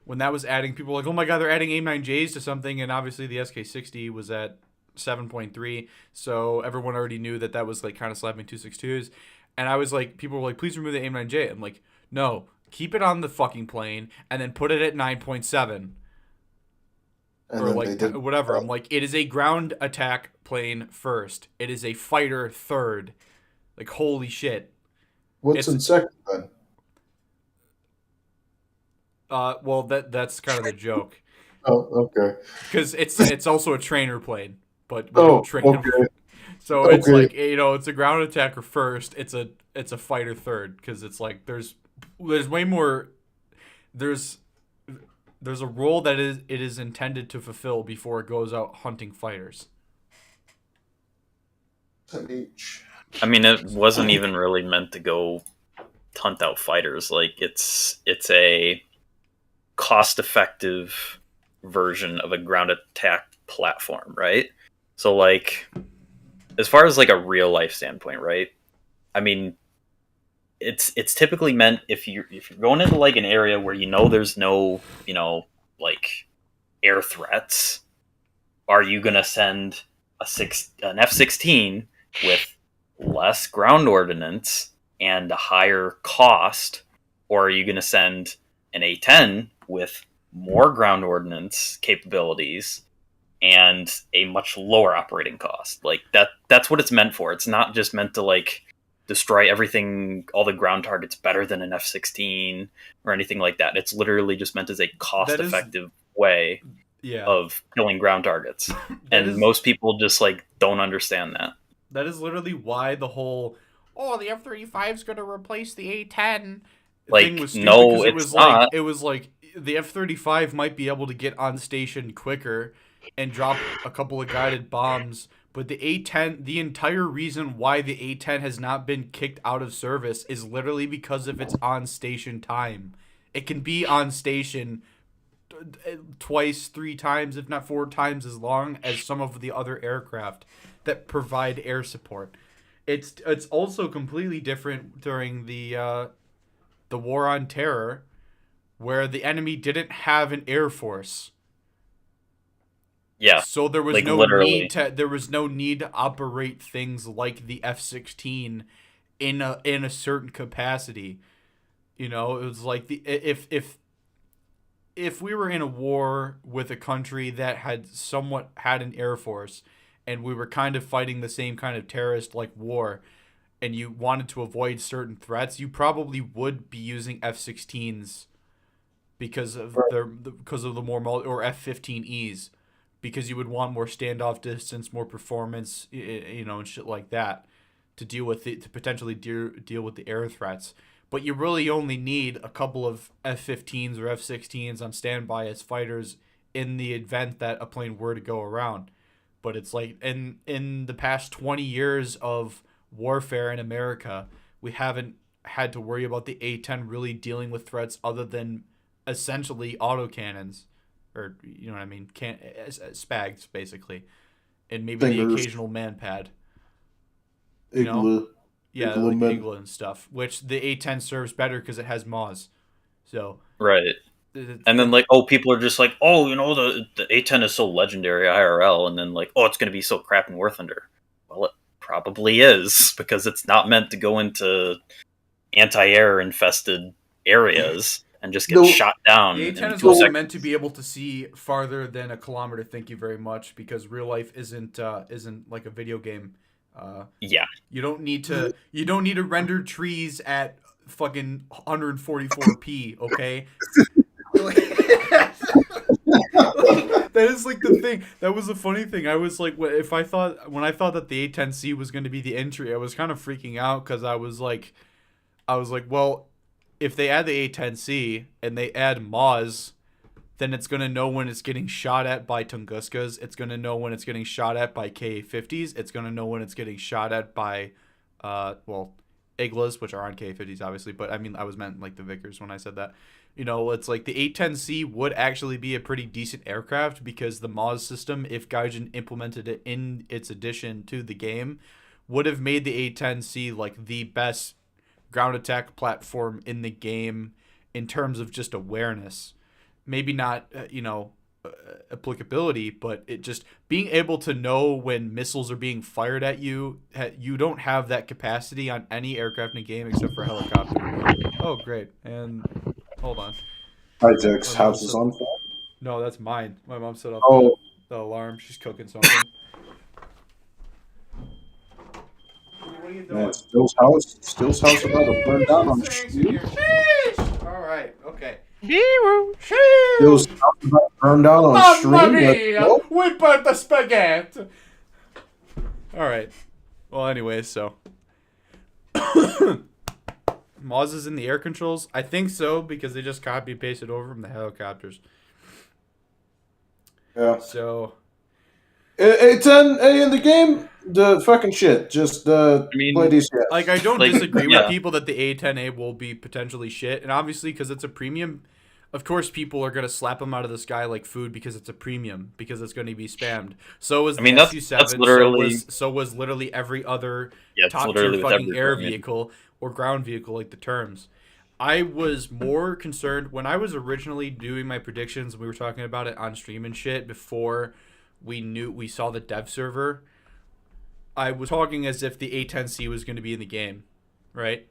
When that was adding, people were like, oh my god, they're adding AIM-9Js to something, and obviously the SK60 was at 7.3, so everyone already knew that was like kind of slapping 262s. And I was like, people were like, please remove the AIM-9J. I'm like, no, keep it on the fucking plane, and then put it at 9.7. And Or then like they did whatever. I'm like, it is a ground attack plane first. It is a fighter third. Like, holy shit. What's it's- in second then? Well, that's kind of the joke, Oh, okay. because it's also a trainer plane, but we Oh, don't train them. okay. So it's Okay. like, it's a ground attacker first. It's a fighter third, because it's like there's way more. There's a role that it is intended to fulfill before it goes out hunting fighters. Each. I mean, it wasn't even really meant to go hunt out fighters. Like, it's a cost-effective version of a ground attack platform, right? So, like, as far as like a real life standpoint, right? I mean, it's typically meant if you're going into like an area where there's no like air threats. Are you gonna send an F-16 with less ground ordnance and a higher cost, or are you gonna send an A-10 with more ground ordnance capabilities and a much lower operating cost? Like that's what it's meant for. It's not just meant to like destroy everything, all the ground targets better than an F-16 or anything like that. It's literally just meant as a cost-effective way Yeah. of killing ground targets. And most people just like don't understand that. That is literally why the whole the F-35 is going to replace the A-10 Like, thing was stupid, no, because it's not. it was like the F-35 might be able to get on station quicker and drop a couple of guided bombs, but the A-10, the entire reason why the A-10 has not been kicked out of service is literally because of its on station time. It can be on station twice, 3 times, if not 4 times as long as some of the other aircraft that provide air support. It's also completely different during the War on Terror, where the enemy didn't have an air force. Yeah. So there was like, no literally. need to operate things like the F-16 in a certain capacity. It was like if we were in a war with a country that had an air force, and we were kind of fighting the same kind of terrorist like war, and you wanted to avoid certain threats, you probably would be using F-16s because of the more or F-15Es, because you would want more standoff distance, more performance, and shit like that to potentially deal with the air threats. But you really only need a couple of F-15s or F-16s on standby as fighters in the event that a plane were to go around. But it's like in the past 20 years of warfare in America, we haven't had to worry about the A-10 really dealing with threats other than essentially autocannons, or you know what I mean, spags basically, and maybe the occasional man-pad. Igla. Yeah, Igla like men. Igla and stuff, which the A-10 serves better because it has Moz. So Right. And then, like, people are just like, the A-10 is so legendary IRL, and then, like, it's going to be so crap in War Thunder. Well, it probably is, because it's not meant to go into anti-air infested areas and just get shot down the in A-10 is 2 also seconds. meant to be able to see farther than a kilometer. Thank you very much, because real life isn't like a video game. Yeah. You don't need to render trees at fucking 144p, okay? That is like the thing. That was the funny thing. I was like, when I thought that the A-10C was going to be the entry, I was kind of freaking out, because I was like, well, if they add the A-10C and they add Moz, then it's going to know when it's getting shot at by Tunguskas. It's going to know when it's getting shot at by Ka-50s. It's going to know when it's getting shot at by, Iglas, which are on Ka-50s, obviously. But, I mean, I was meant like the Vickers when I said that. It's like the A-10C would actually be a pretty decent aircraft, because the Moz system, if Gaijin implemented it in its addition to the game, would have made the A-10C like the best ground attack platform in the game in terms of just awareness. Maybe not, applicability, but it just being able to know when missiles are being fired at you, you don't have that capacity on any aircraft in the game except for a helicopter. Oh, great. And hold on. Hijack's My mom house is said- on fire. No, that's mine. My mom set off Oh. the alarm. She's cooking something. What are you doing? Man, Still's house about to burn down on the Thanks street. here. Sheesh. All right. Okay. Hero. Still's house about to burn down on the street. Mamma Let's mia! go. Whip out the spaghetti. All right. Well, anyway, so Moz is in the air controls. I think so because they just copy and pasted over from the helicopters. Yeah. So A10 in the game, the fucking shit. Just mean, play DCS. like, I don't Like, disagree yeah. with people that the A10A will be potentially shit, and obviously because it's a premium, of course people are gonna slap them out of the sky like food because it's a premium, because it's going to be spammed. So was the that's SU7. literally- so was literally every other Yeah, it's top literally tier with fucking every air premium. vehicle or ground vehicle, like the terms. I was more concerned when I was originally doing my predictions. We were talking about it on stream and shit before we saw the dev server. I was talking as if the A10C was going to be in the game, right?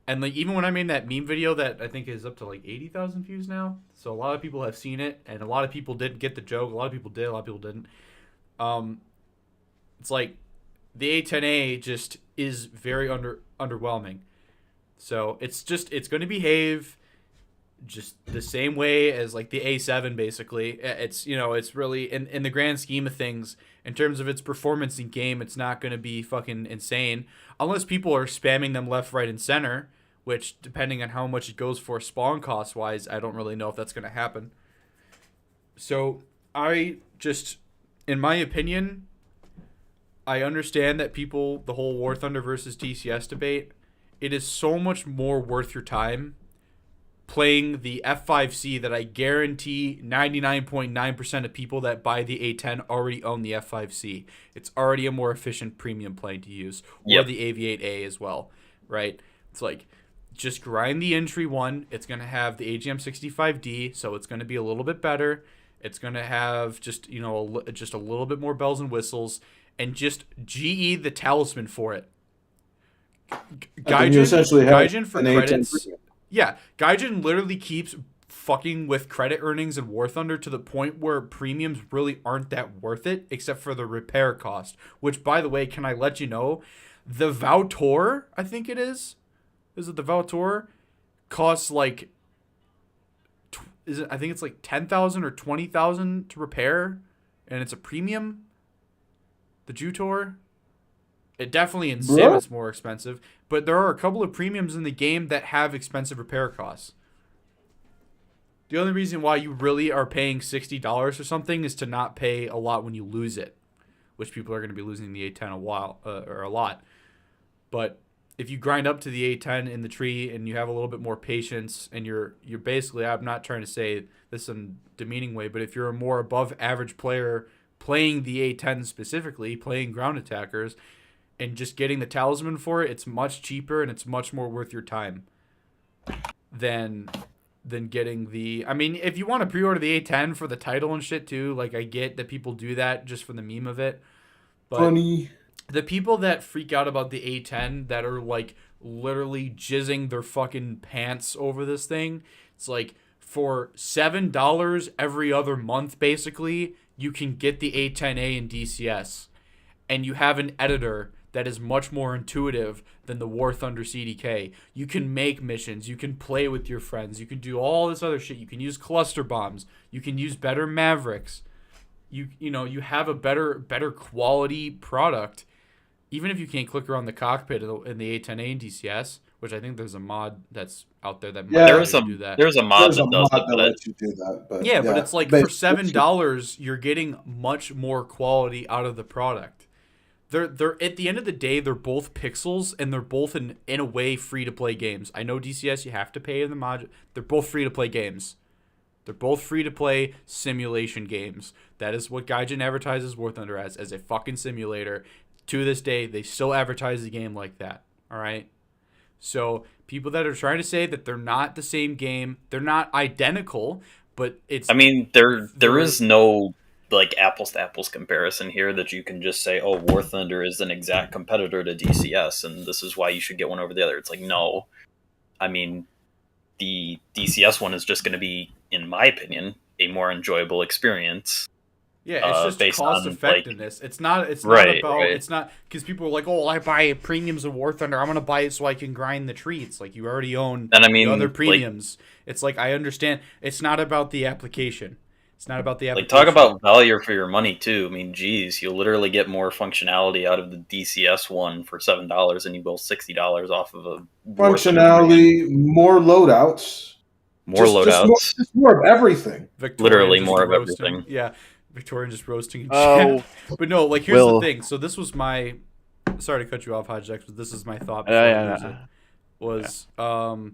And like even when I made that meme video that I think is up to like 80,000 views now, so a lot of people have seen it, and a lot of people didn't get the joke. A lot of people did. A lot of people didn't. It's like the A10A just is very underwhelming. So it's going to behave just the same way as like the A7 basically. It's it's really in the grand scheme of things, in terms of its performance in game, it's not going to be fucking insane unless people are spamming them left, right, and center, which depending on how much it goes for spawn cost wise, I don't really know if that's going to happen. So I just, in my opinion, I understand that the whole War Thunder versus TCS debate, it is so much more worth your time playing the F5C that I guarantee 99.9% of people that buy the A10 already own the F5C. It's already a more efficient premium plane to use. Or Yep. the Aviate-A as well, right? It's like, just grind the entry one. It's going to have the AGM65D, so it's going to be a little bit better. It's going to have just, just a little bit more bells and whistles, and just GE the talisman for it. You essentially have Gaijin for an A10 credits. premium. Yeah, Gaijin literally keeps fucking with credit earnings in War Thunder to the point where premiums really aren't that worth it, except for the repair cost. Which, by the way, can I let you know, the Vautour, I think it is it the Vautour, costs like, I think it's like 10,000 or 20,000 to repair, and it's a premium. The Jutor. It definitely in Sim Bruh. it's more expensive, but there are a couple of premiums in the game that have expensive repair costs. The only reason why you really are paying $60 or something is to not pay a lot when you lose it, which people are going to be losing the A10 a lot. But if you grind up to the A10 in the tree and you have a little bit more patience, and you're basically, I'm not trying to say this in a demeaning way, but if you're a more above average player playing the A10 specifically, playing ground attackers, and just getting the talisman for it, it's much cheaper and it's much more worth your time than getting the... I mean, if you want to pre-order the A10 for the title and shit too, like, I get that people do that just for the meme of it. But Funny. the people that freak out about the A10 that are, like, literally jizzing their fucking pants over this thing, it's like, for $7 every other month, basically, you can get the A10A in DCS. And you have an editor that is much more intuitive than the War Thunder CDK. You can make missions. You can play with your friends. You can do all this other shit. You can use cluster bombs. You can use better Mavericks. You have a better quality product. Even if you can't click around the cockpit in the A10A and DCS, which I think there's a mod that's out there that Yeah. might do that. There's a mod There's a that does mod it, that but lets you do that. But Yeah, but it's like for Basically, $7, you're getting much more quality out of the product. They're at the end of the day, they're both pixels, and they're both in a way free to play games. I know DCS you have to pay in the mod. They're both free to play games. They're both free to play simulation games. That is what Gaijin advertises War Thunder as a fucking simulator. To this day, they still advertise the game like that. All right. So people that are trying to say that they're not the same game, they're not identical, but it's. I mean, there is no like apples to apples comparison here that you can just say, oh, War Thunder is an exact competitor to DCS, and this is why you should get one over the other. It's like, no. I mean, the DCS one is just going to be, in my opinion, a more enjoyable experience. Yeah, it's just cost effectiveness. It's not about. Right. It's not because people are like, "Oh, I buy premiums of War Thunder. I'm gonna buy it so I can grind the treats." Like you already own And I mean, the other premiums. It's like I understand. It's not about the application. It's not about the application. Like talk about value for your money too. I mean, geez, you'll literally get more functionality out of the DCS one for $7, and you will $60 off of a functionality, more loadouts, just more of everything. Literally more of everything. Yeah. Victorian just roasting in Oh, chat. But no, like here's the thing. So this was my sorry to cut you off, Hodgex, but this is my thought before I lose it. Was the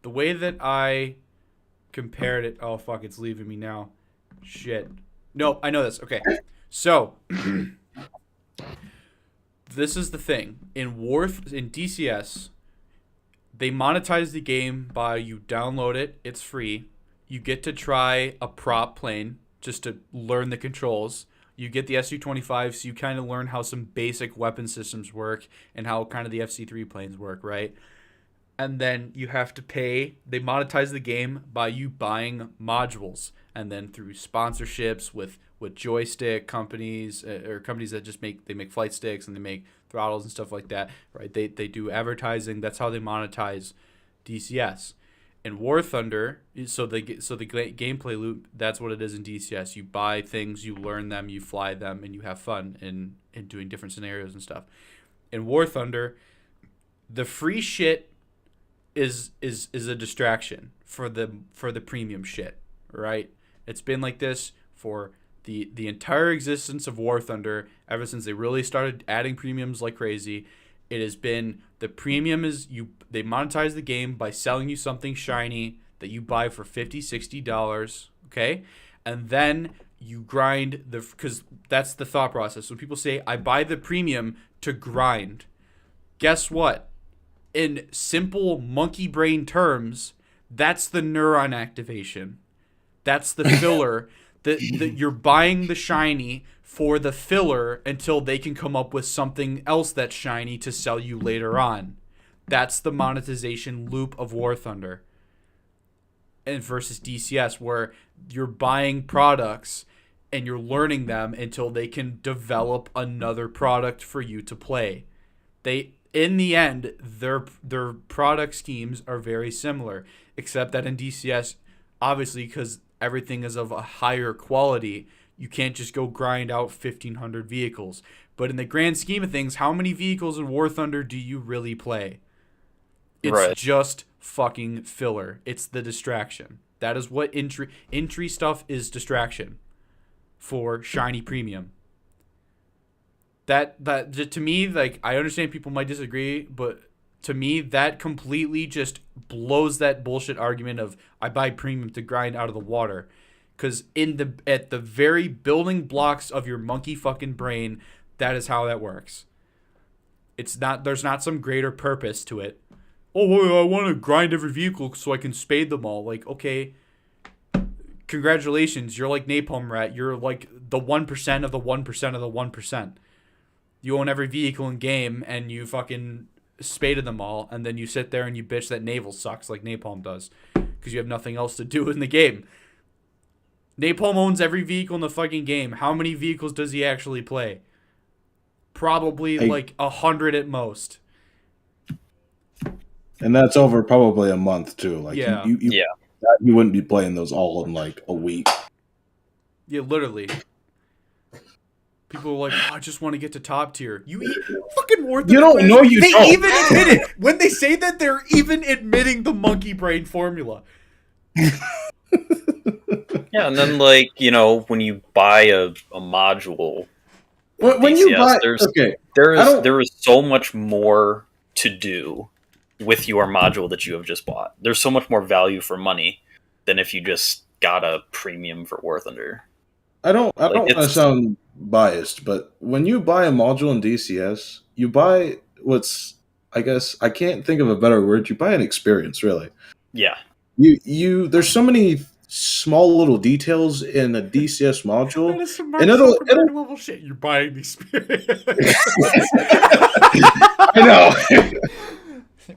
way that I compared it. Oh fuck, it's leaving me now. Shit. No, I know this. Okay. So this is the thing. In DCS, they monetize the game by you download it, it's free. You get to try a prop plane just to learn the controls. You get the SU-25, so you kind of learn how some basic weapon systems work and how kind of the FC-3 planes work, right? And then you have to pay. They monetize the game by you buying modules, and then through sponsorships with joystick companies or companies that just make flight sticks and they make throttles and stuff like that, right? They do advertising. That's how they monetize DCS. In War Thunder, so the gameplay loop, that's what it is in DCS. You buy things, you learn them, you fly them, and you have fun in doing different scenarios and stuff. In War Thunder, the free shit is a distraction for the premium shit, right? It's been like this for the entire existence of War Thunder, ever since they really started adding premiums like crazy. It has been the premium is they monetize the game by selling you something shiny that you buy for $50, $60, okay? And then you grind because that's the thought process. When people say, I buy the premium to grind, guess what? In simple monkey brain terms, that's the neuron activation. That's the filler. that you're buying the shiny for the filler until they can come up with something else that's shiny to sell you later on. That's the monetization loop of War Thunder. And versus DCS, where you're buying products and you're learning them until they can develop another product for you to play. In the end, their product schemes are very similar, except that in DCS, obviously, because everything is of a higher quality, you can't just go grind out 1,500 vehicles. But in the grand scheme of things, how many vehicles in War Thunder do you really play? It's just fucking filler. It's the distraction. That is what entry stuff is, distraction for shiny premium. That to me, like, I understand people might disagree, but to me, that completely just blows that bullshit argument of I buy premium to grind out of the water. Because at the very building blocks of your monkey fucking brain, that is how that works. There's not some greater purpose to it. Oh, well, I want to grind every vehicle so I can spade them all. Like, okay, congratulations, you're like Napalm Rat. You're like the 1% of the 1% of the 1%. You own every vehicle in game and you fucking spaded them all, and then you sit there and you bitch that Naval sucks like Napalm does because you have nothing else to do in the game. Napalm owns every vehicle in the fucking game. How many vehicles does he actually play? Probably like 100 at most. And that's over probably a month too. Like yeah. You wouldn't be playing those all in like a week. Yeah, literally. People are like, oh, I just want to get to top tier. You fucking War Thunder. You don't know you They don't. even admit it. When they say that, they're even admitting the monkey brain formula. Yeah, and then like, when you buy a module, when DCS, you buy, there is so much more to do with your module that you have just bought. There's so much more value for money than if you just got a premium for War Thunder. I don't want to sound biased, but when you buy a module in DCS, you buy I guess I can't think of a better word. You buy an experience, really. Yeah. There's so many small little details in a DCS module, That is some and Mark it'll Zuckerberg level shit. You're buying the experience. I know.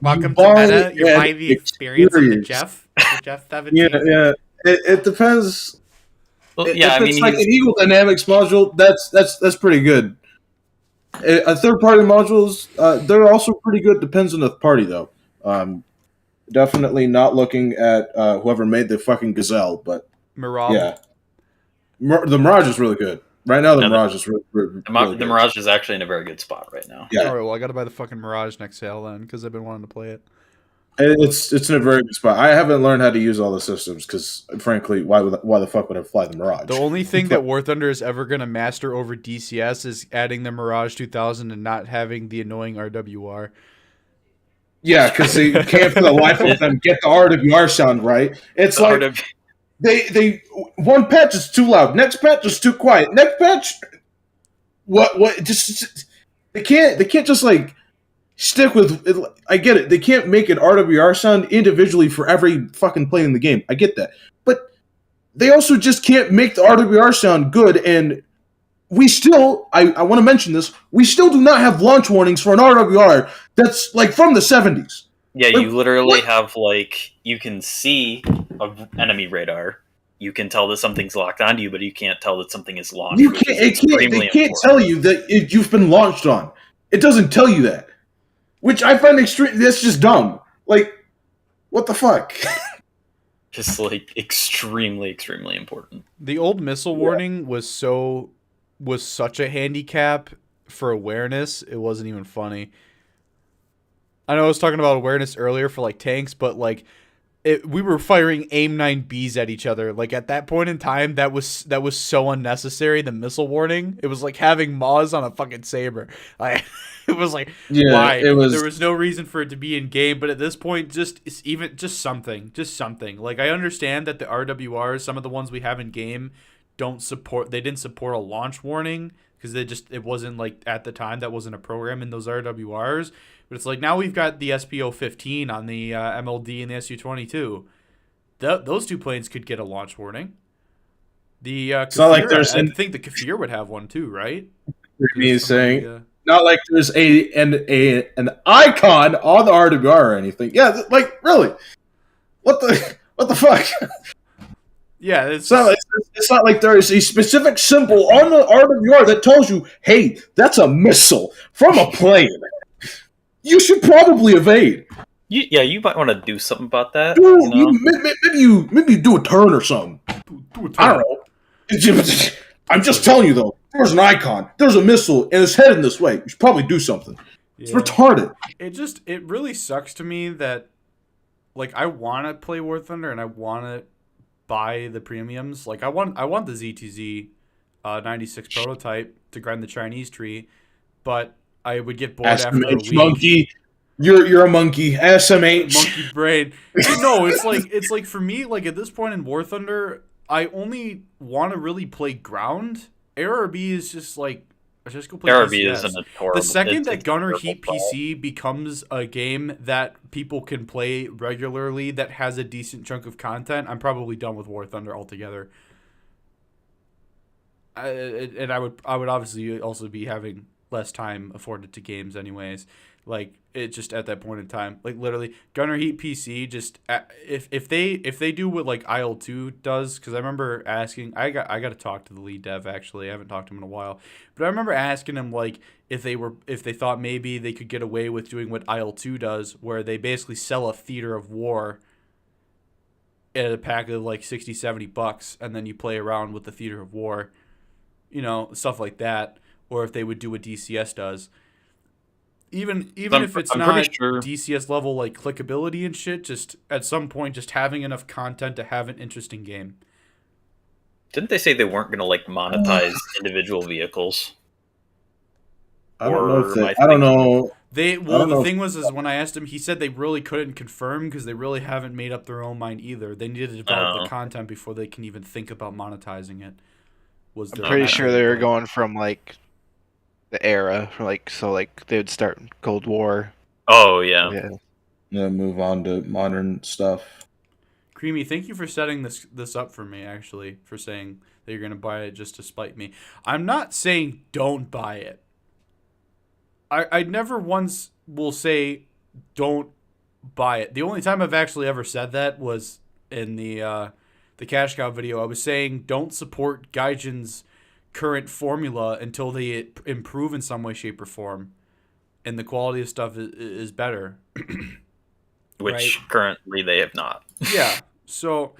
Welcome to buy Meta. You're an buying the experience of the experience. Jeff 17. Yeah. It depends. Well, If yeah, I mean, it's like an he's Eagle Dynamics module, that's pretty good. A third party modules, they're also pretty good. Depends on the party though. Definitely not looking at whoever made the fucking Gazelle, but Mirage. yeah, the Mirage is really good. Right now, the No, Mirage is really the good. Mirage is actually in a very good spot right now. Yeah, All right, well, I got to buy the fucking Mirage next sale then because I've been wanting to play it. it's in a very good spot. I haven't learned how to use all the systems because, frankly, why the fuck would I fly the Mirage? The only thing that War Thunder is ever going to master over DCS is adding the Mirage 2000 and not having the annoying RWR. Yeah, because they can't for the life of them get the RWR sound right. It's like they one patch is too loud, next patch is too quiet, next patch what just they can't just like stick with it. I get it. They can't make an RWR sound individually for every fucking plane in the game. I get that. But they also just can't make the RWR sound good, and we still, I want to mention this, we still do not have launch warnings for an RWR that's like from the 70s. Yeah, Like, you literally what? have like you can see an enemy radar. You can tell that something's locked onto you, but you can't tell that something is launched. You which can't, is they can't important. tell you that you've been launched on. It doesn't tell you that. Which I find that's just dumb. Like, what the fuck? Just like extremely, extremely important. The old missile warning was such a handicap for awareness. It wasn't even funny. I know I was talking about awareness earlier for like tanks, but like we were firing AIM-9Bs at each other. Like at that point in time, that was so unnecessary. The missile warning, it was like having Maws on a fucking saber. Like it was like, why? There was no reason for it to be in game, but at this point, just something. Like I understand that the RWRs, some of the ones we have in game, didn't support a launch warning because it wasn't like at the time that wasn't a program in those RWRs. But it's like now we've got the SPO-15 on the MLD and the SU-22. Those two planes could get a launch warning. The It's not like there's I think the Kafir would have one too, right? me saying not like there's an icon on the RWR or anything. Yeah, like really, what the fuck? Yeah, it's not like there is a specific symbol on the RWR that tells you, "Hey, that's a missile from a plane. You should probably evade." You might want to do something about that. Dude, you know? maybe do a turn or something. I don't know. I'm just telling you though. There's an icon. There's a missile, and it's heading this way. You should probably do something. It's retarded. It really sucks to me that, like, I want to play War Thunder and I want to buy the premiums. Like, I want the ZTZ 96 prototype to grind the Chinese tree, but I would get bored after a week. Monkey. You're a monkey. SMH. Monkey brain. No, it's like for me, like at this point in War Thunder, I only want to really play ground. ARB is just like, just go play ARB DCS. isn't a horrible. The second that Gunner Heat PC becomes a game that people can play regularly that has a decent chunk of content, I'm probably done with War Thunder altogether. And I would obviously also be having less time afforded to games anyways. Like it just at that point in time, like literally Gunner Heat PC, just if they do what like IL2 does, because I remember asking, I got to talk to the lead dev actually. I haven't talked to him in a while, but I remember asking him like if they thought maybe they could get away with doing what IL2 does, where they basically sell a theater of war at a pack of like $60-$70, and then you play around with the theater of war, you know, stuff like that, or if they would do what DCS does. Even if it's not sure. DCS level like clickability and shit, just at some point just having enough content to have an interesting game. Didn't they say they weren't going to like monetize individual vehicles? I don't know. I don't know. The thing was when I asked him, he said they really couldn't confirm because they really haven't made up their own mind either. They needed to develop the content before they can even think about monetizing it. I'm pretty sure they were going from like the era, like they would start Cold War. Oh yeah. Move on to modern stuff. Creamy, thank you for setting this up for me, actually, for saying that you're going to buy it just to spite me. I'm not saying don't buy it. I never once will say don't buy it. The only time I've actually ever said that was in the Cash Cow video. I was saying don't support Gaijin's current formula until they improve in some way, shape, or form. And the quality of stuff is better. Which right? Currently they have not. Yeah. So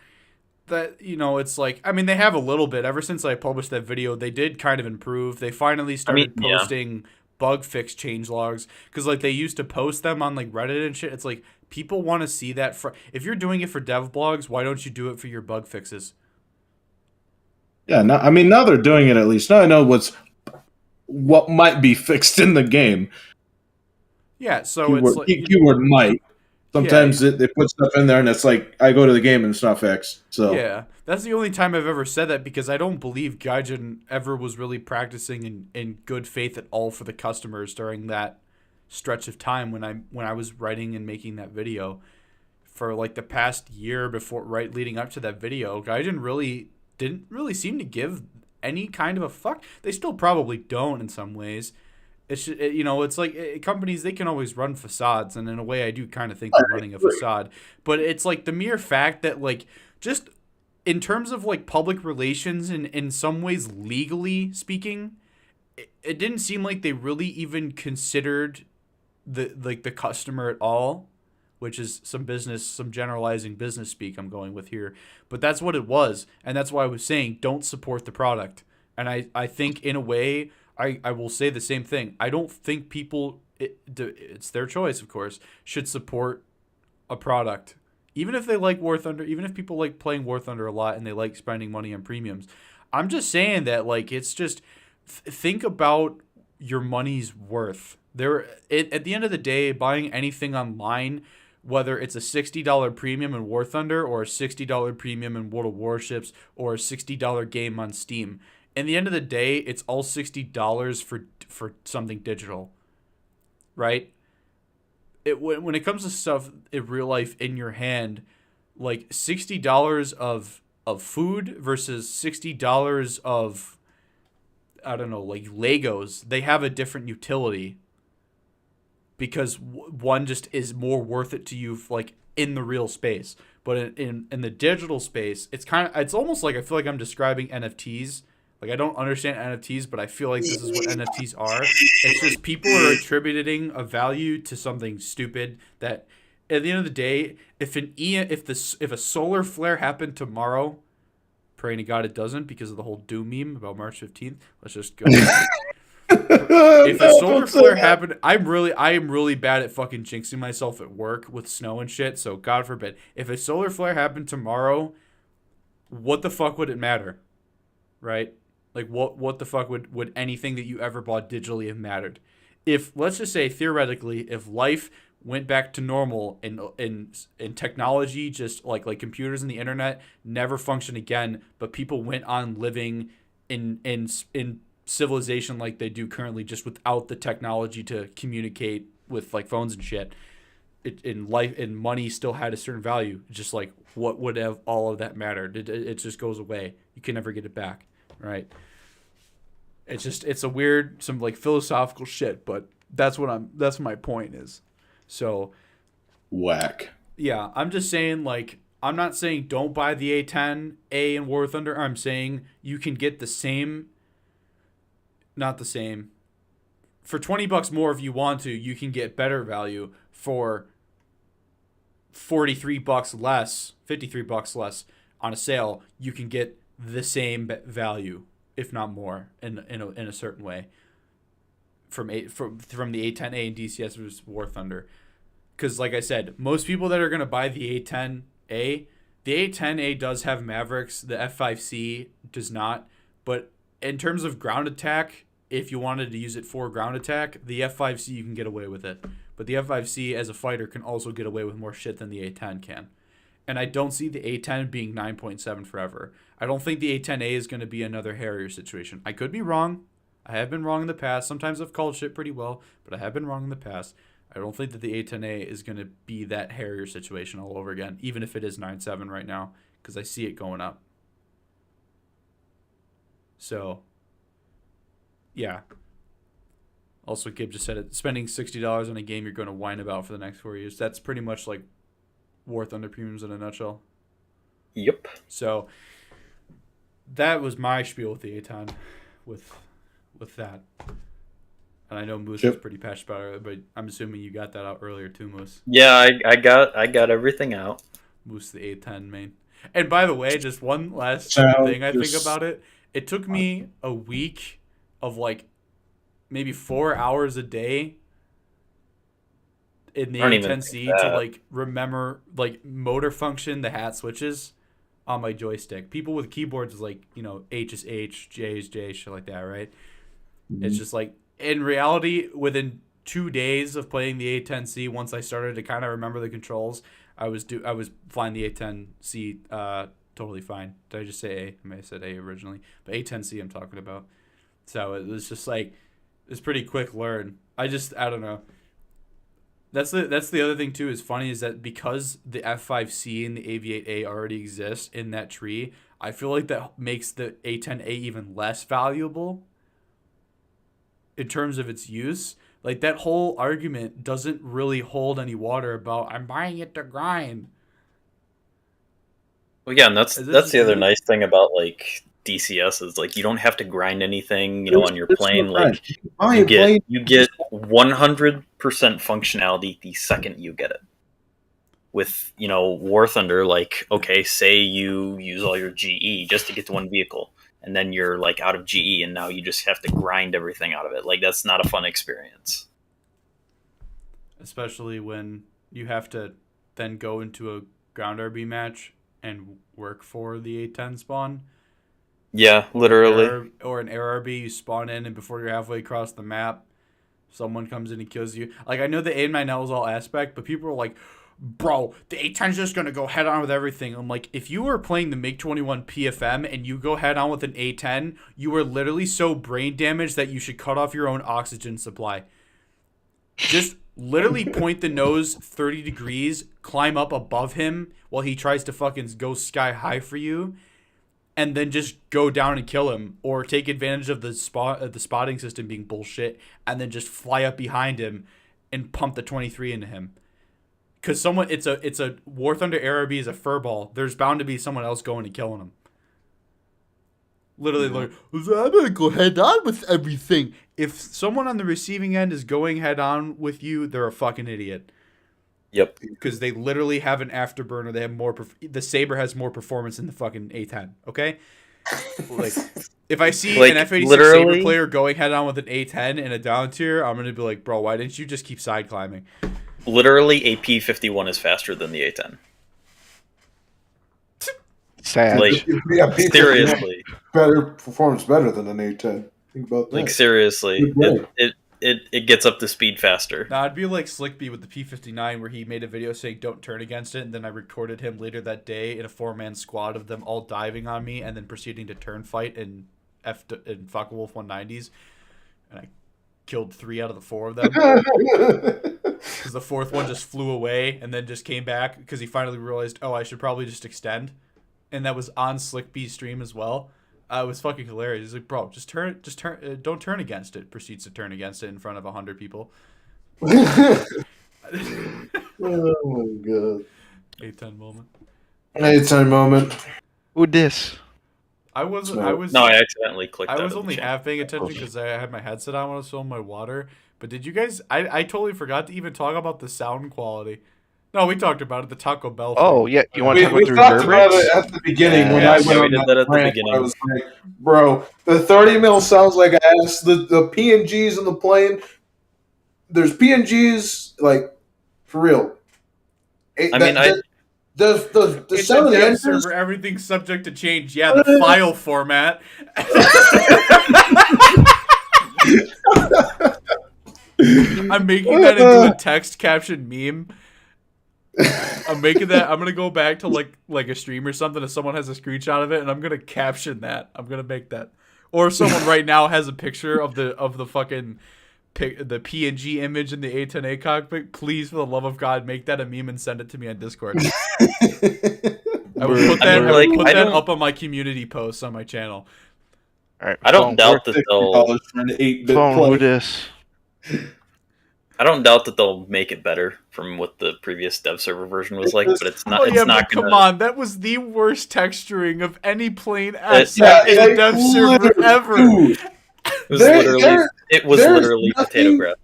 that, it's like, I mean, they have a little bit. Ever since I published that video, they did kind of improve. They finally started posting bug fix change logs, because like they used to post them on like Reddit and shit. It's like people want to see that. If you're doing it for dev blogs, why don't you do it for your bug fixes? Yeah, now they're doing it at least. Now I know what might be fixed in the game. Yeah, so Keyword, it's like keyword might. Sometimes they put stuff in there and it's like, I go to the game and it's not fixed. So yeah, that's the only time I've ever said that, because I don't believe Gaijin ever was really practicing in good faith at all for the customers during that stretch of time when I was writing and making that video. For like the past year leading up to that video, Gaijin really didn't really seem to give any kind of a fuck. They still probably don't in some ways. It's like companies, they can always run facades, and in a way I do kind of think they're running a facade. But it's like the mere fact that, like, just in terms of like public relations and in some ways legally speaking, it didn't seem like they really even considered the customer at all, which is some generalizing business speak I'm going with here. But that's what it was, and that's why I was saying don't support the product. And I think in a way, I will say the same thing. I don't think people, it's their choice, of course, should support a product. Even if they like War Thunder, even if people like playing War Thunder a lot and they like spending money on premiums. I'm just saying that, like, it's just, think about your money's worth. At the end of the day, buying anything online, whether it's a $60 premium in War Thunder or a $60 premium in World of Warships or a $60 game on Steam, in the end of the day, it's all $60 for something digital, right? When it comes to stuff in real life in your hand, like $60 of food versus $60 of, I don't know, like Legos, they have a different utility, because one just is more worth it to you, like in the real space. But in the digital space, it's almost like I feel like I'm describing NFTs. Like, I don't understand NFTs, but I feel like this is what NFTs are. It's just people are attributing a value to something stupid that, at the end of the day, if a solar flare happened tomorrow, praying to God it doesn't because of the whole Doom meme about March 15th. Let's just go. If a solar flare happened, I am really bad at fucking jinxing myself at work with snow and shit. So God forbid, if a solar flare happened tomorrow, what the fuck would it matter, right? Like, what the fuck would anything that you ever bought digitally have mattered? If, let's just say, theoretically, if life went back to normal and technology, just like computers and the internet, never functioned again, but people went on living in civilization like they do currently, just without the technology to communicate with like phones and shit, in life, and money still had a certain value, just like, what would have all of that mattered? It just goes away. You can never get it back. Right. It's a weird, some like philosophical shit, but that's my point is. So whack. Yeah, I'm just saying, like, I'm not saying don't buy the A10A in War Thunder. I'm saying you can get the same, not the same. For $20 more if you want to, you can get better value for $43 less, $53 less on a sale. You can get the same value, if not more, in a certain way, from the A10A and DCS versus War Thunder. Because, like I said, most people that are going to buy the A10A, the A10A does have Mavericks, the F5C does not. But in terms of ground attack, if you wanted to use it for ground attack, the F5C, you can get away with it. But the F5C as a fighter can also get away with more shit than the A10 can. And I don't see the A10 being 9.7 forever. I don't think the A10A is going to be another Harrier situation. I could be wrong. I have been wrong in the past. Sometimes I've called shit pretty well, but I have been wrong in the past. I don't think that the A10A is going to be that Harrier situation all over again, even if it is 9.7 right now, because I see it going up. So, yeah. Also, Gabe just said it. Spending $60 on a game you're going to whine about for the next 4 years. That's pretty much like War Thunder premiums in a nutshell. Yep. So, that was my spiel with the A10 with that. And I know Moose was pretty passionate about it, but I'm assuming you got that out earlier too, Moose. Yeah, I got everything out. Moose the A10 main. And by the way, just one last thing I think about it. It took me a week of like maybe 4 hours a day in the A10C to like remember like motor function, the hat switches on my joystick. People with keyboards is like, you know, H is H, J is J, shit like that, right? Mm-hmm. It's just like, in reality, within 2 days of playing the A10C, once I started to kind of remember the controls, I was flying the A10C totally fine. Did I just say A? I may have said A originally, but A10C I'm talking about. So it was just like, it's pretty quick learn. I don't know. That's the other thing too. Is funny is that because the F5C and the AV8A already exist in that tree, I feel like that makes the A10A even less valuable in terms of its use. Like, that whole argument doesn't really hold any water about I'm buying it to grind. Well, yeah, and that's the other nice thing about like DCS is like you don't have to grind anything, you know, on your plane. Like you get 100% functionality the second you get it. With, you know, War Thunder, like, okay, say you use all your GE just to get to one vehicle, and then you're like out of GE, and now you just have to grind everything out of it. Like, that's not a fun experience. Especially when you have to then go into a ground RB match and work for the A10 spawn. Yeah, literally. Or an air RB, you spawn in, and before you're halfway across the map, someone comes in and kills you. Like, I know the aim 9L is all aspect, but people are like, bro, the A10's just going to go head on with everything. I'm like, if you were playing the MiG-21 PFM and you go head on with an A10, you are literally so brain damaged that you should cut off your own oxygen supply. Just literally point the nose 30 degrees, climb up above him while he tries to fucking go sky high for you, and then just go down and kill him, or take advantage of the spotting system being bullshit, and then just fly up behind him and pump the 23 into him. Because it's a War Thunder ARB is a furball. There's bound to be someone else going and killing him. Literally, like, I'm gonna go head on with everything. If someone on the receiving end is going head on with you, they're a fucking idiot. Yep. Because they literally have an afterburner. They have more. The Saber has more performance than the fucking A10. Okay. Like, if I see an F86 Saber player going head on with an A10 in a down tier, I'm gonna be like, bro, why didn't you just keep side climbing? Literally, a P51 is faster than the A10. Sad. Like, seriously. Performs better than an A10. Think about that. Like, seriously. It gets up to speed faster. Nah, it'd be like Slickby with the P59, where he made a video saying don't turn against it, and then I recorded him later that day in a 4-man squad of them all diving on me and then proceeding to turn fight in Focke-Wulf 190s. And I killed 3 out of the 4 of them. Because the 4th one just flew away and then just came back because he finally realized, oh, I should probably just extend. And that was on Slickby's stream as well. It was fucking hilarious. He's like, bro, just turn, don't turn against it. Proceeds to turn against it in front of 100 people. Oh my god. A10 moment. A10 moment. Who dis? I accidentally clicked. I was only half paying attention because I had my headset on when I was filming my water. But did you guys? I totally forgot to even talk about the sound quality. No, we talked about it. The Taco Bell. Oh yeah, you want to talk about the talked about it at the beginning when I went on that at the rant. beginning. I was like, bro, the 30 mil sounds like ass. The PNGs in the plane. There's PNGs like for real. The sound of the engines, server, everything's subject to change. Yeah, the file format. I'm making that into a text caption meme. I'm making that. I'm gonna go back to like a stream or something if someone has a screenshot of it, and I'm gonna caption that. I'm gonna make that. Or if someone right now has a picture of the fucking the PNG image in the A10A cockpit, please, for the love of God, make that a meme and send it to me on Discord. I would put that, up on my community posts on my channel. All right, I don't doubt that they'll. For an 8-bit Phone play. who dis? I don't doubt that they'll make it better from what the previous dev server version was like, but it's not. Oh yeah, it's not but come gonna. on, that was the worst texturing of any plane S Yeah, in a dev server ever. Dude, It was literally potato graphics.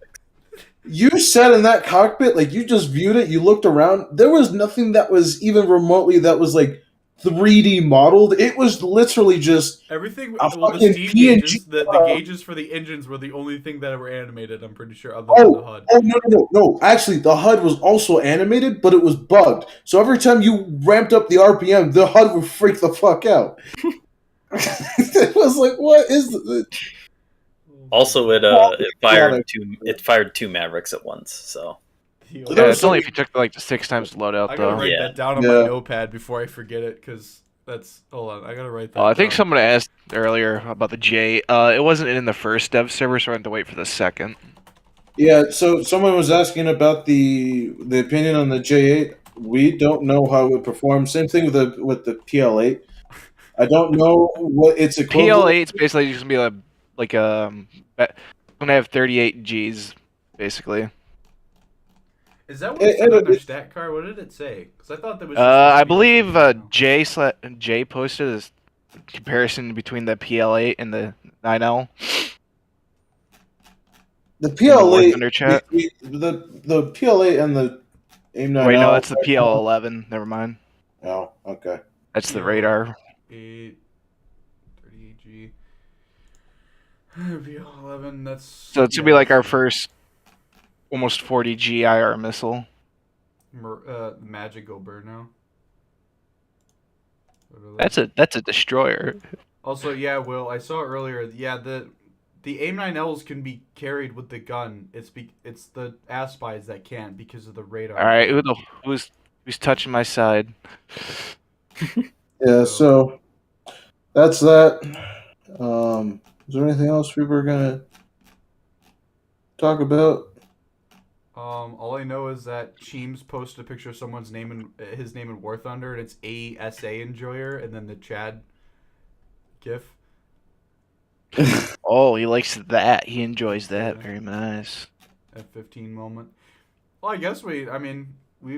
you sat in that cockpit, like you just viewed it, you looked around, there was nothing that was even remotely that was like 3D modeled. It was literally just Everything. a Well, the fucking steam PNG gauges, the gauges for the engines were the only thing that were animated. I'm pretty sure, other than the HUD. no. Actually, the HUD was also animated, but it was bugged. So every time you ramped up the RPM, the HUD would freak the fuck out. It was like, what is this? Also, it fired two Mavericks at once. So Yeah, it's only if you took like the 6 times loadout I gotta though. write that down on my notepad before I forget it, because that's. Hold on, I gotta write that. I think down. someone asked earlier about the J. It wasn't in the first dev server, so I had to wait for the second. Yeah, so someone was asking about the opinion on the J8. We don't know how it would perform. Same thing with the PL8. I don't know what its equivalent. PL8 is basically just gonna be gonna have 38 Gs basically. Is that what it said on their stat card? What did it say? Because I thought that was. I believe Jay posted a comparison between the PL8 and the 9L. The PL8, Under chat. the PL8 and the AIM-9L. Wait, no, that's the PL11. Never mind. Oh, okay. That's the radar. 38G. PL11. That's. So it's gonna be like our first almost 40 G IR missile. Magic burn now. That's a destroyer. Also, yeah, Will, I saw earlier. Yeah, the AIM-9Ls can be carried with the gun. It's the ASPIs that can't because of the radar. All right, who's touching my side? Yeah, so that's that. Is there anything else we were gonna talk about? All I know is that Cheems posted a picture of someone's his name in War Thunder, and it's ASA Enjoyer, and then the Chad GIF. Oh, he likes that. He enjoys that. Very nice. F-15 moment. Well, I guess we've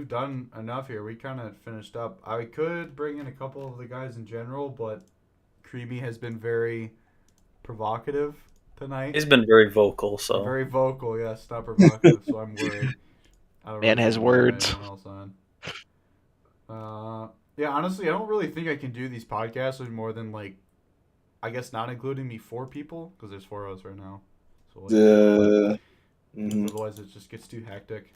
done enough here. We kind of finished up. I could bring in a couple of the guys in general, but Creamy has been very provocative tonight. he's been very vocal. So Very vocal, yes, not provocative, so I'm worried. I don't Man has think we'll get words. anyone else on. Yeah, honestly, I don't really think I can do these podcasts with more than, like, I guess not including me, 4 people, because there's 4 of us right now. So otherwise it just gets too hectic.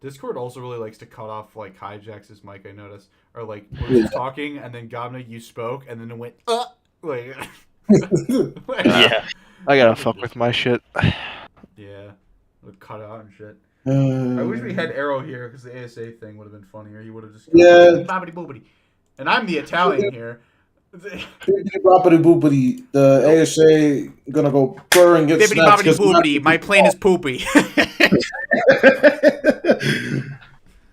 Discord also really likes to cut off, like, hijacks his mic, I noticed. Or, like, we're just talking, and then Gabna, you spoke, and then it went, like... yeah, I gotta fuck with my shit. Yeah, would cut out and shit. I wish we had Arrow here because the ASA thing would have been funnier. He would have just bobbity boobity, and I'm the Italian here. Boppity boopity. The ASA gonna go purr and get Bibbity snacks. bobbity boobity. My plane is poopy.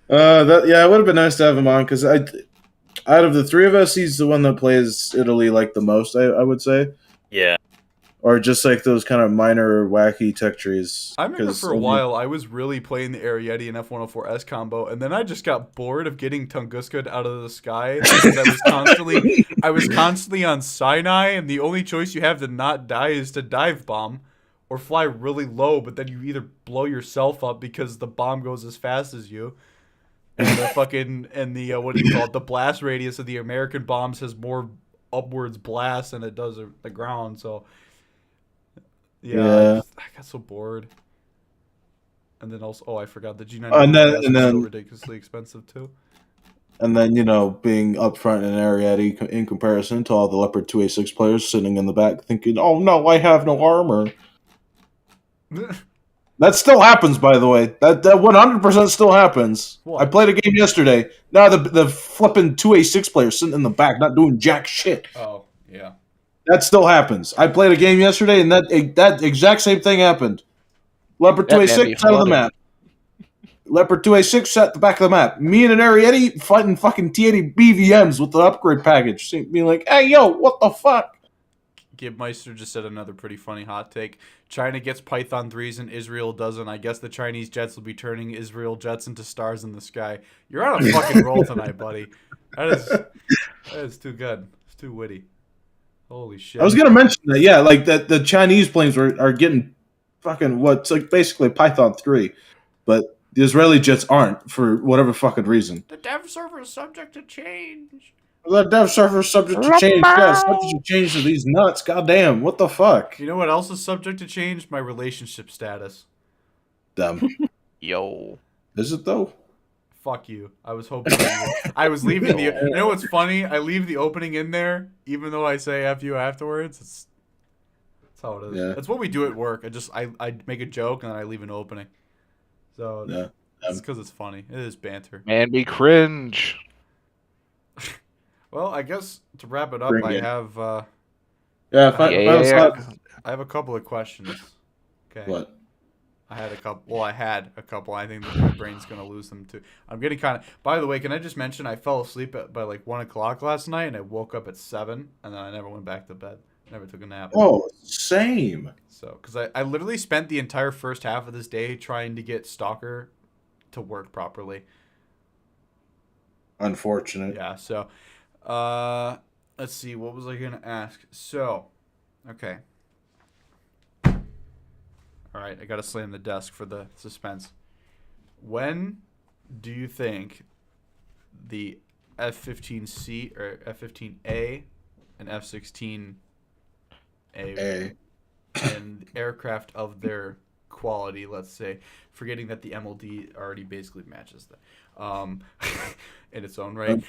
It would have been nice to have him on because out of the 3 of us, he's the one that plays Italy like the most. I would say. yeah. Or just like those kind of minor wacky tech trees. I remember for a while I was really playing the Arietti and F-104S combo, and then I just got bored of getting Tunguska out of the sky because I was constantly on Sinai, and the only choice you have to not die is to dive bomb or fly really low, but then you either blow yourself up because the bomb goes as fast as you. And the blast radius of the American bombs has more upwards blast than it does the ground, so yeah. I got so bored. And then also, I forgot the G9 and then so ridiculously expensive too. And then, being up front in Arietti in comparison to all the Leopard 2A6 players sitting in the back thinking, oh no, I have no armor. That still happens, by the way. That 100% still happens. What? I played a game yesterday. Now the flipping 2A6 player sitting in the back, not doing jack shit. Oh, yeah. That still happens. I played a game yesterday, and that exact same thing happened. Leopard 2A6 out of the map. Leopard 2A6 set at the back of the map. Me and an Arietti fighting fucking T80 BVMs with the upgrade package. Being like, hey, yo, what the fuck? Gibmeister just said another pretty funny hot take. China gets Python 3s and Israel doesn't. I guess the Chinese jets will be turning Israel jets into stars in the sky. You're on a fucking roll tonight, buddy. That is too good. It's too witty. Holy shit. I was going to mention that, yeah, like that the Chinese planes are getting fucking what's like basically Python 3, but the Israeli jets aren't for whatever fucking reason. The dev server is subject to change. The dev server is subject to change. Yeah, subject to change to these nuts. Goddamn, what the fuck? You know what else is subject to change? My relationship status. Dumb. Yo. Is it though? Fuck you. I was hoping I was leaving the... You know what's funny? I leave the opening in there, even though I say F you afterwards. That's how it is. Yeah. That's what we do at work. I make a joke, and then I leave an opening. So, Yeah. it's because it's funny. It is banter. Man, we cringe. Well, I guess to wrap it up, Bring I it. have... Yeah, I have a couple of questions. Okay. What? I had a couple. Well, I had a couple. I think that my brain's gonna lose them too. I'm getting kind of. By the way, can I just mention I fell asleep by like 1 o'clock last night, and I woke up at 7, and then I never went back to bed. Never took a nap. Oh, same. So, because I literally spent the entire first half of this day trying to get Stalker to work properly. Unfortunate. Yeah. So, let's see. What was I gonna ask? So, okay. All right, I gotta slam the desk for the suspense. When do you think the F-15C or F-15A and F-16A and aircraft of their quality, let's say, forgetting that the MLD already basically matches that, in its own right.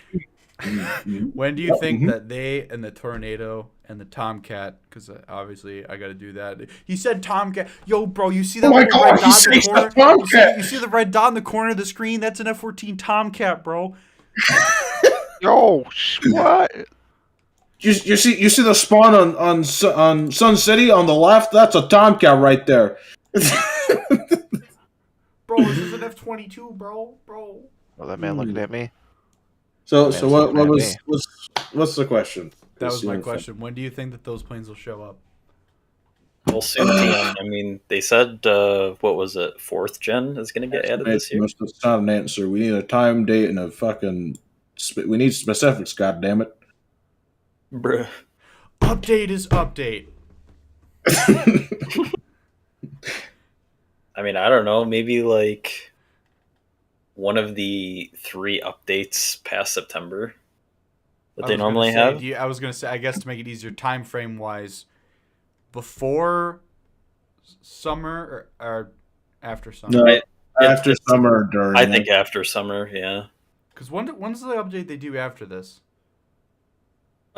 When do you think that they and the Tornado and the Tomcat, because obviously I got to do that. He said Tomcat. Yo, bro, you see that Oh my little God, red he dot in the says corner? the Tomcat. You see the red dot in the corner of the screen? That's an F-14 Tomcat, bro. Yo, what? You see the spawn on Sun City on the left? That's a Tomcat right there. Bro, this is an F-22, bro. Oh, that man looking at me. So Man, what's the question? That was my question. When do you think that those planes will show up? Well, soon, TM. I mean, they said, what was it, 4th gen is going to get added this year? It's not an answer. We need a time, date, and a fucking... We need specifics, goddammit. Bruh. Update is update. I mean, I don't know. Maybe like one of the 3 updates past September that they normally have. I was going to say, I guess to make it easier, time frame wise, before summer or after summer? No, after summer or during. I think after summer, yeah. Because when's the update they do after this?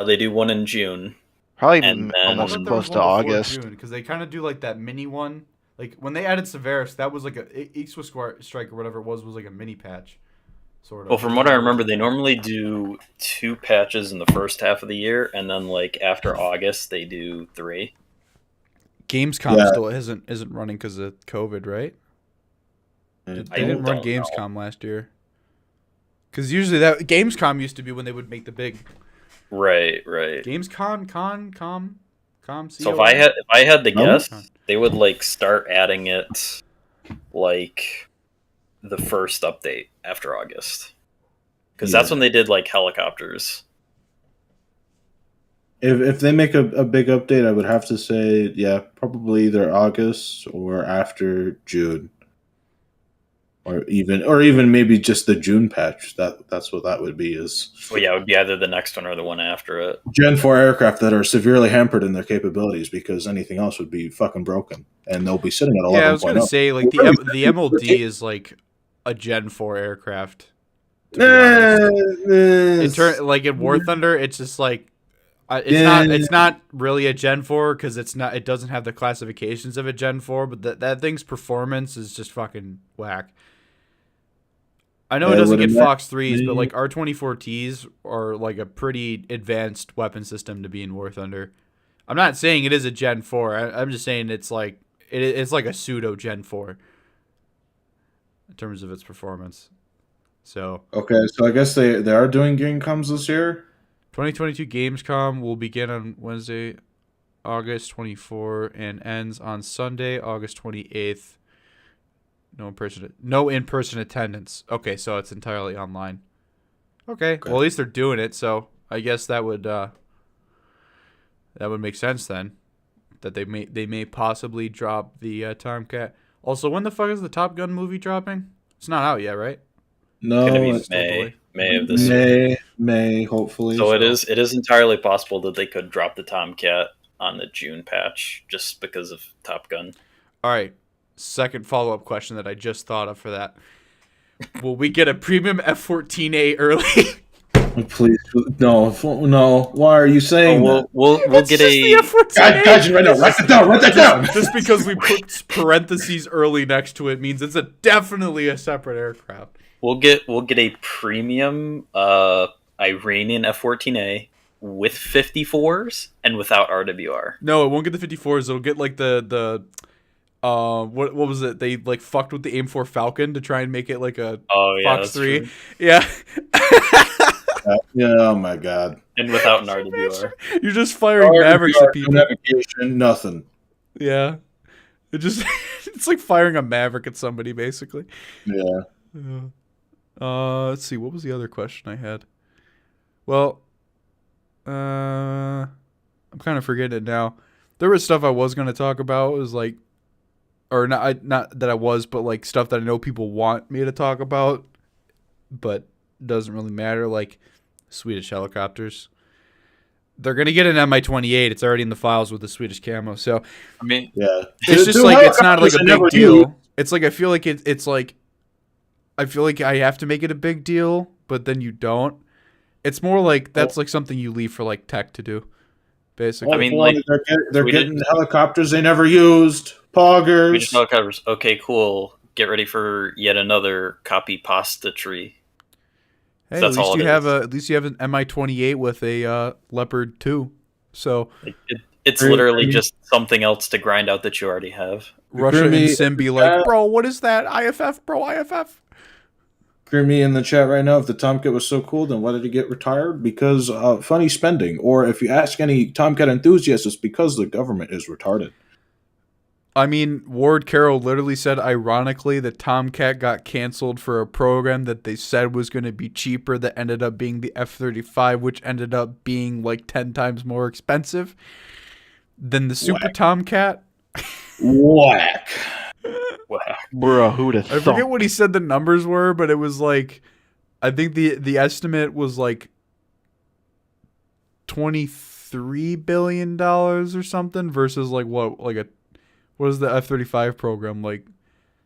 They do one in June. Probably And then- almost I thought there close was to one before August. June, because they kind of do like that mini one. Like when they added Severus, that was like East West Strike or whatever it was like a mini patch, sort of. Well, from what I remember, they normally do 2 patches in the first half of the year, and then like after August, they do 3. Gamescom still isn't running because of COVID, right? They didn't run don't Gamescom last year. Because usually that Gamescom used to be when they would make the big Right. Gamescom, So if I had to guess, Con. they would like start adding it like the first update after August, because that's when they did like helicopters. If they make a big update, I would have to say, yeah, probably either August or after June, or even maybe just the June patch. That's what that would be. Is Well, yeah, it would be either the next one or the one after it. Gen 4 aircraft that are severely hampered in their capabilities because anything else would be fucking broken, and they'll be sitting at 11.0. Yeah, I was gonna say like the MLD is like a Gen 4 aircraft. To be honest. Like in War Thunder, it's just like it's not really a Gen 4 because it doesn't have the classifications of a Gen 4, but that thing's performance is just fucking whack. I know it doesn't get Fox 3s, but like R-24Ts are like a pretty advanced weapon system to be in War Thunder. I'm not saying it is a Gen 4. I'm just saying it's like it's like a pseudo Gen 4 in terms of its performance. So Okay, so I guess they are doing game coms this year. 2022 Gamescom will begin on Wednesday, August 24, and ends on Sunday, August 28th. No in-person attendance. Okay, so it's entirely online. Okay. Well, at least they're doing it, so I guess that would make sense then. That they may possibly drop the Tomcat. Also, when the fuck is the Top Gun movie dropping? It's not out yet, right? No, It's gonna be it's May of this year. May, hopefully. So it is entirely possible that they could drop the Tomcat on the June patch just because of Top Gun. All right. Second follow-up question that I just thought of for that. Will we get a premium F-14A early? Please, no. Why are you saying that? We'll get the a F-14A. Gaijin, right now, write that down. Just because we put parentheses early next to it means it's definitely a separate aircraft. we'll get a premium Iranian F-14A with 54s and without RWR. No, it won't get the 54s. It'll get like the what was it? They like fucked with the AIM-4 Falcon to try and make it like a Fox 3. True. Yeah. Yeah, oh my god. And without an RWR. You're just firing Mavericks at people. Navigation, nothing. Yeah. It's like firing a Maverick at somebody basically. Yeah. Let's see, what was the other question I had? Well, I'm kind of forgetting it now. There was stuff I was going to talk about. It was like, or not that I was, but like stuff that I know people want me to talk about, but doesn't really matter. Like Swedish helicopters. They're going to get an Mi-28. It's already in the files with the Swedish camo. So, I mean, Yeah. it's just like, it's not like a big deal. It's like, I feel like it's like, I feel like I have to make it a big deal, but then you don't. It's more like that's like something you leave for like tech to do, basically. I mean, like, they're getting helicopters they never used. Poggers. Swedish helicopters. Okay, cool. Get ready for yet another copy pasta tree. Hey, That's all it is. at least you have an Mi-28 with a Leopard 2. So Like, it's literally just something else to grind out that you already have. Russia and Sim be like, bro, what is that? IFF, bro, IFF. Hear me in the chat right now. If the Tomcat was so cool, then why did it get retired? Because funny spending. Or if you ask any Tomcat enthusiasts, it's because the government is retarded. I mean, Ward Carroll literally said, ironically, that Tomcat got canceled for a program that they said was going to be cheaper that ended up being the F-35, which ended up being like 10 times more expensive than the Super Tomcat. Whack. Bro, who'd have I thought? forget what he said the numbers were, but it was like, I think the estimate was like $23 billion or something versus like what is the F-35 program, like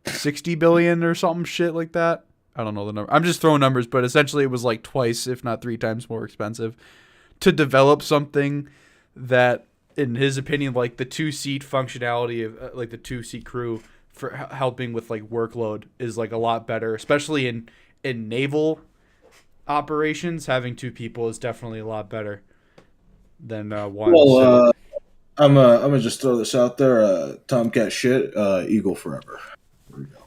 60 billion or something shit like that? I don't know the number. I'm just throwing numbers, but essentially it was like twice, if not 3 times more expensive to develop something that, in his opinion, like the 2-seat functionality of like the 2-seat crew for helping with like workload is like a lot better, especially in naval operations. Having 2 people is definitely a lot better than one. Well, I'm gonna just throw this out there. Tomcat shit. Eagle forever. There we go.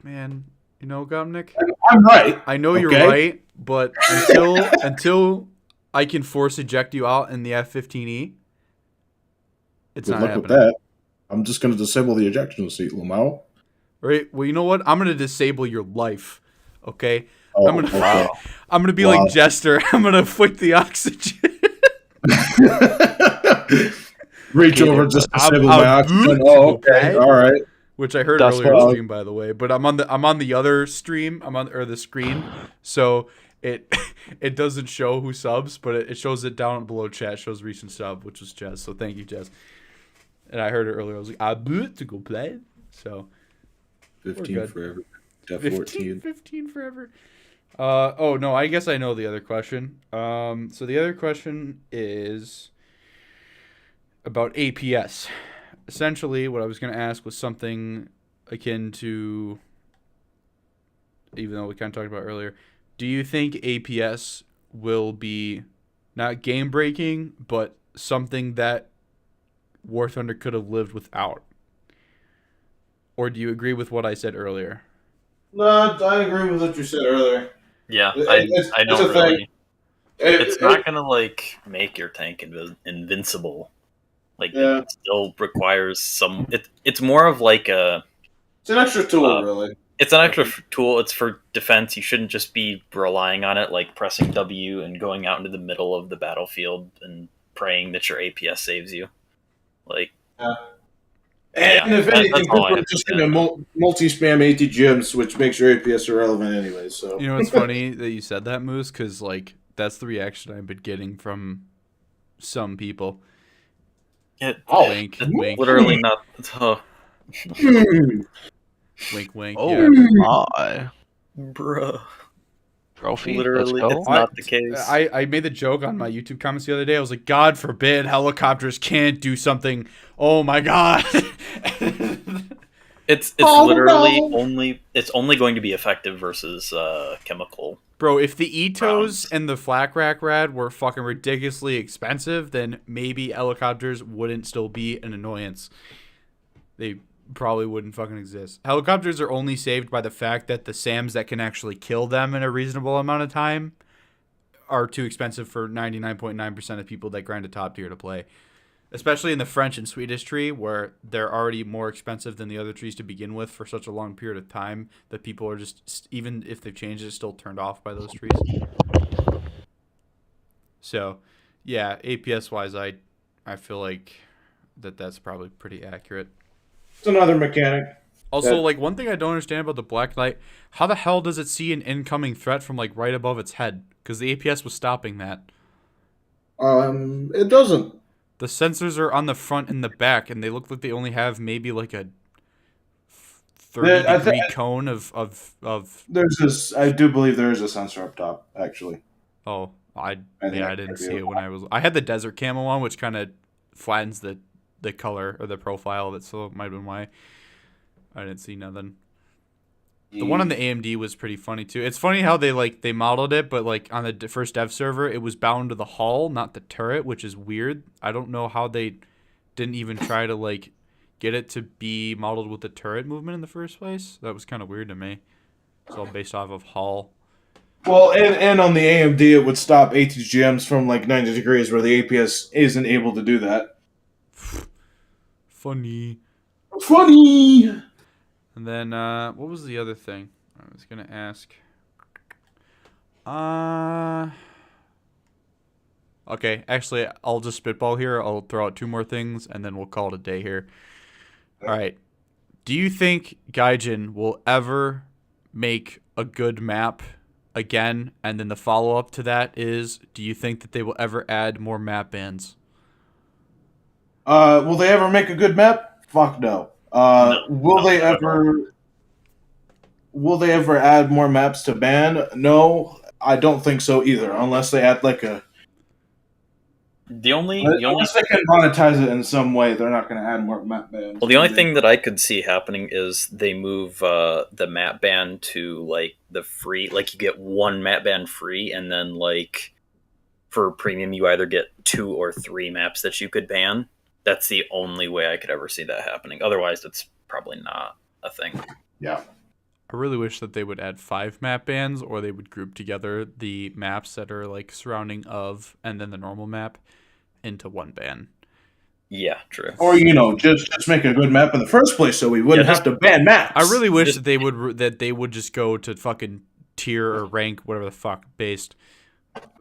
Man, you know, Gomnick, I'm right. I know you're okay? right, but until I can force eject you out in the F-15E, it's Good not luck happening. with that. I'm just gonna disable the ejection seat, Lamau. Right? Well, you know what? I'm gonna disable your life. Okay? Oh, I'm gonna okay. I'm gonna be Wow. like Jester. I'm gonna flick the oxygen. Reach over, just disable my oxygen. Oh, okay, all right. Which I heard That's earlier in well. the stream, by the way. But I'm on the other stream. The screen. So it doesn't show who subs, but it shows it down below chat. It shows recent sub, which was Jez. So thank you, Jez. And I heard it earlier. I was like, I boot to go play. So 15 good. forever. F-14. 15 forever. Oh no, I guess I know the other question. So the other question is about APS. Essentially, what I was going to ask was something akin to, even though we kind of talked about earlier, do you think APS will be not game breaking, but something that War Thunder could have lived without? or do you agree with what I said earlier? No, I agree with what you said earlier. Yeah, It's I a don't thing. really. It's not gonna like make your tank invincible. Like Yeah. it still requires some. It's more of like a. It's an extra tool, really. It's an extra tool. It's for defense. You shouldn't just be relying on it, like pressing W and going out into the middle of the battlefield and praying that your APS saves you. Like, Yeah. And if anything, people are just going to multi-spam ATGMs, which makes your APS irrelevant anyway. So You know, it's funny that you said that, Moose, because like that's the reaction I've been getting from some people. Wink, wink, literally not. wink, wink. Oh Yeah, my. Bruh. Trophy. Literally, Let's go. it's not the case. I made the joke on my YouTube comments the other day. I was like, God forbid helicopters can't do something. Oh my God. It's literally only going to be effective versus chemical. Bro, if the Etos and the Flak Rack Rad were fucking ridiculously expensive, then maybe helicopters wouldn't still be an annoyance. They probably wouldn't fucking exist. Helicopters are only saved by the fact that the SAMs that can actually kill them in a reasonable amount of time are too expensive for 99.9% of people that grind a top tier to play. Especially in the French and Swedish tree, where they're already more expensive than the other trees to begin with for such a long period of time that people are just, even if they've changed it, still turned off by those trees. So, yeah, APS-wise, I feel like that's probably pretty accurate. it's another mechanic. Also, like, one thing I don't understand about the Black Knight, how the hell does it see an incoming threat from, like, right above its head? Because the APS was stopping that. It doesn't. The sensors are on the front and the back, and they look like they only have maybe like a 30-degree cone of. There's this. I do believe there is a sensor up top, actually. Oh, I didn't see it when I was. I had the desert camo on, which kind of flattens the color or the profile of it, so it might have been why I didn't see nothing. The one on the AMD was pretty funny too. It's funny how they modeled it, but like on the first dev server, it was bound to the hull, not the turret, which is weird. I don't know how they didn't even try to like get it to be modeled with the turret movement in the first place. That was kind of weird to me. It's all based off of hull. Well, and on the AMD, it would stop ATGMs from like 90 degrees, where the APS isn't able to do that. Funny. And then, what was the other thing I was going to ask? Okay, actually, I'll just spitball here. I'll throw out two more things, and then we'll call it a day here. All right. Do you think Gaijin will ever make a good map again? And then the follow-up to that is, do you think that they will ever add more map bans? Will they ever make a good map? Fuck no. Will they ever add more maps to ban? No, I don't think so either. Unless they add like a. Unless they can monetize it in some way, they're not going to add more map bans. Well, the only thing that I could see happening is they move the map ban to like the free, like you get one map ban free, and then like for premium you either get 2 or 3 maps that you could ban. That's the only way I could ever see that happening. Otherwise, it's probably not a thing. Yeah. I really wish that they would add 5 map bans, or they would group together the maps that are like surrounding of and then the normal map into one ban. Yeah, true. Or just make a good map in the first place, so we wouldn't have to ban maps. I really wish that they would just go to fucking tier or rank, whatever the fuck, based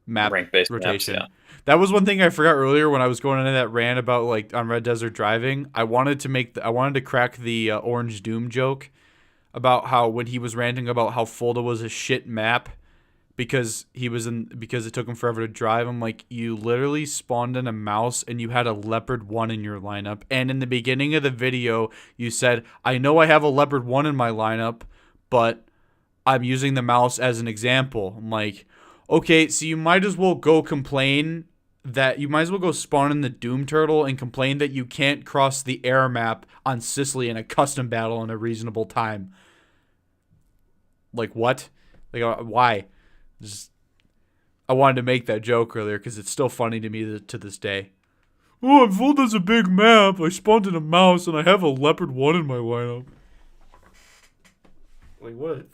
map rank-based rotation. maps, yeah. That was one thing I forgot earlier when I was going into that rant about like on Red Desert driving. I wanted to crack the Orange Doom joke about how when he was ranting about how Fulda was a shit map because it took him forever to drive. I'm like, you literally spawned in a mouse and you had a Leopard 1 in your lineup. And in the beginning of the video, you said, I know I have a Leopard 1 in my lineup, but I'm using the mouse as an example. I'm like, okay, so you might as well go spawn in the Doom Turtle and complain that you can't cross the air map on Sicily in a custom battle in a reasonable time. Like, what? Like, why? I wanted to make that joke earlier because it's still funny to me to this day. Oh, I'm full as a big map. I spawned in a mouse and I have a Leopard 1 in my lineup. Like what?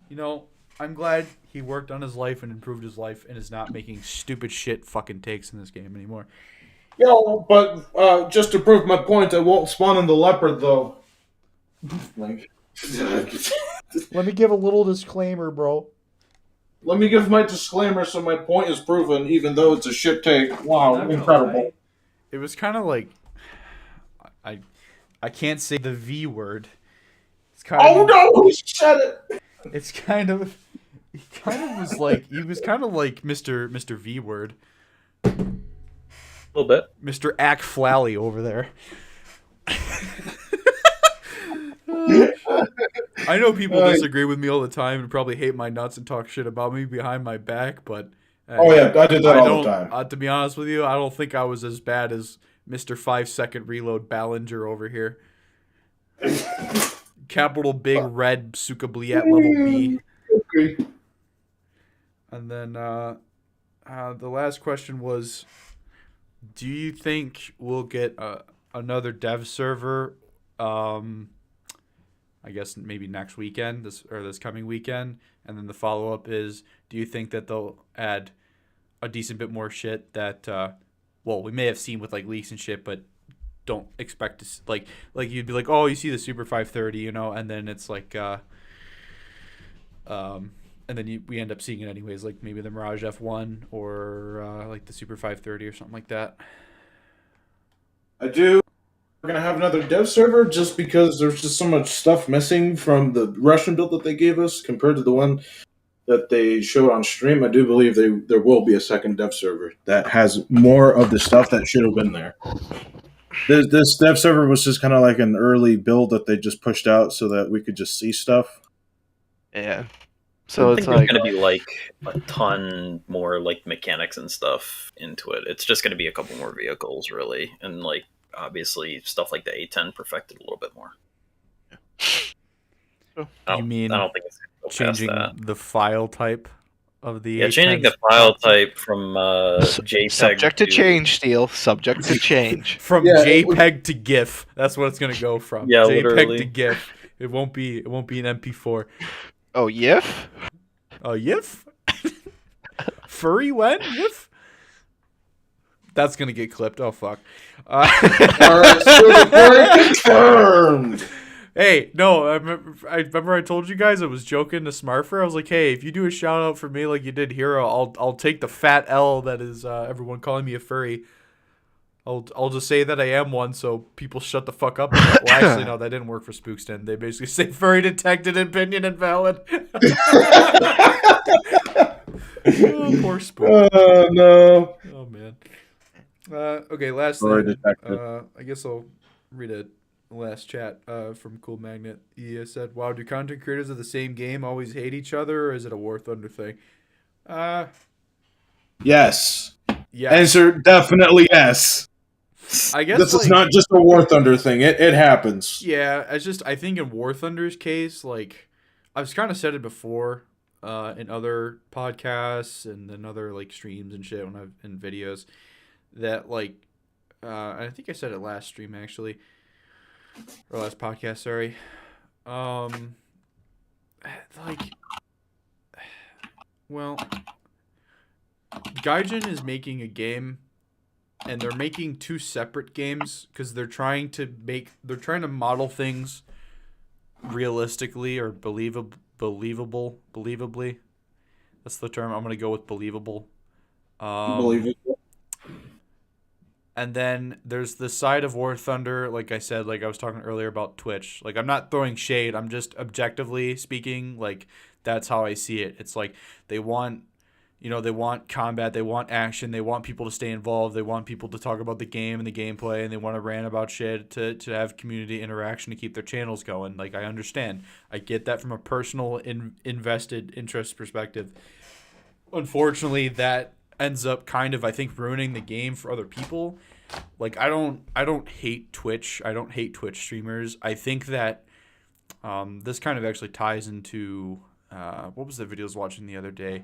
You know, I'm glad he worked on his life and improved his life and is not making stupid shit fucking takes in this game anymore. Yo, but just to prove my point, I won't spawn in the leopard though. Like, Let me give a little disclaimer, bro. let me give my disclaimer so my point is proven, even though it's a shit take. Wow, incredible. It was kind of like I can't say the V word. It's kind Oh of, no, who said it? It's kind of was like he was kind of like Mr. V word. A little bit. Mr. Ack Flally over there. I know people disagree with me all the time and probably hate my nuts and talk shit about me behind my back, but Oh yeah, I did that all the time. To be honest with you, I don't think I was as bad as Mr. 5-second reload Ballinger over here. Capital big red Sukabliat level B. Okay. And then the last question was, do you think we'll get another dev server? I guess maybe next weekend, this coming weekend. And then the follow up is, do you think that they'll add a decent bit more shit that we may have seen with like leaks and shit, but don't expect to like you'd be like, oh, you see the Super 530, you know, and then it's like and then we end up seeing it anyways, like maybe the Mirage F1 or like the Super 530 or something like that. I do. We're going to have another dev server just because there's just so much stuff missing from the Russian build that they gave us compared to the one that they showed on stream. I do believe there will be a second dev server that has more of the stuff that should have been there. This dev server was just kind of like an early build that they just pushed out so that we could just see stuff. Yeah. So it's there's like going to be like a ton more like mechanics and stuff into it. It's just going to be a couple more vehicles, really, and like obviously stuff like the A10 perfected a little bit more. You mean I don't think it's gonna go changing past that. the file type of the Changing A10's the file type from JPEG subject to change, Steel. Subject to change. from Yeah, JPEG to GIF. That's what it's gonna go from. Yeah, JPEG literally. to GIF. It won't be an MP4. Oh, YIF? YIF? Furry when? YIF? That's gonna get clipped. Oh fuck. All right, so confirmed. Hey, no, I remember I told you guys I was joking to Smarfer. I was like, hey, if you do a shout out for me like you did Hero, I'll take the fat L that is everyone calling me a furry. I'll just say that I am one, so people shut the fuck up. Well, actually, no, that didn't work for Spookston. They basically say furry detected, opinion invalid. Oh, poor Spook. Oh no. Oh man. Okay, last Furry thing. detected. I guess I'll read a last chat from Cool Magnet. He said, "Wow, do content creators of the same game always hate each other, or is it a War Thunder thing?" Yes. Yeah. Answer definitely yes. I guess This is not just a War Thunder thing. It happens. Yeah, I think in War Thunder's case, like I've kind of said it before, in other podcasts and in other like streams and shit when I've in videos, that like, I think I said it last stream actually, or last podcast. Sorry, like, well, Gaijin is making a game. And they're making two separate games because they're trying to model things realistically or believably. That's the term. I'm gonna go with believable. Believable. And then there's the side of War Thunder, like I said, like I was talking earlier about Twitch. Like I'm not throwing shade. I'm just objectively speaking. Like that's how I see it. It's like they want. They want combat, they want action, they want people to stay involved, they want people to talk about the game and the gameplay, and they want to rant about shit to have community interaction to keep their channels going. Like, I understand. I get that from a personal invested interest perspective. Unfortunately, that ends up kind of, I think, ruining the game for other people. Like, I don't hate Twitch. I don't hate Twitch streamers. I think that this kind of actually ties into, what was the video I was watching the other day?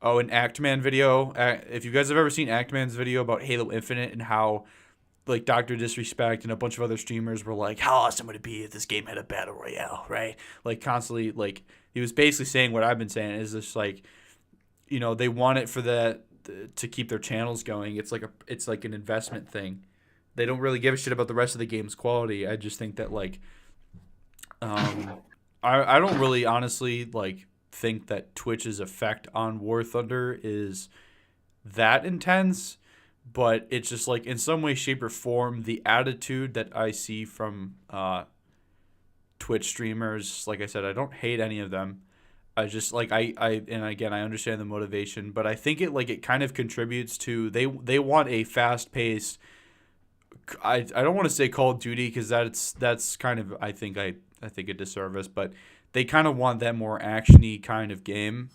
Oh, an Actman video. If you guys have ever seen Actman's video about Halo Infinite and how like Dr. Disrespect and a bunch of other streamers were like, how awesome would it be if this game had a battle royale, right? Like constantly, like he was basically saying what I've been saying is just like, you know, they want it for to keep their channels going. It's like an investment thing. They don't really give a shit about the rest of the game's quality. I just think that like, I don't really honestly like think that Twitch's effect on War Thunder is that intense. But it's just like in some way, shape, or form, the attitude that I see from Twitch streamers, like I said, I don't hate any of them. I just like and again I understand the motivation, but I think it kind of contributes to they want a fast pace. I don't want to say Call of Duty because that's kind of I think a disservice, but they kind of want that more actiony kind of game.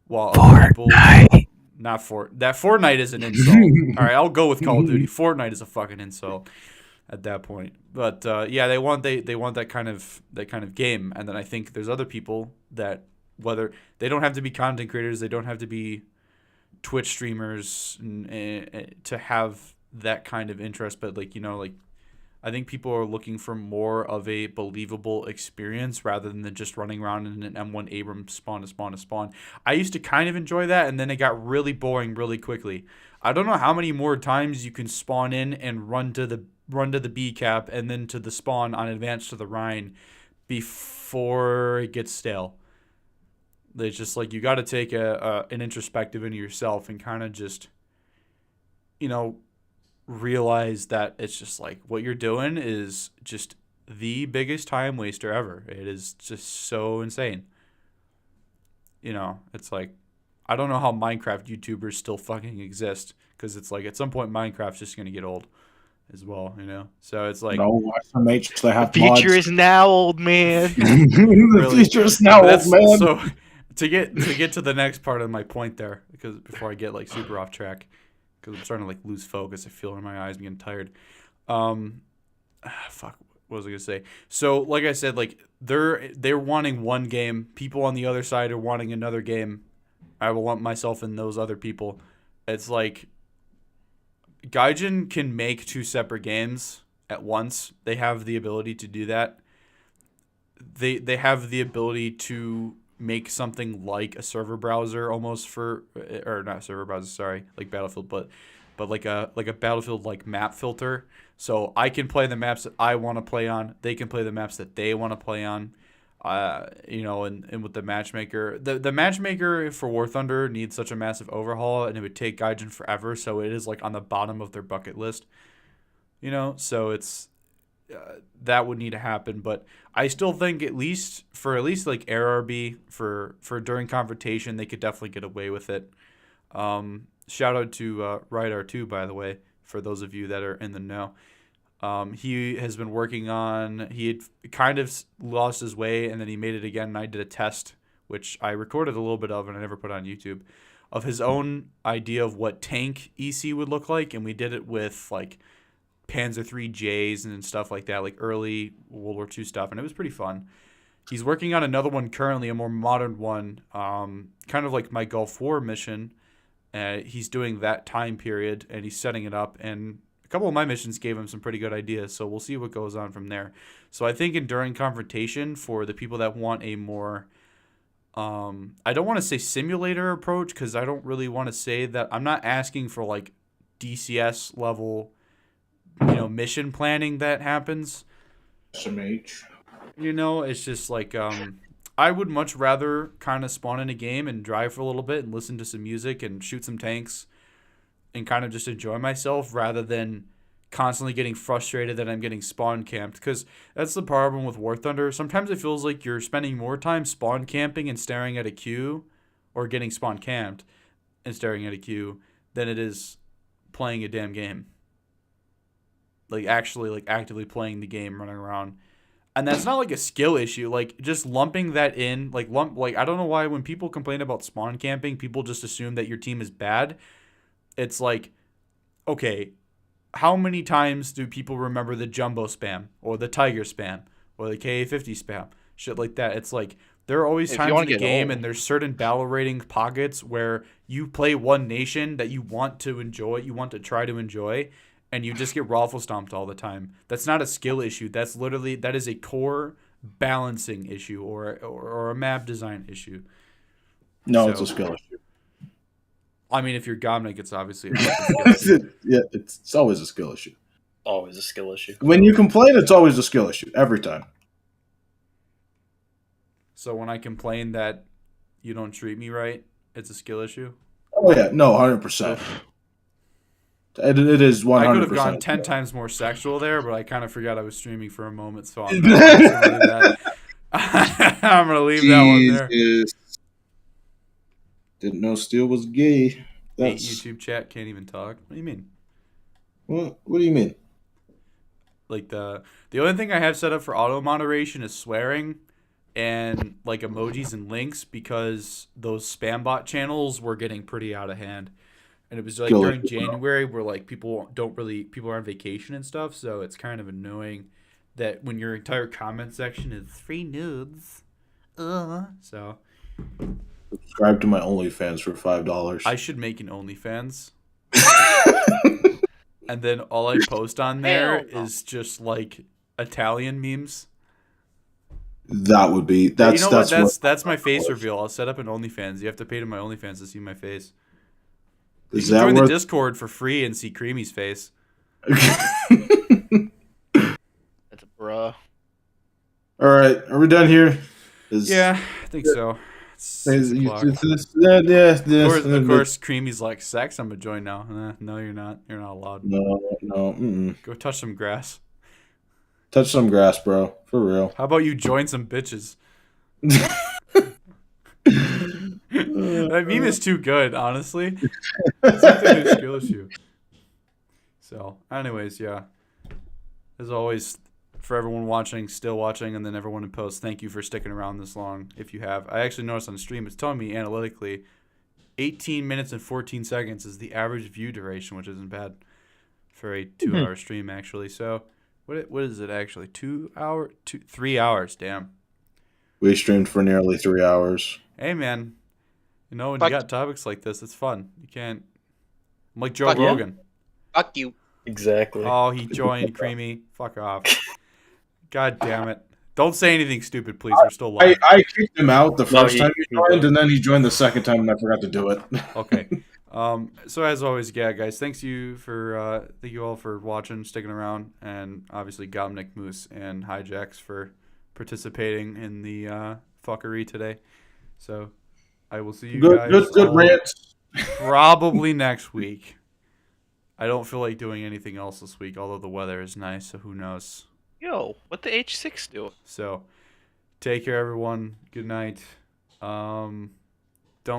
While other people. Not that Fortnite is an insult. All right, I'll go with Call of Duty. Fortnite is a fucking insult at that point. But yeah, they want that kind of game. And then I think there's other people that whether they don't have to be content creators, they don't have to be Twitch streamers to have that kind of interest. But like like I think people are looking for more of a believable experience rather than just running around in an M1 Abrams spawn to spawn to spawn. I used to kind of enjoy that, and then it got really boring really quickly. I don't know how many more times you can spawn in and run to the B cap and then to the spawn on advance to the Rhine before it gets stale. It's just like you got to take an introspective into yourself and kind of just realize that it's just like what you're doing is just the biggest time waster ever. It is just so insane. It's like I don't know how Minecraft YouTubers still fucking exist because it's like at some point Minecraft's just gonna get old as well, So it's like they have the future mods. is now, old man. The future is now, old man. So to get to the next part of my point there, because before I get like super off track. Because I'm starting to like lose focus. I feel it in my eyes. I'm getting tired. Fuck. What was I gonna say? So, like I said, like they're wanting one game. People on the other side are wanting another game. I will lump myself in those other people. It's like Gaijin can make two separate games at once. They have the ability to do that. They have the ability to make something like a server browser almost or not server browser, sorry, like Battlefield, but like a Battlefield like map filter. So I can play the maps that I want to play on. They can play the maps that they want to play on. And with the matchmaker, the matchmaker for War Thunder needs such a massive overhaul, and it would take Gaijin forever. So it is like on the bottom of their bucket list. So it's. That would need to happen, but I still think at least like ARB for during confrontation they could definitely get away with it. Shout out to Rydar2, by the way, for those of you that are in the know. He has been working on. He had kind of lost his way, and then he made it again. And I did a test, which I recorded a little bit of, and I never put on YouTube, of his own idea of what tank EC would look like, and we did it with like Panzer IIIJs and stuff like that, like early World War II stuff, and it was pretty fun. He's working on another one currently, a more modern one, kind of like my Gulf War mission. He's doing that time period, and he's setting it up, and a couple of my missions gave him some pretty good ideas, so we'll see what goes on from there. So I think during confrontation, for the people that want a more, I don't want to say simulator approach, because I don't really want to say that. I'm not asking for like DCS level mission planning that happens. SMH. It's just like I would much rather kind of spawn in a game and drive for a little bit and listen to some music and shoot some tanks and kind of just enjoy myself rather than constantly getting frustrated that I'm getting spawn camped, because that's the problem with War Thunder. Sometimes it feels like you're spending more time spawn camping and staring at a queue, or getting spawn camped and staring at a queue, than it is playing a damn game. Like actually like actively playing the game, running around. And that's not like a skill issue. Like just lumping that in, like I don't know why when people complain about spawn camping, people just assume that your team is bad. It's like, okay, how many times do people remember the jumbo spam or the tiger spam or the KA-50 spam? Shit like that. It's like there are always times in the game and there's certain battle rating pockets where you play one nation that you want to enjoy, you want to try to enjoy, and you just get raffle stomped all the time. That's not a skill issue. That is a core balancing issue or a map design issue. No, So, it's a skill issue. I mean, if you're Gomnik, it's obviously a skill issue. Yeah, it's always a skill issue. Always a skill issue. When you complain, it's always a skill issue every time. So when I complain that you don't treat me right, it's a skill issue. Oh yeah, no, 100%. It is 100%. I could have gone 10 times more sexual there, but I kind of forgot I was streaming for a moment, so I'm gonna leave that one there. Didn't know Steel was gay. Hate That's YouTube chat, can't even talk. What do you mean? what do you mean? Like the only thing I have set up for auto moderation is swearing and like emojis and links, because those spam bot channels were getting pretty out of hand. And it was like during January where like people are on vacation and stuff, so it's kind of annoying that when your entire comment section is free nudes. So Subscribe to my OnlyFans for $5. I should make an OnlyFans. And then all I post on there is just like Italian memes. That would be that's my face reveal. I'll set up an OnlyFans. You have to pay to my OnlyFans to see my face. You can join the Discord for free and see Creamy's face. That's a bruh. All right, are we done here? Yeah, I think so. It's Of 6 o'clock. Of course, Creamy's like, sex, I'm gonna join now. No, you're not. You're not allowed. No. Go touch some grass. Touch some grass, bro. For real. How about you join some bitches? That meme is too good, honestly. It's like a new skill issue. So, anyways, yeah. As always, for everyone watching, still watching, and then everyone in post, thank you for sticking around this long. If you have, I actually noticed on the stream, it's telling me analytically 18 minutes and 14 seconds is the average view duration, which isn't bad for a 2-hour stream, actually. So, what is it actually? 3 hours, damn. We streamed for nearly 3 hours. Hey, man. You know, when you got topics like this, it's fun. You can't. I'm like Joe Rogan. Fuck you. Exactly. Oh, he joined, Creamy. Fuck off. God damn it. Don't say anything stupid, please. We're still live. I kicked him out the first time he joined, and then he joined the second time, and I forgot to do it. Okay. So as always, yeah, guys, thank you all for watching, sticking around, and obviously Gomnik, Moose, and Hijacks for participating in the fuckery today. So I will see you guys good rants. probably next week. I don't feel like doing anything else this week, although the weather is nice, so who knows. Yo, what the H6 do? So take care, everyone. Good night. Don't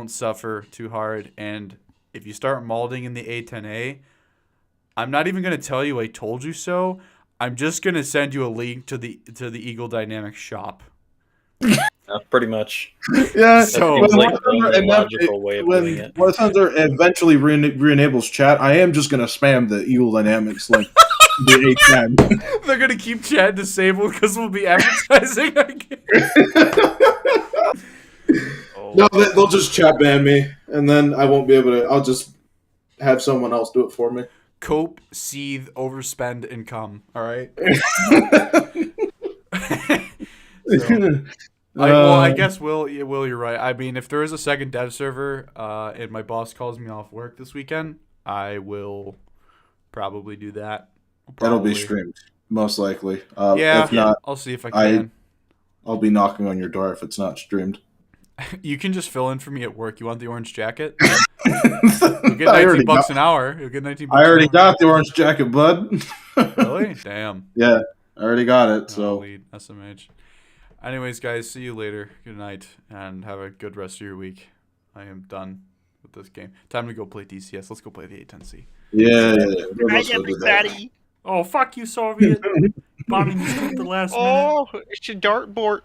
suffer too hard, and if you start molding in the A10A, I'm not even going to tell you I told you so. I'm just going to send you a link to the Eagle Dynamics shop. Pretty much. Yeah. So Seems like the logical way of doing it. When Thunder eventually re-enables chat, I am just going to spam the Eagle Dynamics link. The A10. They're going to keep chat disabled because we'll be advertising again. No, they'll just chat ban me, and then I won't be able to. I'll just have someone else do it for me. Cope, seethe, overspend, and come. All right. I guess Will, you're right. I mean, if there is a second dev server, and my boss calls me off work this weekend, I will probably do that. That'll be streamed, most likely. Yeah, if not, I'll see if I can. I'll be knocking on your door if it's not streamed. You can just fill in for me at work. You want the orange jacket? You'll get $19 an hour. You'll get $19. I already got the orange jacket, bud. Really? Damn. Yeah, I already got it. So lead SMH. Anyways, guys, see you later. Good night, and have a good rest of your week. I am done with this game. Time to go play DCS. Let's go play the A10C. Yeah. Hi, everybody. Oh, fuck you, Soviet. Bombing the last minute. Oh, it's your dartboard.